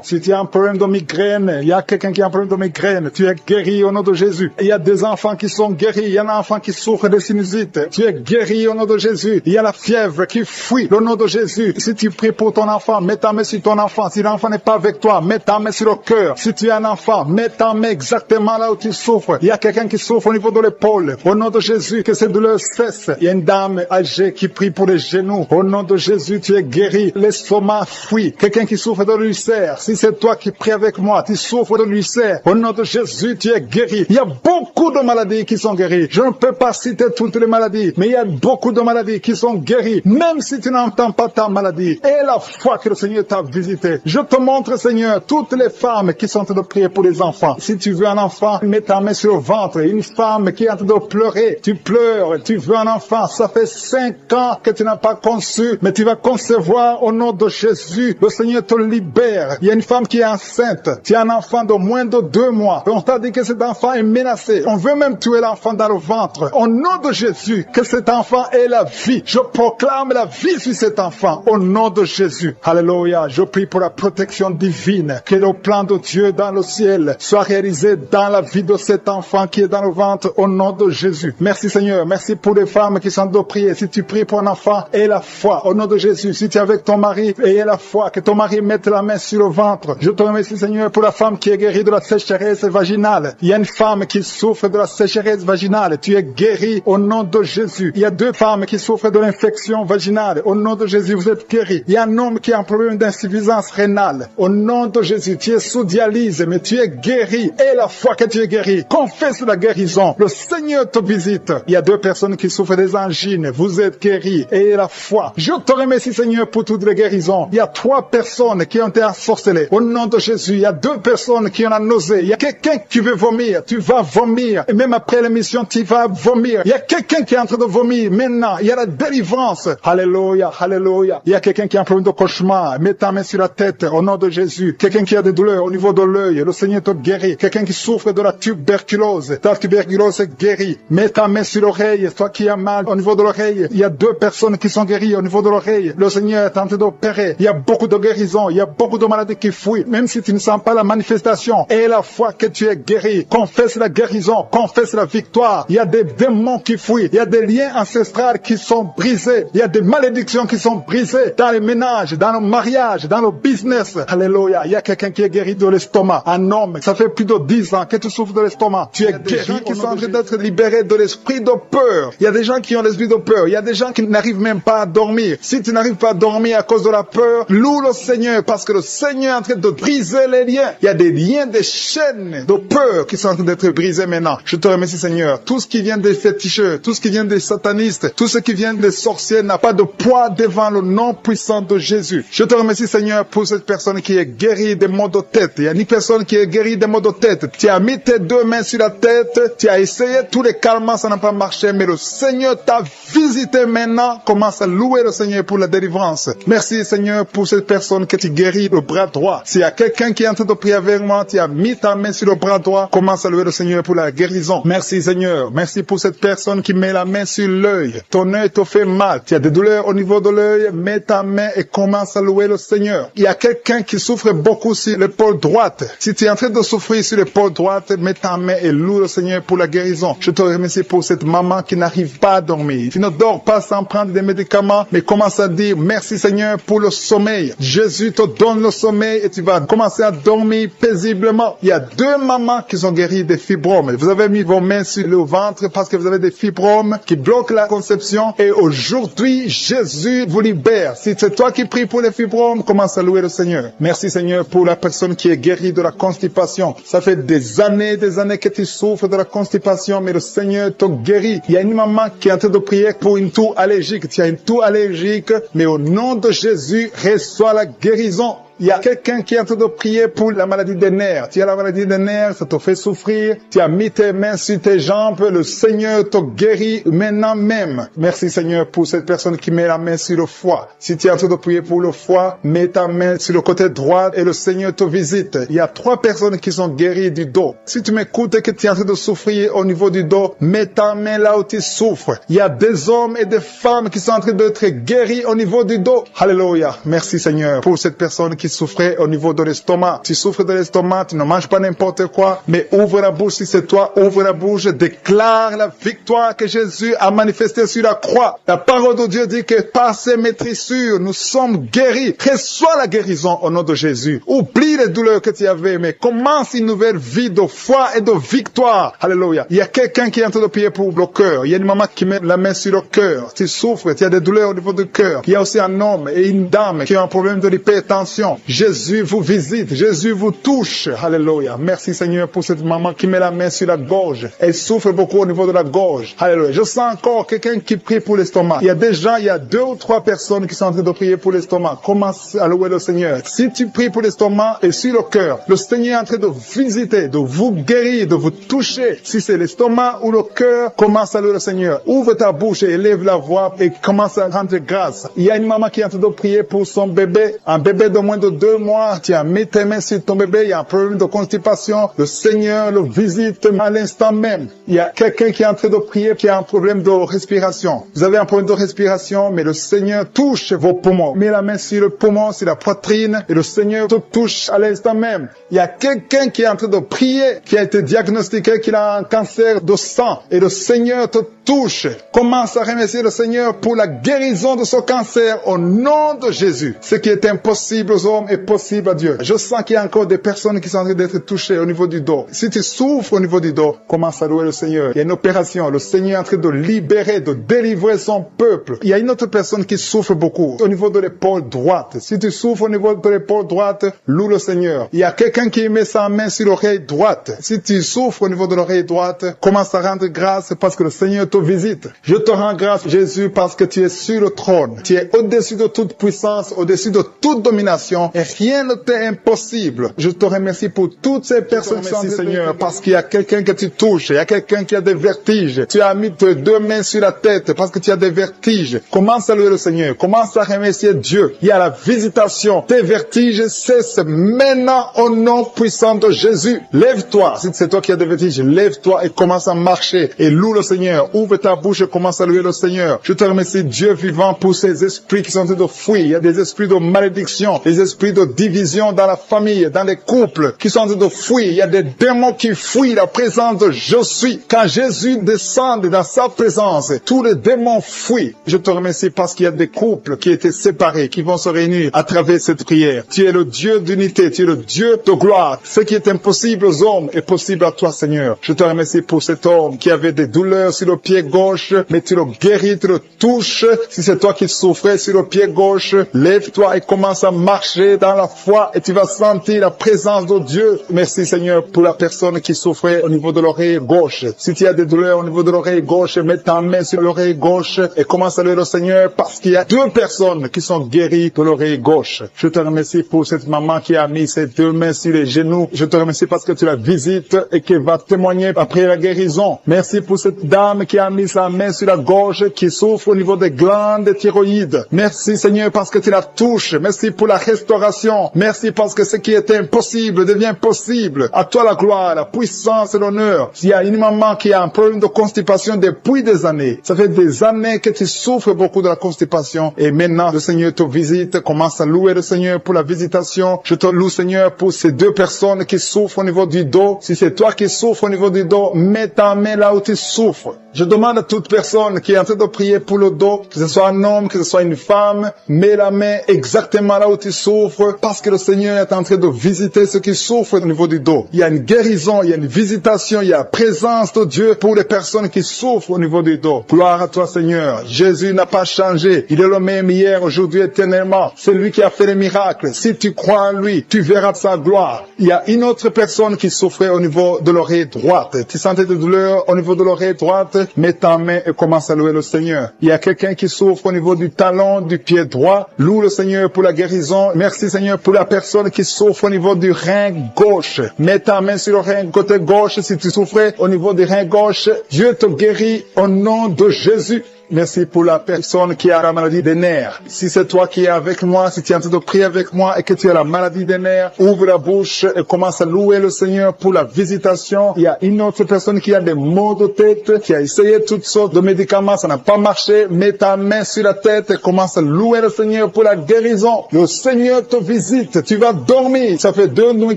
Speaker 1: Si tu as un problème de migraine, il y a quelqu'un qui a un problème de migraine, tu es guéri au nom de Jésus. Il y a des enfants qui sont guéris. Il y a un enfant qui souffre de sinusite. Tu es guéri au nom de Jésus. Il y a la fièvre qui fuit au nom de Jésus. Si tu pries pour ton enfant, mets ta main sur ton enfant. Si l'enfant n'est pas avec toi, mets ta main sur le cœur. Si tu es un enfant, mets ta main exactement là où tu souffres. Il y a quelqu'un qui souffre au niveau de l'épaule. Au nom de Jésus, que cette douleur cesse. Il y a une dame âgée qui prie pour les genoux. Au nom de Jésus, tu es guéri. L'estomac fuit. Quelqu'un qui souffre de l'ulcère. Si c'est toi qui pries avec moi, tu souffres de l'ulcère. Au nom de Jésus, tu es guéri. Il y a beaucoup de maladies qui sont guéries. Je ne peux pas citer toutes les maladies, mais il y a beaucoup de maladies qui sont guéries. Même si tu n'entends pas ta maladie. Et la foi que le Seigneur t'a visité. Je te montre, Seigneur, toutes les femmes qui sont en train de prier pour les enfants. Si tu veux un enfant, mets ta main sur le ventre. Une femme qui est en train de pleurer. Tu pleures, tu veux un enfant. Ça fait 5 ans que tu n'as pas conçu, mais tu vas concevoir au nom de Jésus. Le Seigneur te libère. Il y a une femme qui est enceinte. Tu as un enfant de moins de 2 mois. On t'a dit que cet enfant est menacé. On veut même tuer l'enfant dans le ventre. Au nom de Jésus, que cet enfant ait la vie. Je proclame la vie sur cet enfant. Au nom de Jésus. Alléluia. Je prie pour la protection divine. Que le plan de Dieu dans le ciel soit réalisé dans la vie de cet enfant qui est dans le ventre. Au nom de Jésus. Merci Seigneur. Merci pour les femmes qui sont de prier. Si tu pries pour un enfant, aie la foi. Au nom de Jésus. Si tu es avec ton mari, aie la foi. Que ton mari mette la main sur le ventre. Je te remercie Seigneur pour la femme qui est guérie de la sécheresse vaginale. Il y a une femme qui souffre de la sécheresse vaginale. Tu es guéri au nom de Jésus. Il y a 2 femmes qui souffrent de l'infection vaginale. Au nom de Jésus, vous êtes guéris. Il y a un homme qui a un problème d'insuffisance rénale. Au nom de Jésus, tu es sous dialyse, mais tu es guéri. Et la foi que tu es guéri. Confesse la guérison. Le Seigneur te visite. Il y a 2 personnes qui souffrent des angines. Vous êtes guéris. Et la foi. Je te remercie Seigneur pour toutes les guérisons. Il y a 3 personnes qui ont été ensorcelées. Au nom de Jésus, il y a 2 personnes qui ont la nausée. Il y a quelqu'un qui veut vomir. Tu vas vomir. Et même après l'émission, tu vas vomir. Il y a quelqu'un qui est en train de vomir. Maintenant, il y a la délivrance. Alléluia, alléluia. Il y a quelqu'un qui a un problème de cauchemar. Mets ta main sur la tête au nom de Jésus. Quelqu'un qui a des douleurs au niveau de l'œil. Le Seigneur te guérit. Quelqu'un qui souffre de la tuberculose. Ta tuberculose est guérie. Mets ta main sur l'oreille. Toi qui as mal au niveau de l'oreille. Il y a 2 personnes qui sont guéries au niveau de l'oreille. Le Seigneur est en train d'opérer. Il y a beaucoup de guérisons. Il y a beaucoup de maladies qui fuient. Même si tu ne sens pas la manifestation. Et la foi que tu es guéri. Confesse la guérison. Confesse la victoire. Il y a des démons qui fuient. Il y a des liens ancestrales qui sont brisés. Il y a des malédictions qui sont brisées dans les ménages, dans le mariage, dans le business. Alléluia. Il y a quelqu'un qui est guéri de l'estomac. Un homme, ça fait plus de 10 ans que tu souffres de l'estomac. Tu es guéri au nom en train d'être libérés de l'esprit de peur. Il y a des gens qui ont l'esprit de peur. Il y a des gens qui n'arrivent même pas à dormir. Si tu n'arrives pas à dormir à cause de la peur, loue le Seigneur parce que le Seigneur est en train de briser les liens. Il y a des liens, des chaînes de peur qui sont en train d'être brisées maintenant. Je te remercie Seigneur. Tout ce qui vient des féticheurs, tout ce qui vient des satanistes, tout ce qui vient des sorciers n'a pas de poids devant le nom puissant de Jésus. Je te remercie Seigneur pour cette personne qui est guérie des maux de tête. Il y a une personne qui est guérie des maux de tête. Tu as mis tes deux mains sur la tête, tu as essayé tous les calmants, ça n'a pas marché, mais le Seigneur t'a visité maintenant. Commence à louer le Seigneur pour la délivrance. Merci Seigneur pour cette personne que tu guéris le bras droit. S'il y a quelqu'un qui est en train de prier avec moi, tu as mis ta main sur le bras droit, commence à louer le Seigneur pour la guérison. Merci Seigneur. Merci pour cette personne qui met la main sur l'œil. Ton œil te fait mal. Tu as des douleurs au niveau de l'œil, mets ta main et commence à louer le Seigneur. Il y a quelqu'un qui souffre beaucoup sur l'épaule droite. Si tu es en train de souffrir sur l'épaule droite, mets ta main et loue le Seigneur pour la guérison. Je te remercie pour cette maman qui n'arrive pas à dormir. Tu ne dors pas sans prendre des médicaments, mais commence à dire merci Seigneur pour le sommeil. Jésus te donne le sommeil et tu vas commencer à dormir paisiblement. Il y a deux mamans qui sont guéries des fibromes. Vous avez mis vos mains sur le ventre parce que vous avez des fibromes qui bloquent la conception et aujourd'hui, Jésus vous libère. Si c'est toi qui pries pour les fibromes, commence à louer le Seigneur. Merci Seigneur pour la personne qui est guérie de la constipation. Ça fait des années que tu souffres de la constipation, mais le Seigneur te guérit. Il y a une maman qui est en train de prier pour une toux allergique. Tu as une toux allergique, mais au nom de Jésus, reçois la guérison. Il y a quelqu'un qui est en train de prier pour la maladie des nerfs. Tu as la maladie des nerfs, ça te fait souffrir. Tu as mis tes mains sur tes jambes. Le Seigneur te guérit maintenant même. Merci Seigneur pour cette personne qui met la main sur le foie. Si tu es en train de prier pour le foie, mets ta main sur le côté droit et le Seigneur te visite. Il y a 3 personnes qui sont guéries du dos. Si tu m'écoutes et que tu es en train de souffrir au niveau du dos, mets ta main là où tu souffres. Il y a des hommes et des femmes qui sont en train d'être guéris au niveau du dos. Alléluia. Merci Seigneur pour cette personne qui souffrait au niveau de l'estomac. Tu souffres de l'estomac, tu ne manges pas n'importe quoi, mais ouvre la bouche si c'est toi, ouvre la bouche, déclare la victoire que Jésus a manifestée sur la croix. La parole de Dieu dit que par ses maîtrissures, nous sommes guéris. Reçois la guérison au nom de Jésus. Oublie les douleurs que tu avais, mais commence une nouvelle vie de foi et de victoire. Alléluia. Il y a quelqu'un qui est en train de prier pour le cœur. Il y a une maman qui met la main sur le cœur. Tu souffres, tu as des douleurs au niveau du cœur. Il y a aussi un homme et une dame qui ont un problème de l'hypertension. Jésus vous visite, Jésus vous touche. Alléluia. Merci Seigneur pour cette maman qui met la main sur la gorge. Elle souffre beaucoup au niveau de la gorge. Alléluia. Je sens encore quelqu'un qui prie pour l'estomac. Il y a déjà, il y a 2 ou 3 personnes qui sont en train de prier pour l'estomac. Commence à louer le Seigneur. Si tu pries pour l'estomac et sur le cœur, le Seigneur est en train de visiter, de vous guérir, de vous toucher. Si c'est l'estomac ou le cœur, commence à louer le Seigneur. Ouvre ta bouche et élève la voix et commence à rendre grâce. Il y a une maman qui est en train de prier pour son bébé, un bébé de moins de 2 mois. Tu as mis tes mains sur ton bébé, il y a un problème de constipation. Le Seigneur le visite à l'instant même. Il y a quelqu'un qui est en train de prier qui a un problème de respiration. Vous avez un problème de respiration, mais le Seigneur touche vos poumons. Mets la main sur le poumon, sur la poitrine, et le Seigneur te touche à l'instant même. Il y a quelqu'un qui est en train de prier, qui a été diagnostiqué qu'il a un cancer de sang, et le Seigneur te touche. Commence à remercier le Seigneur pour la guérison de ce cancer au nom de Jésus. Ce qui est impossible aux hommes est possible à Dieu. Je sens qu'il y a encore des personnes qui sont en train d'être touchées au niveau du dos. Si tu souffres au niveau du dos, commence à louer le Seigneur. Il y a une opération. Le Seigneur est en train de libérer, de délivrer son peuple. Il y a une autre personne qui souffre beaucoup au niveau de l'épaule droite. Si tu souffres au niveau de l'épaule droite, loue le Seigneur. Il y a quelqu'un qui met sa main sur l'oreille droite. Si tu souffres au niveau de l'oreille droite, commence à rendre grâce parce que le Seigneur te visite. Je te rends grâce, Jésus, parce que tu es sur le trône. Tu es au-dessus de toute puissance, au-dessus de toute domination, et rien ne t'est impossible. Je te remercie pour toutes ces personnes, Seigneur, parce qu'il y a quelqu'un que tu touches, il y a quelqu'un qui a des vertiges. Tu as mis tes 2 mains sur la tête parce que tu as des vertiges. Commence à louer le Seigneur, commence à remercier Dieu. Il y a la visitation. Tes vertiges cessent maintenant au nom puissant de Jésus. Lève-toi. Si c'est toi qui as des vertiges, lève-toi et commence à marcher et loue le Seigneur. Ouvre ta bouche et commence à louer le Seigneur. Je te remercie, Dieu vivant, pour ces esprits qui sont en train de fuir. Il y a des esprits de malédiction, des esprits de division dans la famille, dans les couples qui sont en train de fuir. Il y a des démons qui fuient la présence de je suis. Quand Jésus descend dans sa présence, tous les démons fuient. Je te remercie parce qu'il y a des couples qui étaient séparés, qui vont se réunir à travers cette prière. Tu es le Dieu d'unité, tu es le Dieu de gloire. Ce qui est impossible aux hommes est possible à toi, Seigneur. Je te remercie pour cet homme qui avait des douleurs sur le pied gauche, mais tu le guéris, tu le touches. Si c'est toi qui souffrais sur le pied gauche, lève-toi et commence à marcher dans la foi et tu vas sentir la présence de Dieu. Merci, Seigneur, pour la personne qui souffrait au niveau de l'oreille gauche. Si tu as des douleurs au niveau de l'oreille gauche, mets ta main sur l'oreille gauche et commence à louer le Seigneur parce qu'il y a 2 personnes qui sont guéries de l'oreille gauche. Je te remercie pour cette maman qui a mis ses 2 mains sur les genoux. Je te remercie parce que tu la visites et qu'elle va témoigner après la guérison. Merci pour cette dame qui a mis sa main sur la gorge, qui souffre au niveau des glandes thyroïdes. Merci, Seigneur, parce que tu la touches. Merci pour la restauration. Merci parce que ce qui était impossible devient possible. À toi la gloire, la puissance et l'honneur. S'il y a une maman qui a un problème de constipation depuis des années, ça fait des années que tu souffres beaucoup de la constipation et maintenant le Seigneur te visite. Commence à louer le Seigneur pour la visitation. Je te loue, Seigneur, pour ces 2 personnes qui souffrent au niveau du dos. Si c'est toi qui souffres au niveau du dos, mets ta main là où tu souffres. Je demande à toute personne qui est en train de prier pour le dos, que ce soit un homme, que ce soit une femme, mets la main exactement là où tu souffres, parce que le Seigneur est en train de visiter ceux qui souffrent au niveau du dos. Il y a une guérison, il y a une visitation, il y a la présence de Dieu pour les personnes qui souffrent au niveau du dos. Gloire à toi, Seigneur. Jésus n'a pas changé. Il est le même hier, aujourd'hui, éternellement. C'est lui qui a fait les miracles. Si tu crois en lui, tu verras sa gloire. Il y a une autre personne qui souffrait au niveau de l'oreille droite. Tu sentais des douleurs au niveau de l'oreille droite? Mets ta main et commence à louer le Seigneur. Il y a quelqu'un qui souffre au niveau du talon, du pied droit. Loue le Seigneur pour la guérison. Merci, Seigneur, pour la personne qui souffre au niveau du rein gauche. Mets ta main sur le rein côté gauche si tu souffrais au niveau du rein gauche. Dieu te guérit au nom de Jésus. Merci pour la personne qui a la maladie des nerfs. Si c'est toi qui es avec moi, si tu es en train de prier avec moi et que tu as la maladie des nerfs, ouvre la bouche et commence à louer le Seigneur pour la visitation. Il y a une autre personne qui a des maux de tête, qui a essayé toutes sortes de médicaments, ça n'a pas marché. Mets ta main sur la tête et commence à louer le Seigneur pour la guérison. Le Seigneur te visite. Tu vas dormir. Ça fait 2 nuits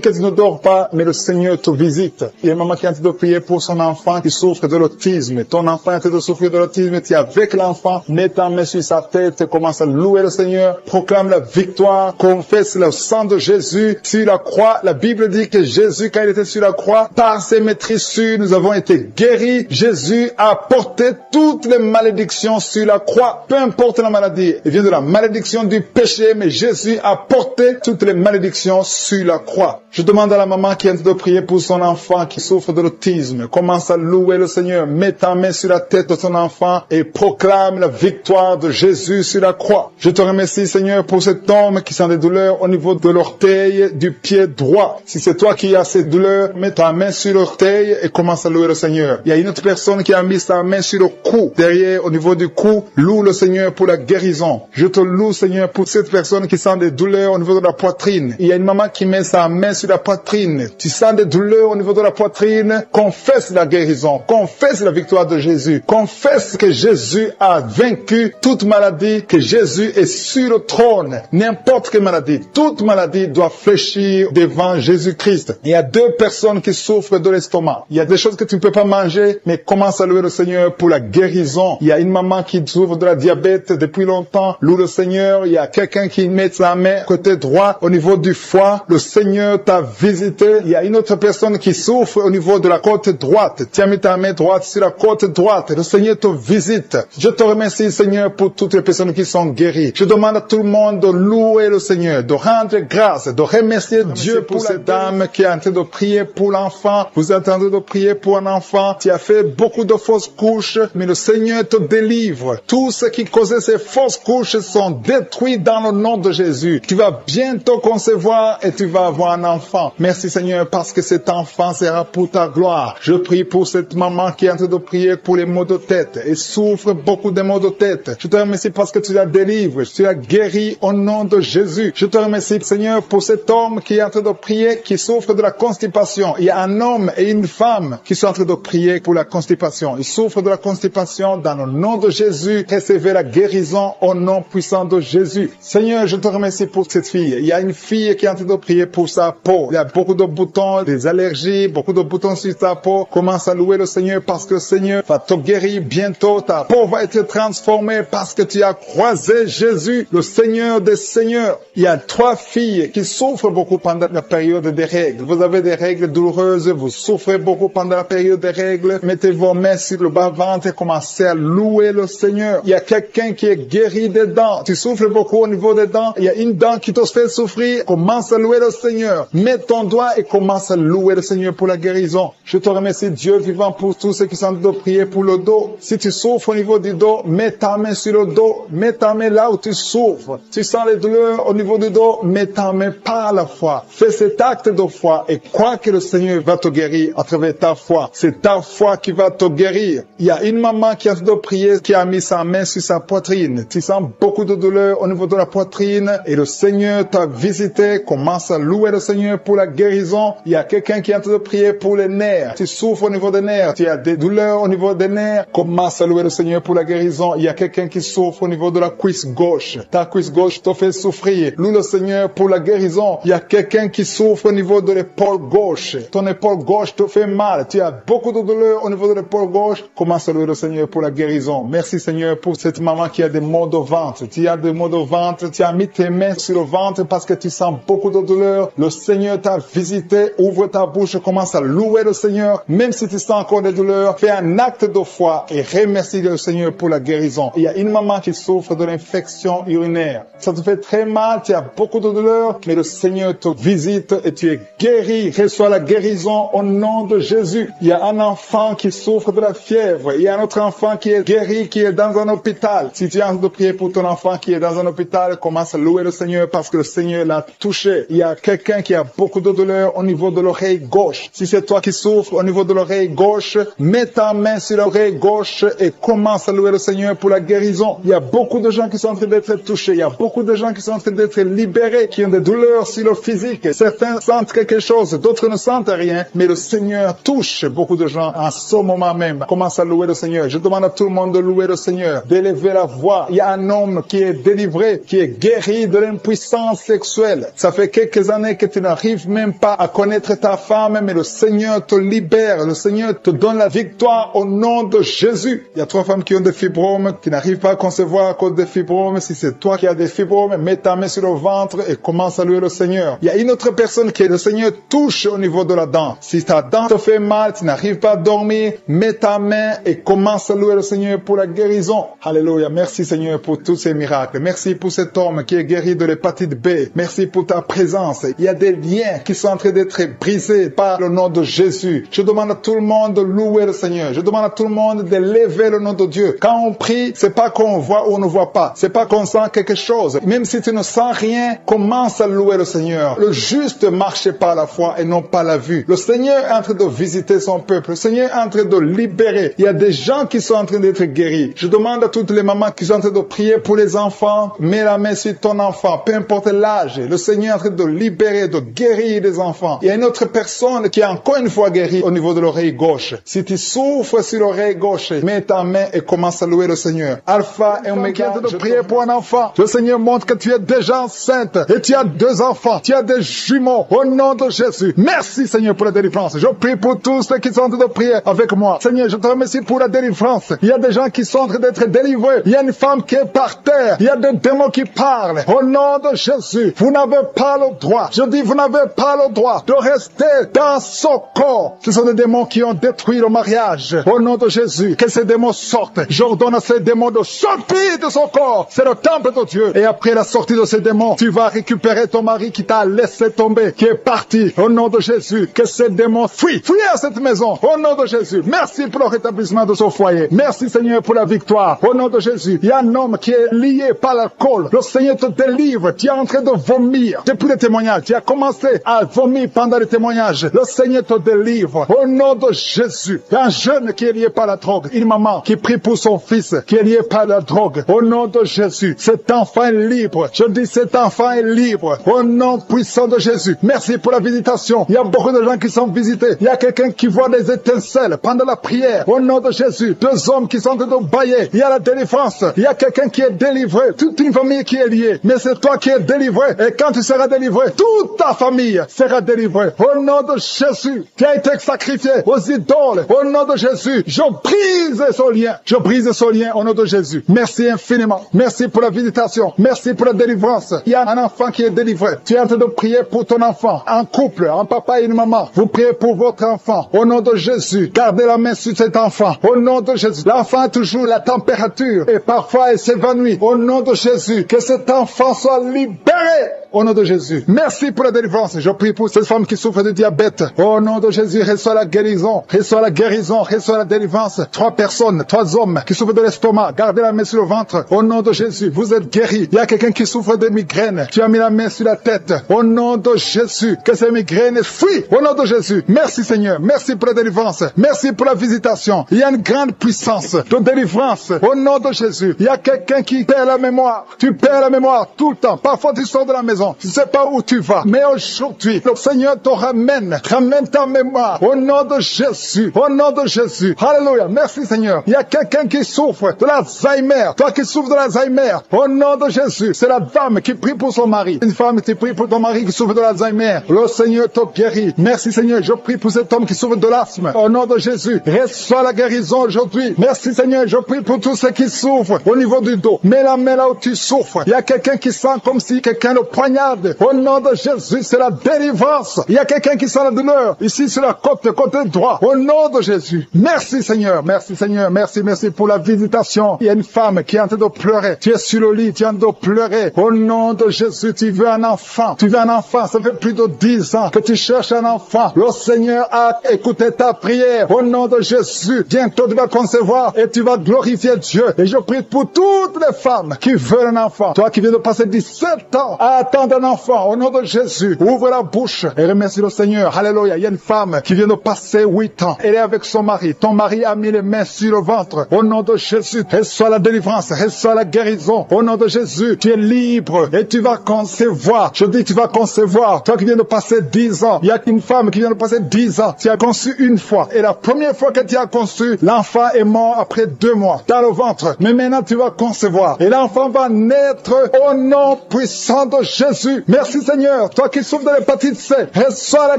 Speaker 1: que tu ne dors pas, mais le Seigneur te visite. Il y a une maman qui est en train de prier pour son enfant qui souffre de l'autisme. Ton enfant est en train de souffrir de l'autisme, tu es avec l'enfant, mets ta main sur sa tête, commence à louer le Seigneur, proclame la victoire, confesse le sang de Jésus sur la croix. La Bible dit que Jésus, quand il était sur la croix, par ses maîtrissures, nous avons été guéris. Jésus a porté toutes les malédictions sur la croix, peu importe la maladie. Il vient de la malédiction du péché, mais Jésus a porté toutes les malédictions sur la croix. Je demande à la maman qui est en train de prier pour son enfant qui souffre de l'autisme, commence à louer le Seigneur, mets ta main sur la tête de son enfant et proclame la victoire de Jésus sur la croix. Je te remercie, Seigneur, pour cet homme qui sent des douleurs au niveau de l'orteil du pied droit. Si c'est toi qui as ces douleurs, mets ta main sur l'orteil et commence à louer le Seigneur. Il y a une autre personne qui a mis sa main sur le cou, derrière, au niveau du cou. Loue le Seigneur pour la guérison. Je te loue, Seigneur, pour cette personne qui sent des douleurs au niveau de la poitrine. Il y a une maman qui met sa main sur la poitrine. Tu sens des douleurs au niveau de la poitrine. Confesse la guérison. Confesse la victoire de Jésus. Confesse que Jésus a vaincu toute maladie, que Jésus est sur le trône. N'importe quelle maladie, toute maladie doit fléchir devant Jésus-Christ. Il y a 2 personnes qui souffrent de l'estomac. Il y a des choses que tu ne peux pas manger, mais commence à louer le Seigneur pour la guérison. Il y a une maman qui souffre de la diabète depuis longtemps. Loue le Seigneur. Il y a quelqu'un qui met sa main côté droit au niveau du foie. Le Seigneur t'a visité. Il y a une autre personne qui souffre au niveau de la côte droite. Tu as mis ta main droite sur la côte droite. Le Seigneur te visite. Je te remercie, Seigneur, pour toutes les personnes qui sont guéries. Je demande à tout le monde de louer le Seigneur, de rendre grâce, de remercier Dieu pour cette dame qui est en train de prier pour l'enfant. Vous êtes en train de prier pour un enfant qui a fait beaucoup de fausses couches, mais le Seigneur te délivre. Tout ce qui causait ces fausses couches sont détruits dans le nom de Jésus. Tu vas bientôt concevoir et tu vas avoir un enfant. Merci, Seigneur, parce que cet enfant sera pour ta gloire. Je prie pour cette maman qui est en train de prier pour les maux de tête et souffre beaucoup de maux de tête. Je te remercie parce que tu la délivres, tu la guéris au nom de Jésus. Je te remercie, Seigneur, pour cet homme qui est en train de prier, qui souffre de la constipation. Il y a un homme et une femme qui sont en train de prier pour la constipation. Ils souffrent de la constipation. Dans le nom de Jésus, recevez la guérison au nom puissant de Jésus. Seigneur, je te remercie pour cette fille. Il y a une fille qui est en train de prier pour sa peau. Il y a beaucoup de boutons, des allergies, beaucoup de boutons sur ta peau. Commence à louer le Seigneur parce que le Seigneur va te guérir bientôt. Ta peau va être transformée parce que tu as croisé Jésus, le Seigneur des Seigneurs. Il y a 3 filles qui souffrent beaucoup pendant la période des règles. Vous avez des règles douloureuses, vous souffrez beaucoup pendant la période des règles. Mettez vos mains sur le bas-ventre et commencez à louer le Seigneur. Il y a quelqu'un qui est guéri des dents. Tu souffres beaucoup au niveau des dents. Il y a une dent qui te fait souffrir. Commence à louer le Seigneur. Mets ton doigt et commence à louer le Seigneur pour la guérison. Je te remercie, Dieu vivant, pour tous ceux qui sont en train de prier pour le dos. Si tu souffres au niveau du dos, mets ta main sur le dos. Mets ta main là où tu souffres. Tu sens les douleurs au niveau du dos, mets ta main par la foi. Fais cet acte de foi et crois que le Seigneur va te guérir à travers ta foi. C'est ta foi qui va te guérir. Il y a une maman qui a de prier, qui a mis sa main sur sa poitrine. Tu sens beaucoup de douleur au niveau de la poitrine et le Seigneur t'a visité. Commence à louer le Seigneur pour la guérison. Il y a quelqu'un qui est en train de prier pour les nerfs. Tu souffres au niveau des nerfs. Tu as des douleurs au niveau des nerfs. Commence à louer le Seigneur pour la guérison. Il y a quelqu'un qui souffre au niveau de la cuisse gauche. Ta cuisse gauche te fait souffrir. Loue le Seigneur pour la guérison. Il y a quelqu'un qui souffre au niveau de l'épaule gauche. Ton épaule gauche te fait mal. Tu as beaucoup de douleur au niveau de l'épaule gauche. Commence à louer le Seigneur pour la guérison. Merci Seigneur pour cette maman qui a des maux de ventre. Tu as des maux de ventre. Tu as mis tes mains sur le ventre parce que tu sens beaucoup de douleur. Le Seigneur t'a visité. Ouvre ta bouche. Commence à louer le Seigneur. Même si tu sens encore des douleurs, fais un acte de foi et remercie le Seigneur pour la guérison. Il y a une maman qui souffre de l'infection urinaire. Ça te fait très mal. Tu as beaucoup de douleur, mais le Seigneur te visite et tu es guéri. Reçois la guérison au nom de Jésus. Il y a un enfant qui souffre de la fièvre. Il y a un autre enfant qui est guéri, qui est dans un hôpital. Si tu es en train de prier pour ton enfant qui est dans un hôpital, commence à louer le Seigneur parce que le Seigneur l'a touché. Il y a quelqu'un qui a beaucoup de douleur au niveau de l'oreille gauche. Si c'est toi qui souffres au niveau de l'oreille gauche, mets ta main sur l'oreille gauche et commence à louer le Seigneur pour la guérison. Il y a beaucoup de gens qui sont en train d'être touchés. Il y a beaucoup de gens qui sont en train d'être libérés, qui ont des douleurs sur le physique. Certains sentent quelque chose, d'autres ne sentent rien, mais le Seigneur touche beaucoup de gens en ce moment même. Commence à louer le Seigneur. Je demande à tout le monde de louer le Seigneur, d'élever la voix. Il y a un homme qui est délivré, qui est guéri de l'impuissance sexuelle. Ça fait quelques années que tu n'arrives même pas à connaître ta femme, mais le Seigneur te libère. Le Seigneur te donne la victoire au nom de Jésus. Il y a 3 femmes qui ont des fibromes, qui n'arrivent pas à concevoir à cause des fibromes. Si c'est toi qui as des fibromes, mets ta main sur le ventre et commence à louer le Seigneur. Il y a une autre personne qui le Seigneur touche au niveau de la dent. Si ta dent te fait mal, tu n'arrives pas à dormir, mets ta main et commence à louer le Seigneur pour la guérison. Alléluia. Merci Seigneur pour tous ces miracles. Merci pour cet homme qui est guéri de l'hépatite B. Merci pour ta présence. Il y a des liens qui sont en train d'être brisés par le nom de Jésus. Je demande à tout le monde de louer le Seigneur. Je demande à tout le monde de lever le nom de Dieu. Quand on prie, c'est pas qu'on voit ou on ne voit pas. C'est pas qu'on sent quelque chose. Même si tu ne sens rien, commence à louer le Seigneur. Le juste marche par la foi et non pas la vue. Le Seigneur est en train de visiter son peuple. Le Seigneur est en train de libérer. Il y a des gens qui sont en train d'être guéris. Je demande à toutes les mamans qui sont en train de prier pour les enfants. Mets la main sur ton enfant, peu importe l'âge. Le Seigneur est en train de libérer, de guérir les enfants. Il y a une autre personne qui est encore une fois guérie au niveau de l'oreille gauche. Si tu souffres sur l'oreille gauche, mets ta main et commence à louer le Seigneur. Alpha et Oméga, de prier pour un enfant. Le Seigneur montre que tu es déjà enceinte et tu as 2 enfants. Tu as des jumeaux au nom de Jésus. Merci Seigneur pour la délivrance. Je prie pour tous ceux qui sont en train de prier avec moi. Seigneur, je te remercie pour la délivrance. Il y a des gens qui sont en train d'être délivrés. Il y a une femme qui est par terre. Il y a des démons qui parlent. Au nom de Jésus, vous n'avez pas le droit. Je dis, vous n'avez pas le droit de rester dans son corps. Ce sont des démons qui ont détruit le mariage. Au nom de Jésus, que ces démons sortent. J'ordonne à ces démons de sortir de son corps. C'est le temple de Dieu. Et après la sortie de ces démons, tu vas récupérer ton mari qui t'a laissé tomber, qui est parti. Au nom de Jésus, que ces démons fuient. Fuyez à cette maison. Au nom de Jésus. Merci pour le rétablissement de son foyer. Merci Seigneur pour la victoire. Au nom de Jésus. Il y a un homme qui est lié par l'alcool. Le Seigneur te délivre. Tu es en train de vomir. Depuis le témoignage, tu as commencé à vomir pendant le témoignage. Le Seigneur te délivre. Au nom de Jésus. Il y a un jeune qui est lié par la drogue. Une maman qui prie pour pour son fils qui est lié par la drogue. Au nom de Jésus, cet enfant est libre. Je dis cet enfant est libre. Au nom puissant de Jésus. Merci pour la visitation. Il y a beaucoup de gens qui sont visités. Il y a quelqu'un qui voit des étincelles pendant la prière. Au nom de Jésus, 2 hommes qui sont en train de bailler. Il y a la délivrance. Il y a quelqu'un qui est délivré. Toute une famille qui est liée. Mais c'est toi qui es délivré. Et quand tu seras délivré, toute ta famille sera délivrée. Au nom de Jésus, qui a été sacrifié aux idoles. Au nom de Jésus, je brise ce lien. Je brise ce lien au nom de Jésus. Merci infiniment. Merci pour la visitation. Merci pour la délivrance. Il y a un enfant qui est délivré. Tu es en train de prier pour ton enfant. En couple, un papa et une maman. Vous priez pour votre enfant. Au nom de Jésus, gardez la main sur cet enfant. Au nom de Jésus. L'enfant a toujours la température et parfois il s'évanouit. Au nom de Jésus, que cet enfant soit libéré. Au nom de Jésus. Merci pour la délivrance. Je prie pour cette femme qui souffre de diabète. Au nom de Jésus, reçois la guérison. Reçois la guérison. Reçois la délivrance. 3 personnes, 3 hommes qui souffrent de l'estomac. Gardez la main sur le ventre. Au nom de Jésus, vous êtes guéris. Il y a quelqu'un qui souffre de migraines. Tu as mis la main sur la tête. Au nom de Jésus, que ces migraines fuient. Au nom de Jésus. Merci Seigneur. Merci pour la délivrance. Merci pour la visitation. Il y a une grande puissance de délivrance. Au nom de Jésus. Il y a quelqu'un qui perd la mémoire. Tu perds la mémoire tout le temps. Parfois tu sors de la maison. Tu ne sais pas où tu vas. Mais aujourd'hui, le Seigneur te ramène. Ramène ta mémoire. Au nom de Jésus. Au nom de Jésus. Alléluia. Merci Seigneur. Il y a quelqu'un qui souffre de l'Alzheimer. Toi qui souffres de l'Alzheimer. Au nom de Jésus. C'est la dame qui prie pour son mari. Une femme qui prie pour ton mari qui souffre de l'Alzheimer. Le Seigneur te guérit. Merci Seigneur. Je prie pour cet homme qui souffre de l'asthme. Au nom de Jésus. Reçois la guérison aujourd'hui. Merci Seigneur. Je prie pour tous ceux qui souffrent au niveau du dos. Mets la main là où tu souffres. Il y a quelqu'un qui sent comme si quelqu'un le poignarde. Au nom de Jésus, c'est la délivrance. Il y a quelqu'un qui sent la douleur. Ici, sur la côté droit. Au nom de Jésus. Merci Seigneur. Merci Seigneur. Merci pour la visitation. Il y a une femme qui est en train de pleurer. Tu es sur le lit. Tu es en train de pleurer. Au nom de Jésus, tu veux un enfant. Tu veux un enfant. Ça fait plus de 10 ans que tu cherches un enfant. Le Seigneur a écouté ta prière. Au nom de Jésus, bientôt tu vas concevoir et tu vas glorifier Dieu. Et je prie pour toutes les femmes qui veulent un enfant. Toi qui viens de passer 17 ans à attendre un enfant, au nom de Jésus, ouvre la bouche et remercie le Seigneur. Alléluia. Il y a une femme qui vient de passer 8 ans. Elle est avec son mari. Ton mari a mis les mains sur le ventre. Au nom de Jésus, reçois la délivrance, reçois la guérison. Au nom de Jésus, tu es libre et tu vas concevoir. Je dis tu vas concevoir. Toi qui viens de passer 10 ans, il y a une femme qui vient de passer 10 ans. Tu as conçu une fois. Et la première fois que tu as conçu, l'enfant est mort après 2 mois dans le ventre. Mais maintenant tu vas concevoir. Et l'enfant va naître au nom puissant de Jésus. Merci Seigneur. Toi qui souffres de l'hépatite C, reçois la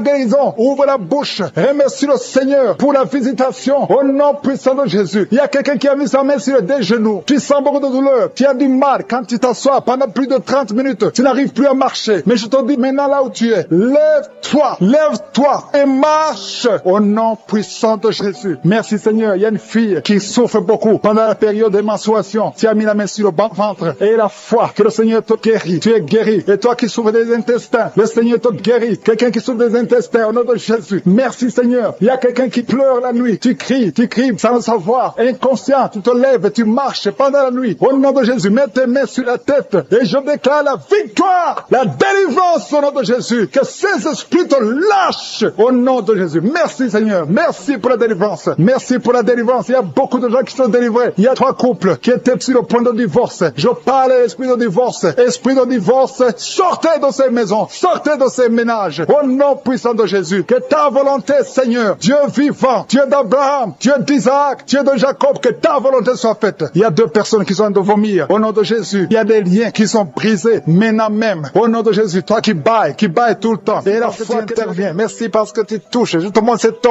Speaker 1: guérison. Ouvre la bouche. Remercie le Seigneur pour la visitation. Au nom puissant de Jésus. Il y a quelqu'un qui a mis sa main sur les 2 genoux. Tu sens beaucoup de douleur. Tu as du mal quand tu t'assois pendant plus de 30 minutes. Tu n'arrives plus à marcher. Mais je te dis maintenant là où tu es, lève-toi. Lève-toi et marche au nom puissant de Jésus. Merci Seigneur. Il y a une fille qui souffre beaucoup pendant la période de menstruation. Tu as mis la main sur le ventre et la foi que le Seigneur te guérit. Tu es guéri. Et toi qui souffres des intestins, le Seigneur te guérit. Quelqu'un qui souffre des intestins au nom de Jésus. Merci Seigneur. Il y a quelqu'un qui pleure la nuit. Tu cries sans le savoir. Inconscient, tu te lèves et tu marches pendant la nuit. Au nom de Jésus, mets tes mains sur la tête et je déclare la victoire, la délivrance au nom de Jésus. Que ces esprits te lâchent au nom de Jésus. Merci Seigneur. Merci pour la délivrance. Merci pour la délivrance. Il y a beaucoup de gens qui sont délivrés. Il y a 3 couples qui étaient sur le point de divorce. Je parle à l'esprit de divorce. Esprit de divorce, sortez de ces maisons. Sortez de ces ménages. Au nom puissant de Jésus. Que ta volonté, Seigneur, Dieu vivant, Dieu d'Abraham, Dieu d'Isaac, Dieu de Jacob, que ta volonté soit faite. Il y a 2 personnes qui sont en train de vomir. Au nom de Jésus, il y a des liens qui sont brisés maintenant même. Au nom de Jésus, toi qui bailles tout le temps. Et la foi intervient. Merci parce que tu touches. Je te montre cet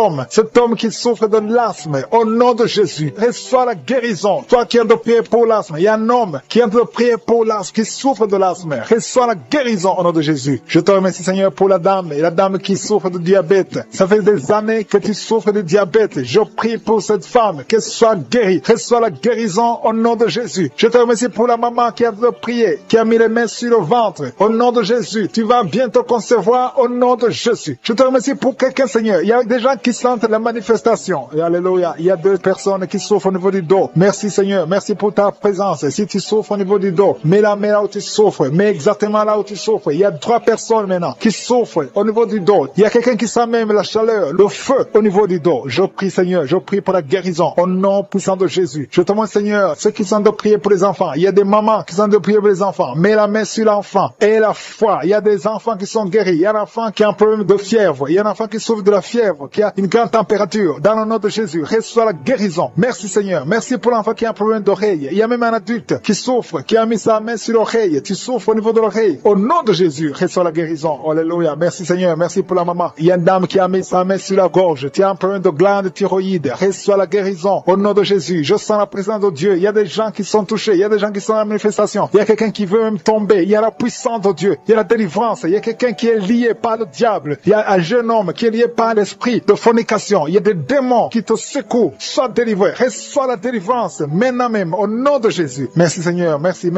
Speaker 1: homme qui souffre de l'asthme. Au nom de Jésus, reçois la guérison. Toi qui es de prier pour l'asthme. Il y a un homme qui est de prier pour l'asthme, qui souffre de l'asthme. Reçois la guérison au nom de Jésus. Je te remercie Seigneur pour la dame, et la dame qui souffre de diabète. Ça fait des années que tu souffres de diabète. Je prie pour cette femme, qu'elle soit guérie. Reçois la guérison au nom de Jésus. Je te remercie pour la maman qui a prié, qui a mis les mains sur le ventre. Au nom de Jésus, tu vas bientôt concevoir au nom de Jésus. Je te remercie pour quelqu'un Seigneur. Il y a des gens qui sentent la manifestation. Et alléluia. Il y a 2 personnes qui souffrent au niveau du dos. Merci Seigneur. Merci pour ta présence. Si tu souffres au niveau du dos, mets la main là où tu souffres. Mets exactement là où tu souffres. Il y a 3 personnes maintenant qui souffrent au niveau du dos. Il y a quelqu'un qui sent même la chaleur, le feu au niveau du dos. Je prie Seigneur. Je prie pour la guérison. Au nom puissant puissant de Jésus. Je te demande, Seigneur, ceux qui sont de prier pour les enfants. Il y a des mamans qui sont de prier pour les enfants. Mets la main sur l'enfant et la foi. Il y a des enfants qui sont guéris. Il y a un enfant qui a un problème de fièvre. Il y a un enfant qui souffre de la fièvre, qui a une grande température. Dans le nom de Jésus, reçois la guérison. Merci, Seigneur. Merci pour l'enfant qui a un problème d'oreille. Il y a même un adulte qui souffre, qui a mis sa main sur l'oreille. Tu souffres au niveau de l'oreille. Au nom de Jésus, reçois la guérison. Alléluia. Merci, Seigneur. Merci pour la maman. Il y a une dame qui a mis sa main sur la gorge. Tu as un problème de glande thyroïde. Reçois la guérison. Au nom de Jésus, je sens la présence de Dieu. Il y a des gens qui sont touchés. Il y a des gens qui sont dans la manifestation. Il y a quelqu'un qui veut même tomber. Il y a la puissance de Dieu. Il y a la délivrance. Il y a quelqu'un qui est lié par le diable. Il y a un jeune homme qui est lié par l'esprit de fornication. Il y a des démons qui te secouent. Sois délivré. Reçois la délivrance. Maintenant même. Au nom de Jésus. Merci, Seigneur. Merci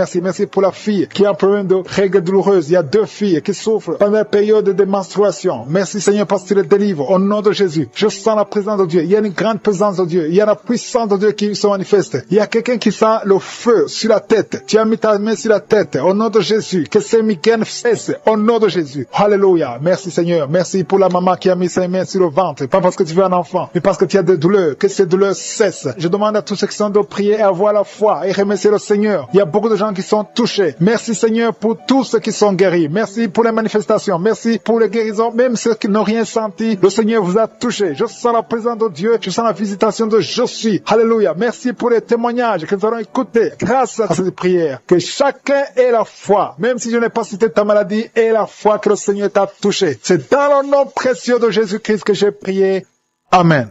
Speaker 1: pour la fille qui a un problème de règles douloureuses. Il y a 2 filles qui souffrent pendant la période de menstruation. Merci, Seigneur, parce que tu les délivres. Au nom de Jésus. Je sens la présence de Dieu. Il y a une grande présence de Dieu. Il y a la puissance de Dieu qui se manifeste. Il y a quelqu'un qui sent le feu sur la tête. Tu as mis ta main sur la tête. Au nom de Jésus. Que ces migraines cessent. Au nom de Jésus. Alléluia. Merci, Seigneur. Merci pour la maman qui a mis sa main sur le ventre. Pas parce que tu veux un enfant, mais parce que tu as des douleurs. Que ces douleurs cessent. Je demande à tous ceux qui sont de prier et avoir la foi et remercier le Seigneur. Il y a beaucoup de gens qui sont touchés. Merci, Seigneur, pour tous ceux qui sont guéris. Merci pour les manifestations. Merci pour les guérisons. Même ceux qui n'ont rien senti, le Seigneur vous a touché. Je sens la présence de Dieu. Je sens la visitation de Je suis. Alléluia. Merci pour les témoignages que nous allons écouter grâce à cette prière. Que chacun ait la foi. Même si je n'ai pas cité ta maladie, ait la foi que le Seigneur t'a touché. C'est dans le nom précieux de Jésus-Christ que j'ai prié. Amen.